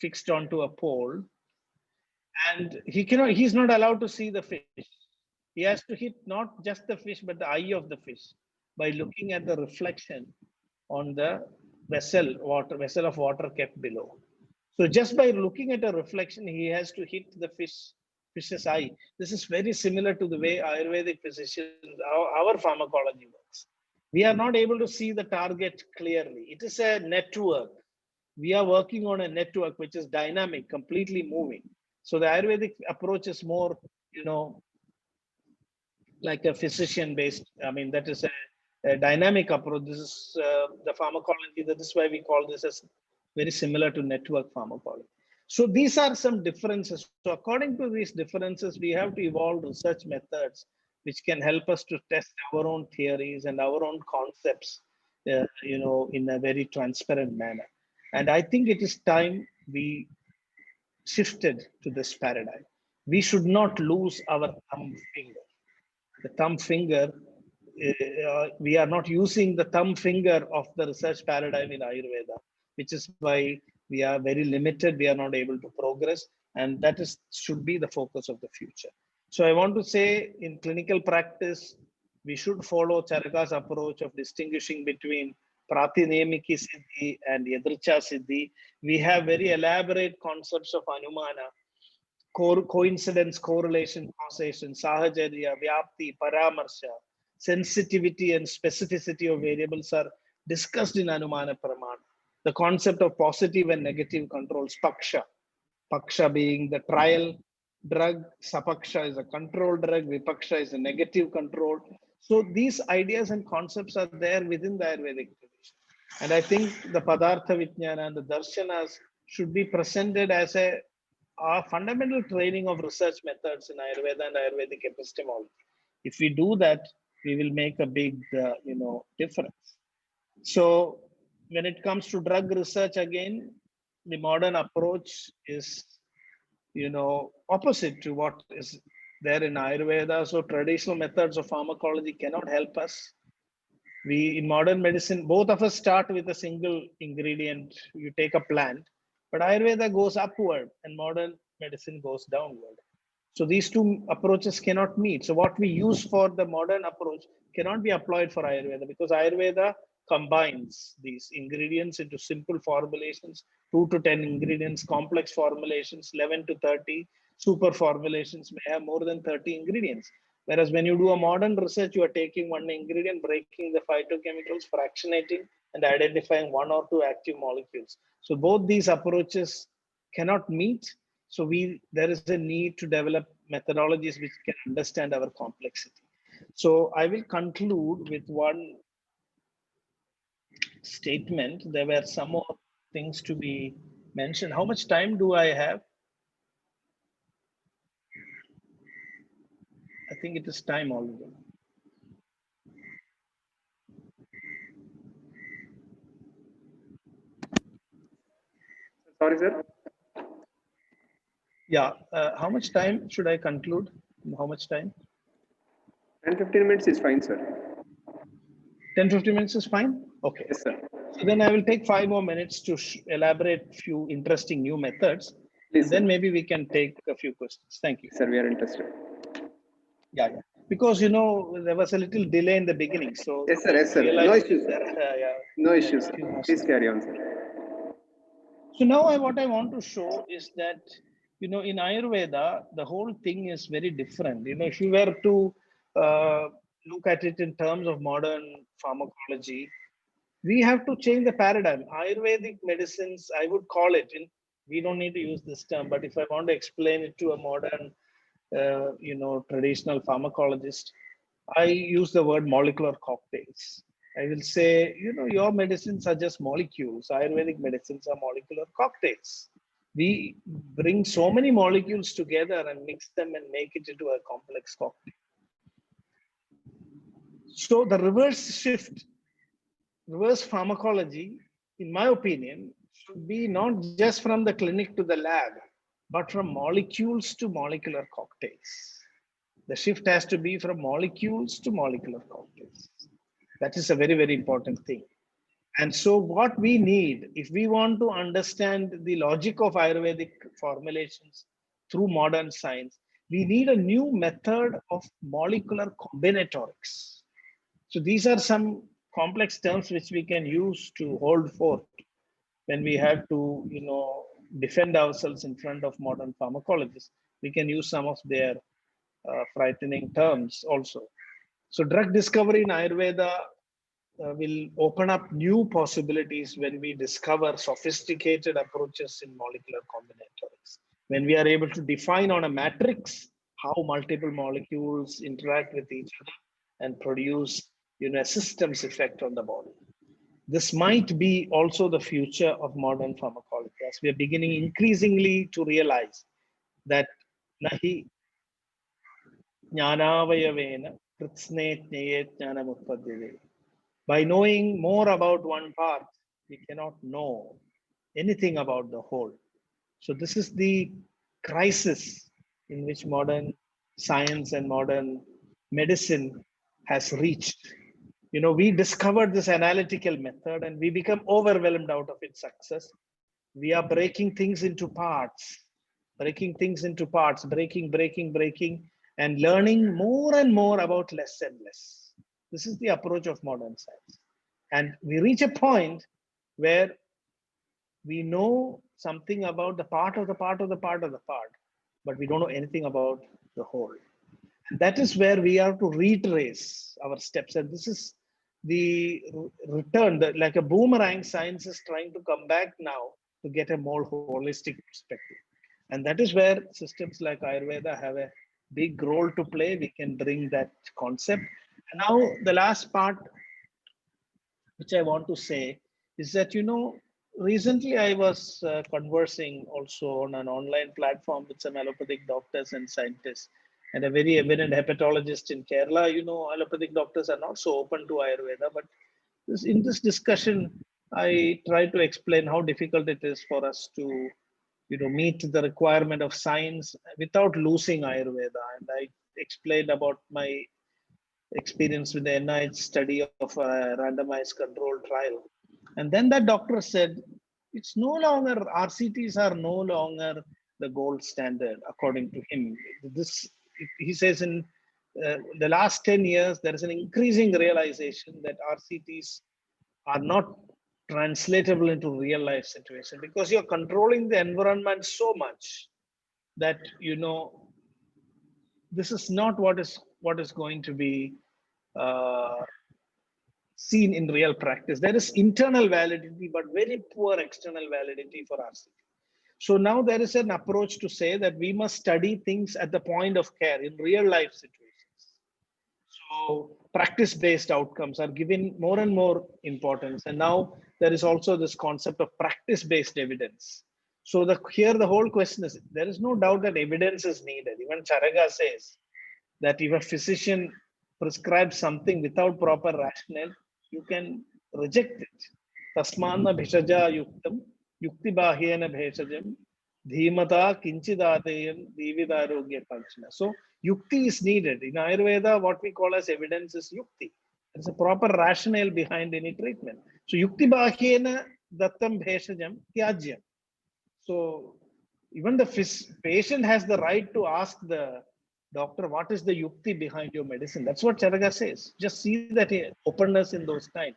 fixed onto a pole. And he's not allowed to see the fish. He has to hit not just the fish, but the eye of the fish by looking at the reflection on the vessel of water kept below. So just by looking at a reflection, he has to hit the fish's eye. This is very similar to the way Ayurvedic physicians, our pharmacology works. We are not able to see the target clearly. It is a network. We are working on a network which is dynamic, completely moving. So the Ayurvedic approach is more, like a physician-based. I mean, that is a dynamic approach. This is the pharmacology. That is why we call this as very similar to network pharmacology. So these are some differences. So according to these differences, we have to evolve research methods which can help us to test our own theories and our own concepts, in a very transparent manner. And I think it is time we shifted to this paradigm. We should not lose our thumb finger. The thumb finger, we are not using the thumb finger of the research paradigm in Ayurveda, which is why we are very limited. We are not able to progress. And that should be the focus of the future. So I want to say in clinical practice, we should follow Charaka's approach of distinguishing between Pratinamiki Siddhi and Yadricha Siddhi. We have very elaborate concepts of Anumana, coincidence, correlation, causation, Sahajarya, Vyapti, Paramarsha, sensitivity and specificity of variables are discussed in Anumana Pramana. The concept of positive and negative controls, Paksha. Paksha being the trial drug, Sapaksha is a control drug, Vipaksha is a negative control. So these ideas and concepts are there within the Ayurvedic tradition. And I think the Padartha Vijnana and the Darshanas should be presented as a fundamental training of research methods in Ayurveda and Ayurvedic epistemology. If we do that, we will make a big, difference. So when it comes to drug research, again, the modern approach is, opposite to what is there in Ayurveda. So traditional methods of pharmacology cannot help us. We in modern medicine, both of us start with a single ingredient. You take a plant, but Ayurveda goes upward and modern medicine goes downward. So these two approaches cannot meet. So what we use for the modern approach cannot be applied for Ayurveda, because Ayurveda combines these ingredients into simple formulations, 2 to 10 ingredients, complex formulations, 11 to 30, super formulations may have more than 30 ingredients. Whereas when you do a modern research, you are taking one ingredient, breaking the phytochemicals, fractionating, and identifying 1 or 2 active molecules. So both these approaches cannot meet. So there is a need to develop methodologies which can understand our complexity. So I will conclude with one statement. There were some more things to be mentioned. How much time do I have? I think it is time already. Sorry, sir. Yeah. How much time should I conclude? How much time? 10-15 minutes is fine, sir. 10-15 minutes is fine? Okay. Yes, sir. So then I will take 5 more minutes to elaborate few interesting new methods. Please, And then sir. maybe we can take a few questions. Thank you. Sir, we are interested. Yeah. Because, there was a little delay in the beginning. So Yes, sir. Yes, sir. No realized issues. that, No issues. few more Please steps. carry on, sir. So now what I want to show is that, in Ayurveda, the whole thing is very different. If you were to look at it in terms of modern pharmacology, we have to change the paradigm. Ayurvedic medicines, I would call it, we don't need to use this term, but if I want to explain it to a modern, traditional pharmacologist, I use the word molecular cocktails. I will say, your medicines are just molecules. Ayurvedic medicines are molecular cocktails. We bring so many molecules together and mix them and make it into a complex cocktail. So the reverse pharmacology, in my opinion, should be not just from the clinic to the lab, but from molecules to molecular cocktails. The shift has to be from molecules to molecular cocktails. That is a very, very important thing. And so what we need, if we want to understand the logic of Ayurvedic formulations through modern science, we need a new method of molecular combinatorics. So these are some complex terms which we can use to hold forth when we have to, defend ourselves in front of modern pharmacologists. We can use some of their frightening terms also. So drug discovery in Ayurveda will open up new possibilities when we discover sophisticated approaches in molecular combinatorics. When we are able to define on a matrix how multiple molecules interact with each other and produce, a systems effect on the body. This might be also the future of modern pharmacology, as we are beginning increasingly to realize that nahi jnanavayavena pritsne jnayet jnanamutpadyate. By knowing more about one part, we cannot know anything about the whole. So this is the crisis in which modern science and modern medicine has reached. We discovered this analytical method and we become overwhelmed out of its success. We are breaking things into parts, breaking, and learning more and more about less and less. This is the approach of modern science. And we reach a point where we know something about the part of the part of the part of the part, but we don't know anything about the whole. And that is where we have to retrace our steps. And this is the return, like a boomerang, science is trying to come back now to get a more holistic perspective. And that is where systems like Ayurveda have a big role to play. We can bring that concept. And now the last part, which I want to say, is that, recently I was conversing also on an online platform with some allopathic doctors and scientists, and a very eminent hepatologist in Kerala. Allopathic doctors are not so open to Ayurveda, but in this discussion, I try to explain how difficult it is for us to, meet the requirement of science without losing Ayurveda. And I explained about my experience with the NIH study of a randomized controlled trial. And then that doctor said, it's no longer, RCTs are no longer the gold standard, according to him. He says in the last 10 years, there is an increasing realization that RCTs are not translatable into real life situation because you're controlling the environment so much that, this is not what is going to be seen in real practice. There is internal validity, but very poor external validity for RCT. So now there is an approach to say that we must study things at the point of care in real life situations. So practice-based outcomes are given more and more importance. And now there is also this concept of practice-based evidence. So here the whole question is, there is no doubt that evidence is needed. Even Charaka says that if a physician prescribes something without proper rationale, you can reject it. Tasmana bhishaja yuktam yukti bahyena bheshajam dhimata kinchidadeyam dividarogya kanchana. So yukti is needed. In Ayurveda, what we call as evidence is yukti. There's a proper rationale behind any treatment. So yukti bahyena dattam bheshajam tyajyam. So even the patient has the right to ask the doctor, what is the yukti behind your medicine? That's what Charaka says. Just see that openness in those times.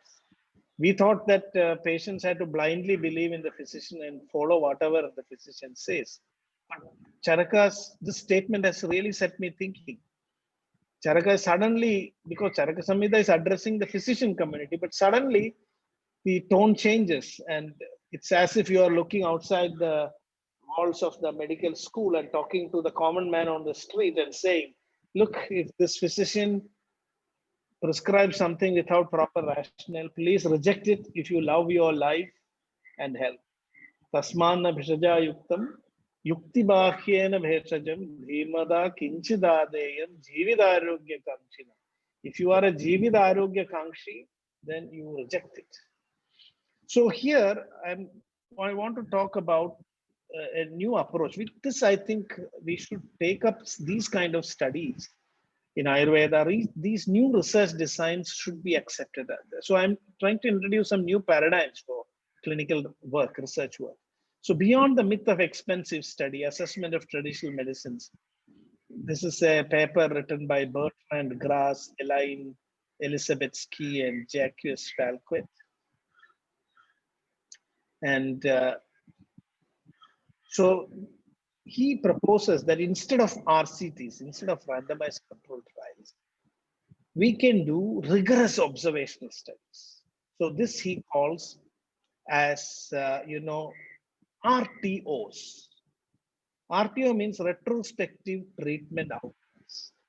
We thought that patients had to blindly believe in the physician and follow whatever the physician says. But this statement has really set me thinking. Charaka suddenly, because Charaka Samhita is addressing the physician community, but suddenly the tone changes and it's as if you are looking outside the walls of the medical school and talking to the common man on the street and saying, look, if this physician prescribes something without proper rationale, please reject it if you love your life and health. Tasmana bhishaja yuktam yukti bahyena bheshajam dhimada kinchidadeyam jividarogya kanchina. If you are a jividarogya kankshi, then you reject it. So here I want to talk about a new approach. With this, I think we should take up these kind of studies in Ayurveda. These new research designs should be accepted. So I'm trying to introduce some new paradigms for clinical work, research work. So beyond the myth of expensive study, assessment of traditional medicines. This is a paper written by Bertrand Grass, Elaine Elizabeth Ski, and Jacques Falquet. And so he proposes that instead of RCTs, instead of randomized controlled trials, we can do rigorous observational studies. So this he calls as, RTOs. RTO means retrospective treatment outcomes.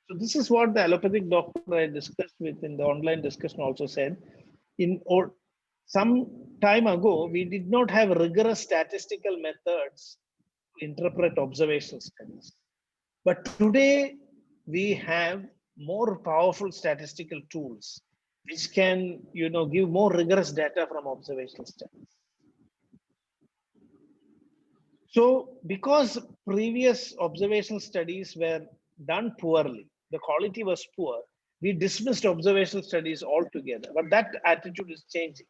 So this is what the allopathic doctor I discussed with in the online discussion also said. Some time ago, we did not have rigorous statistical methods to interpret observational studies. But today, we have more powerful statistical tools which can, give more rigorous data from observational studies. So because previous observational studies were done poorly, the quality was poor, we dismissed observational studies altogether, but that attitude is changing.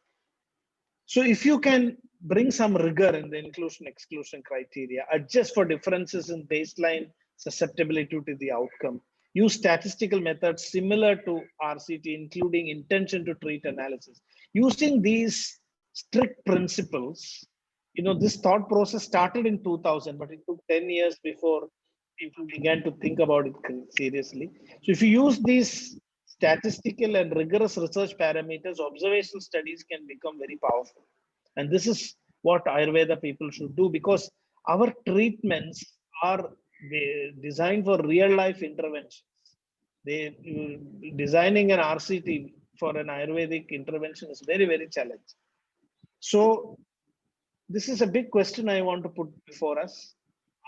So if you can bring some rigor in the inclusion-exclusion criteria, adjust for differences in baseline susceptibility to the outcome, use statistical methods similar to RCT, including intention to treat analysis. Using these strict principles, this thought process started in 2000, but it took 10 years before people began to think about it seriously. So if you use these statistical and rigorous research parameters, observational studies can become very powerful. And this is what Ayurveda people should do, because our treatments are designed for real life interventions. Designing an RCT for an Ayurvedic intervention is very, very challenging. So this is a big question I want to put before us.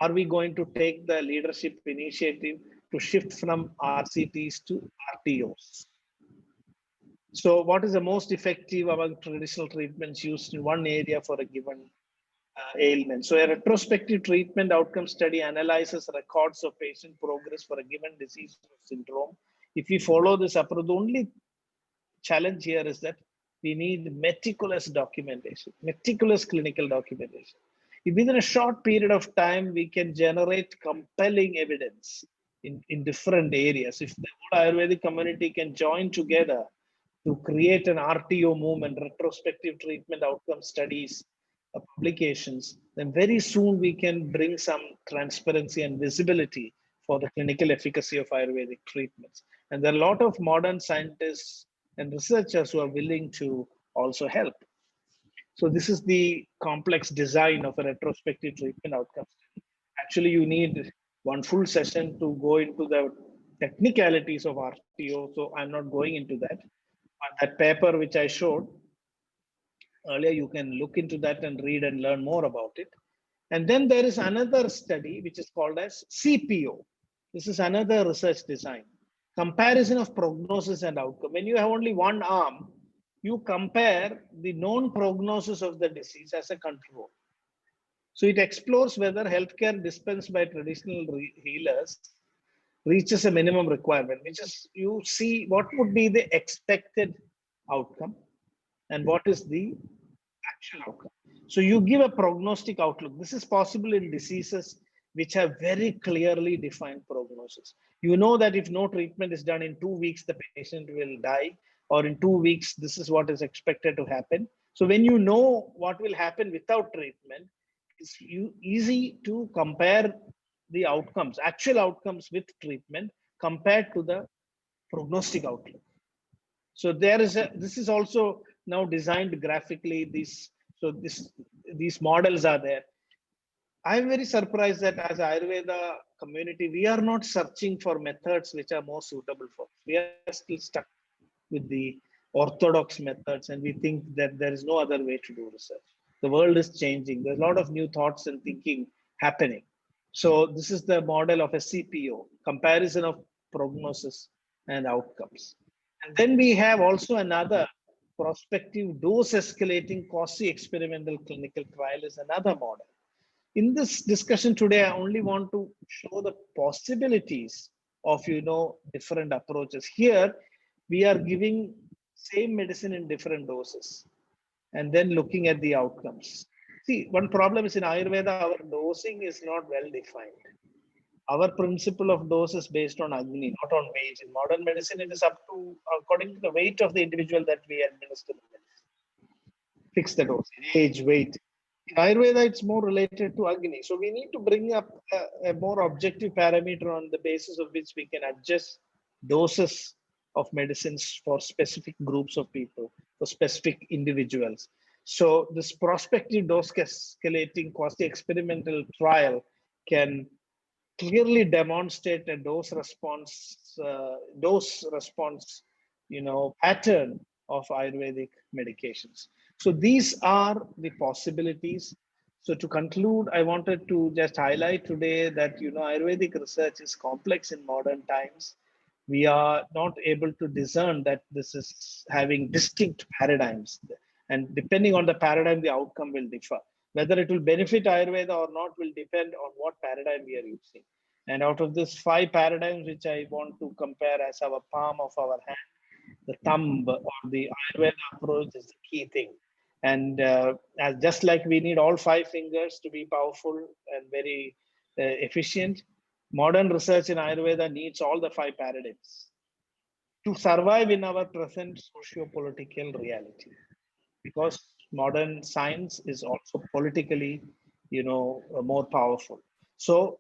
Are we going to take the leadership initiative to shift from RCTs to RTOs? So what is the most effective among traditional treatments used in one area for a given ailment. So a retrospective treatment outcome study analyzes records of patient progress for a given disease or syndrome. If we follow this approach, the only challenge here is that we need meticulous documentation, meticulous clinical documentation. If within a short period of time, we can generate compelling evidence in different areas. If the whole Ayurvedic community can join together to create an RTO movement, retrospective treatment outcome studies, publications, then very soon we can bring some transparency and visibility for the clinical efficacy of Ayurvedic treatments. And there are a lot of modern scientists and researchers who are willing to also help. So this is the complex design of a retrospective treatment outcome study. Actually, you need one full session to go into the technicalities of RTO. So I'm not going into that. But that paper which I showed earlier, you can look into that and read and learn more about it. And then there is another study which is called as CPO. This is another research design. Comparison of prognosis and outcome. When you have only one arm, you compare the known prognosis of the disease as a control. So it explores whether healthcare dispensed by traditional healers reaches a minimum requirement, which is you see what would be the expected outcome and what is the actual outcome. So you give a prognostic outlook. This is possible in diseases which have very clearly defined prognosis. You know that if no treatment is done in 2 weeks, the patient will die, or in 2 weeks, this is what is expected to happen. So when you know what will happen without treatment, it's easy to compare the outcomes, actual outcomes with treatment compared to the prognostic outlook. So this is also now designed graphically. These models are there. I'm very surprised that as Ayurveda community, we are not searching for methods which are more suitable for us. We are still stuck with the orthodox methods, and we think that there is no other way to do research. The world is changing. There's a lot of new thoughts and thinking happening. So this is the model of a CPO, comparison of prognosis and outcomes. And then we have also another prospective dose escalating quasi-experimental clinical trial is another model. In this discussion today, I only want to show the possibilities of different approaches. Here, we are giving same medicine in different doses and then looking at the outcomes. See, one problem is in Ayurveda, our dosing is not well defined. Our principle of dose is based on Agni, not on weight. In modern medicine, it is up to, according to the weight of the individual that we administer the medicine. Fix the dose, age, weight. In Ayurveda, it's more related to Agni. So we need to bring up a more objective parameter on the basis of which we can adjust doses of medicines for specific groups of people, for specific individuals. So this prospective dose escalating quasi-experimental trial can clearly demonstrate a dose response pattern of Ayurvedic medications. So these are the possibilities. So to conclude, I wanted to just highlight today that Ayurvedic research is complex in modern times. We are not able to discern that this is having distinct paradigms, and depending on the paradigm, the outcome will differ. Whether it will benefit Ayurveda or not will depend on what paradigm we are using. And out of this 5 paradigms, which I want to compare as our palm of our hand, the thumb or the Ayurveda approach is the key thing. And as just like we need all 5 fingers to be powerful and very efficient, modern research in Ayurveda needs all the 5 paradigms to survive in our present socio-political reality. Because modern science is also politically, more powerful. So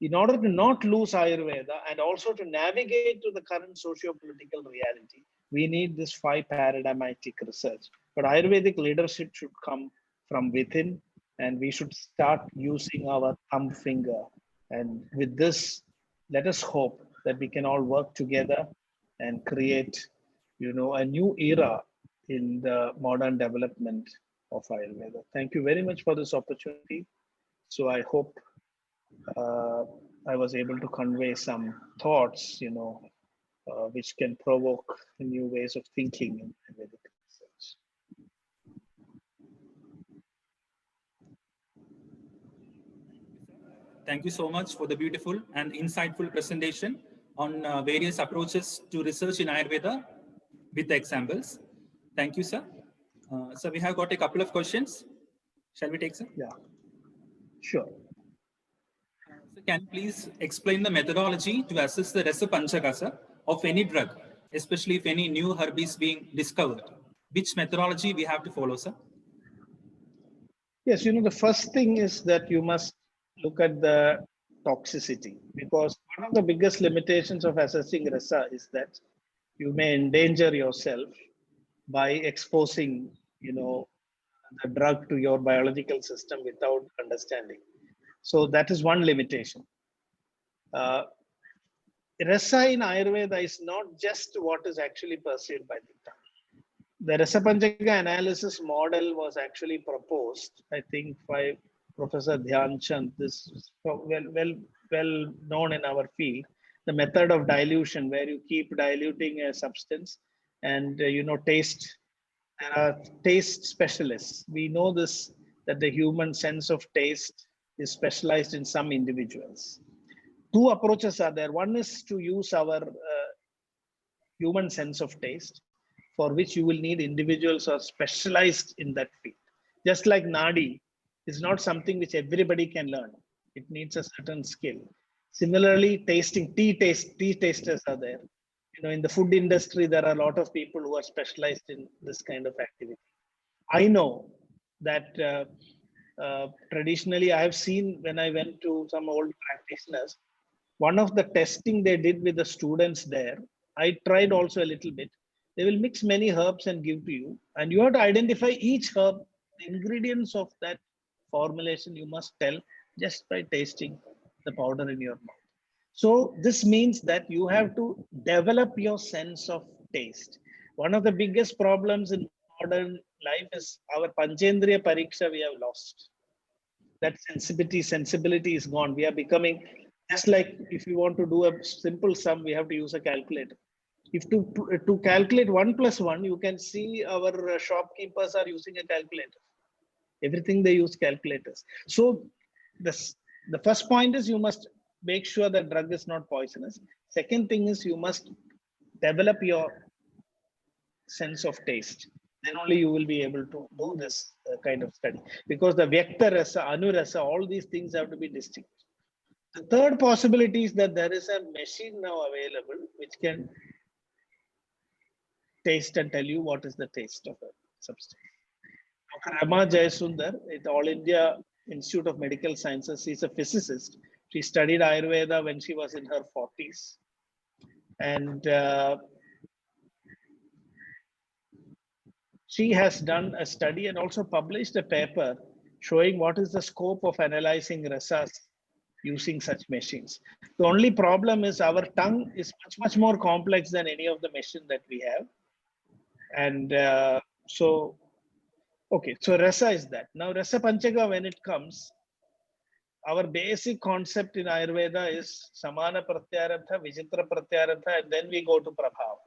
in order to not lose Ayurveda and also to navigate to the current socio-political reality, we need this 5 paradigmatic research. But Ayurvedic leadership should come from within, and we should start using our thumb finger. And with this, let us hope that we can all work together and create, a new era in the modern development of Ayurveda. Thank you very much for this opportunity. So I hope I was able to convey some thoughts, which can provoke new ways of thinking in Ayurvedic research. Thank you so much for the beautiful and insightful presentation on various approaches to research in Ayurveda with examples. Thank you, sir. So we have got a couple of questions. Shall we take, sir? Yeah, sure. So can you please explain the methodology to assess the Rasa Panchaka, sir, of any drug, especially if any new herb is being discovered? Which methodology we have to follow, sir? Yes, the first thing is that you must look at the toxicity, because one of the biggest limitations of assessing rasa is that you may endanger yourself by exposing, the drug to your biological system without understanding. So that is one limitation. Rasa in Ayurveda is not just what is actually perceived by the tongue. The Rasa Panchaka analysis model was actually proposed, I think, by Professor Dhyan Chand. This is well known in our field. The method of dilution, where you keep diluting a substance, and taste. There are taste specialists. We know this, that the human sense of taste is specialized in some individuals. Two approaches are there. One is to use our human sense of taste, for which you will need individuals who are specialized in that field. Just like Nadi is not something which everybody can learn. It needs a certain skill. Similarly, tea tasters are there. In the food industry, there are a lot of people who are specialized in this kind of activity. I know that traditionally, I have seen when I went to some old practitioners, one of the testing they did with the students there, I tried also a little bit. They will mix many herbs and give to you, and you have to identify each herb, the ingredients of that formulation you must tell just by tasting the powder in your mouth. So this means that you have to develop your sense of taste. One of the biggest problems in modern life is our Panchendriya Pariksha we have lost. That sensibility is gone. We are becoming, just like if you want to do a simple sum, we have to use a calculator. If to calculate 1 + 1, you can see our shopkeepers are using a calculator. Everything they use calculators. So the first point is you must make sure that drug is not poisonous. Second thing is you must develop your sense of taste. Then only you will be able to do this kind of study. Because the Vyakta Rasa, Anurasa, all these things have to be distinguished. The third possibility is that there is a machine now available which can taste and tell you what is the taste of a substance. Dr. Rama Jayasundar at All India Institute of Medical Sciences, she's a physicist. She studied Ayurveda when she was in her 40s. And she has done a study and also published a paper showing what is the scope of analyzing rasas using such machines. The only problem is our tongue is much more complex than any of the machine that we have. And so rasa is that. Now Rasa Panchaka, when it comes, our basic concept in Ayurveda is Samana Pratyarabdha, Vichitra Pratyarabdha, and then we go to Prabhava.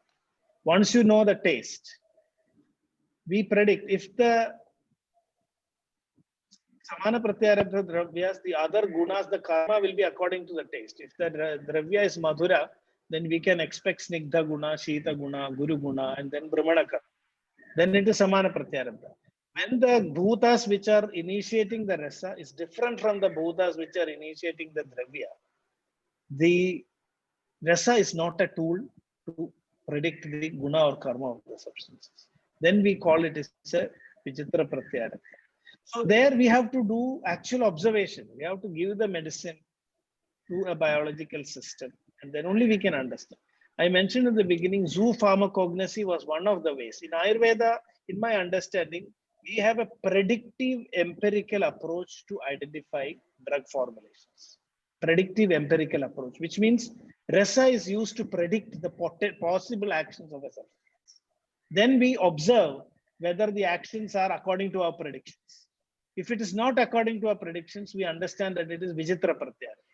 Once you know the taste, we predict if the Samana Pratyarabdha Dravyas, the other gunas, the karma will be according to the taste. If the Dravya is Madhura, then we can expect Snigdha Guna, Shita Guna, Guru Guna, and then Brahmanaka. Then it is Samana Pratyarabdha. When the bhutas which are initiating the rasa is different from the bhutas which are initiating the dravya, the rasa is not a tool to predict the guna or karma of the substances. Then we call it as a Vichitra Pratyarabdha. So there we have to do actual observation. We have to give the medicine to a biological system, and then only we can understand. I mentioned in the beginning, zoopharmacognosy was one of the ways. In Ayurveda, in my understanding, we have a predictive empirical approach to identify drug formulations. Predictive empirical approach, which means rasa is used to predict the possible actions of a substance. Then we observe whether the actions are according to our predictions. If it is not according to our predictions, we understand that it is Vichitra Pratyarabdha.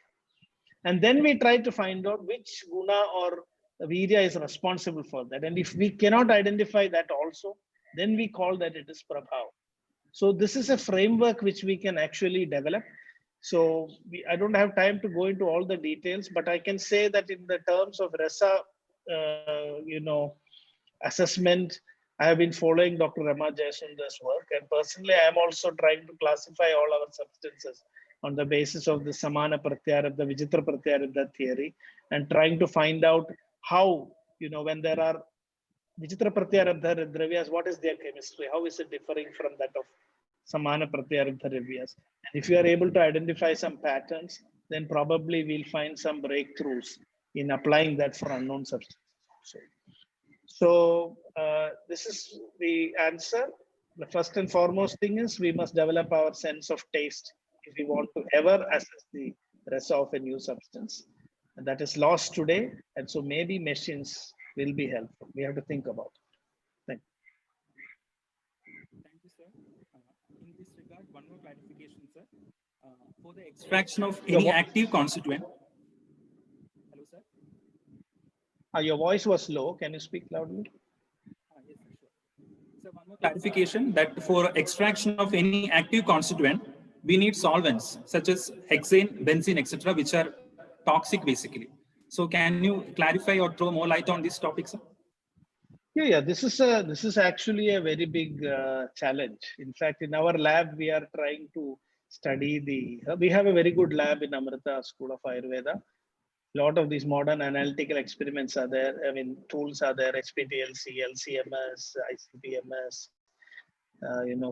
And then we try to find out which guna or virya is responsible for that. And if we cannot identify that also, then we call that it is Prabhava. So this is a framework which we can actually develop. So I don't have time to go into all the details, but I can say that in the terms of RESA, assessment, I have been following Dr. Rama Jayasundar's work, and personally, I am also trying to classify all our substances on the basis of the Samana Pratyarabdha, Vichitra Pratyarabdha theory, and trying to find out how, when there are Vichitra Pratyarabdha Dravyas, what is their chemistry? How is it differing from that of Samana Pratyarabdha Dravyas? And if you are able to identify some patterns, then probably we'll find some breakthroughs in applying that for unknown substances. So this is the answer. The first and foremost thing is we must develop our sense of taste if we want to ever assess the rest of a new substance. And that is lost today. And so maybe machines will be helpful. We have to think about it. Thank you. Thank you, sir. In this regard, one more clarification, sir. For the extraction of any active constituent. Hello, sir. Your voice was low. Can you speak loudly? Yes, sir, sure. So one more clarification that for extraction of any active constituent, we need solvents such as hexane, benzene, etc., which are toxic basically. So can you clarify or throw more light on this topic, sir? Yeah. This is actually a very big challenge. In fact, in our lab, we are trying to study we have a very good lab in Amrita School of Ayurveda. A lot of these modern analytical experiments are there. I mean, tools are there, HPTLC, LCMS, ICP-MS,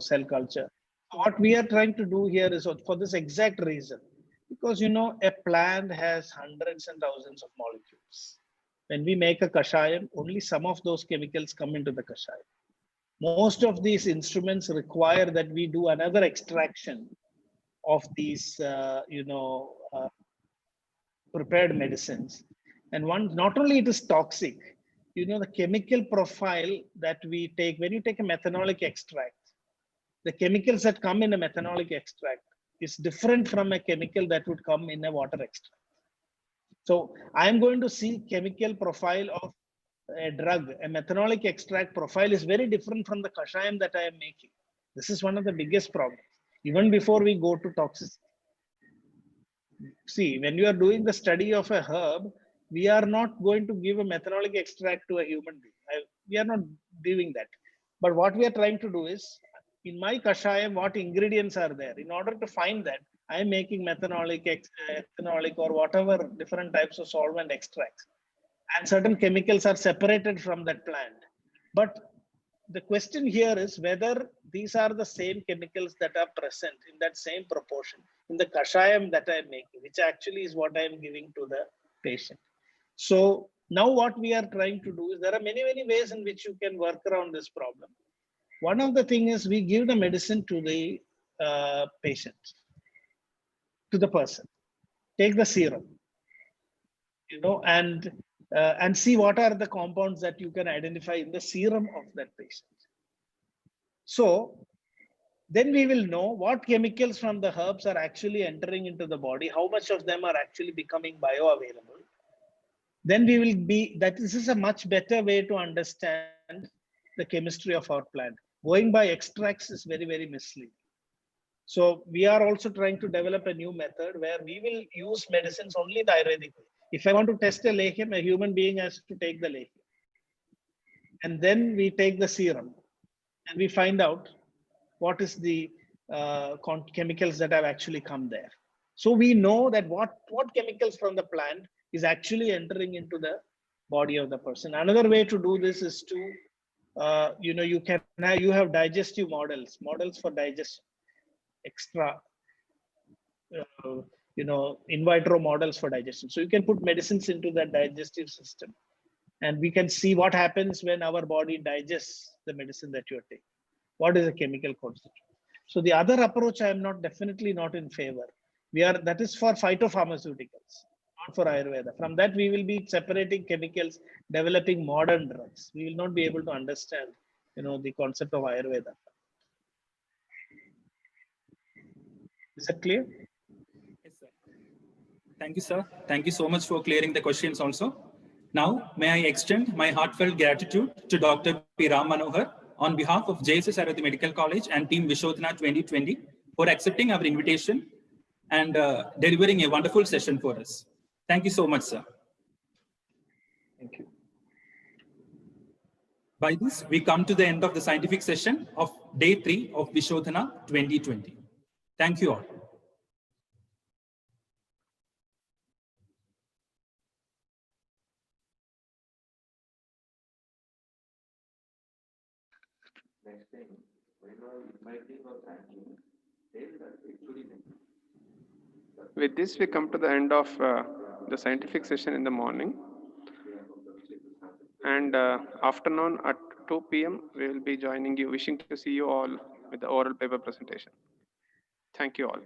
cell culture. What we are trying to do here is for this exact reason, because, a plant has hundreds and thousands of molecules. When we make a kashayam, only some of those chemicals come into the kashayam. Most of these instruments require that we do another extraction of these, prepared medicines. And not only it is toxic, the chemical profile that we take, when you take a methanolic extract, the chemicals that come in a methanolic extract is different from a chemical that would come in a water extract. So I'm going to see chemical profile of a drug. A methanolic extract profile is very different from the kashayam that I am making. This is one of the biggest problems, even before we go to toxicity. See, when you are doing the study of a herb, we are not going to give a methanolic extract to a human being. We are not doing that. But what we are trying to do is, in my kashayam, what ingredients are there? In order to find that, I am making methanolic, ethanolic, or whatever different types of solvent extracts. And certain chemicals are separated from that plant. But the question here is whether these are the same chemicals that are present in that same proportion in the kashayam that I am making, which actually is what I am giving to the patient. So now what we are trying to do is there are many, many ways in which you can work around this problem. One of the things is we give the medicine to the patient, to the person. Take the serum, and see what are the compounds that you can identify in the serum of that patient. So then we will know what chemicals from the herbs are actually entering into the body, how much of them are actually becoming bioavailable. Then we will this is a much better way to understand the chemistry of our plant. Going by extracts is very, very misleading. So we are also trying to develop a new method where we will use medicines only the Ayurvedic way. If I want to test a lehem, a human being has to take the lehem. And then we take the serum and we find out what is the chemicals that have actually come there. So we know that what chemicals from the plant is actually entering into the body of the person. Another way to do this is to, you have digestive models for digestion, in vitro models for digestion. So you can put medicines into that digestive system and we can see what happens when our body digests the medicine that you're taking. What is the chemical constituent? So the other approach I am definitely not in favor. That is for phytopharmaceuticals, not for Ayurveda. From that we will be separating chemicals, developing modern drugs. We will not be able to understand, the concept of Ayurveda. Is that clear? Yes, sir. Thank you, sir. Thank you so much for clearing the questions also. Now, may I extend my heartfelt gratitude to Dr. P. Ram Manohar on behalf of JSS Ayurveda Medical College and Team Vishodhana 2020 for accepting our invitation and delivering a wonderful session for us. Thank you so much, sir. Thank you. By this, we come to the end of the scientific session of day 3 of Vishodhana 2020. Thank you all. With this, we come to the end of the scientific session in the morning. And afternoon at 2 p.m., we will be joining you, wishing to see you all with the oral paper presentation. Thank you all.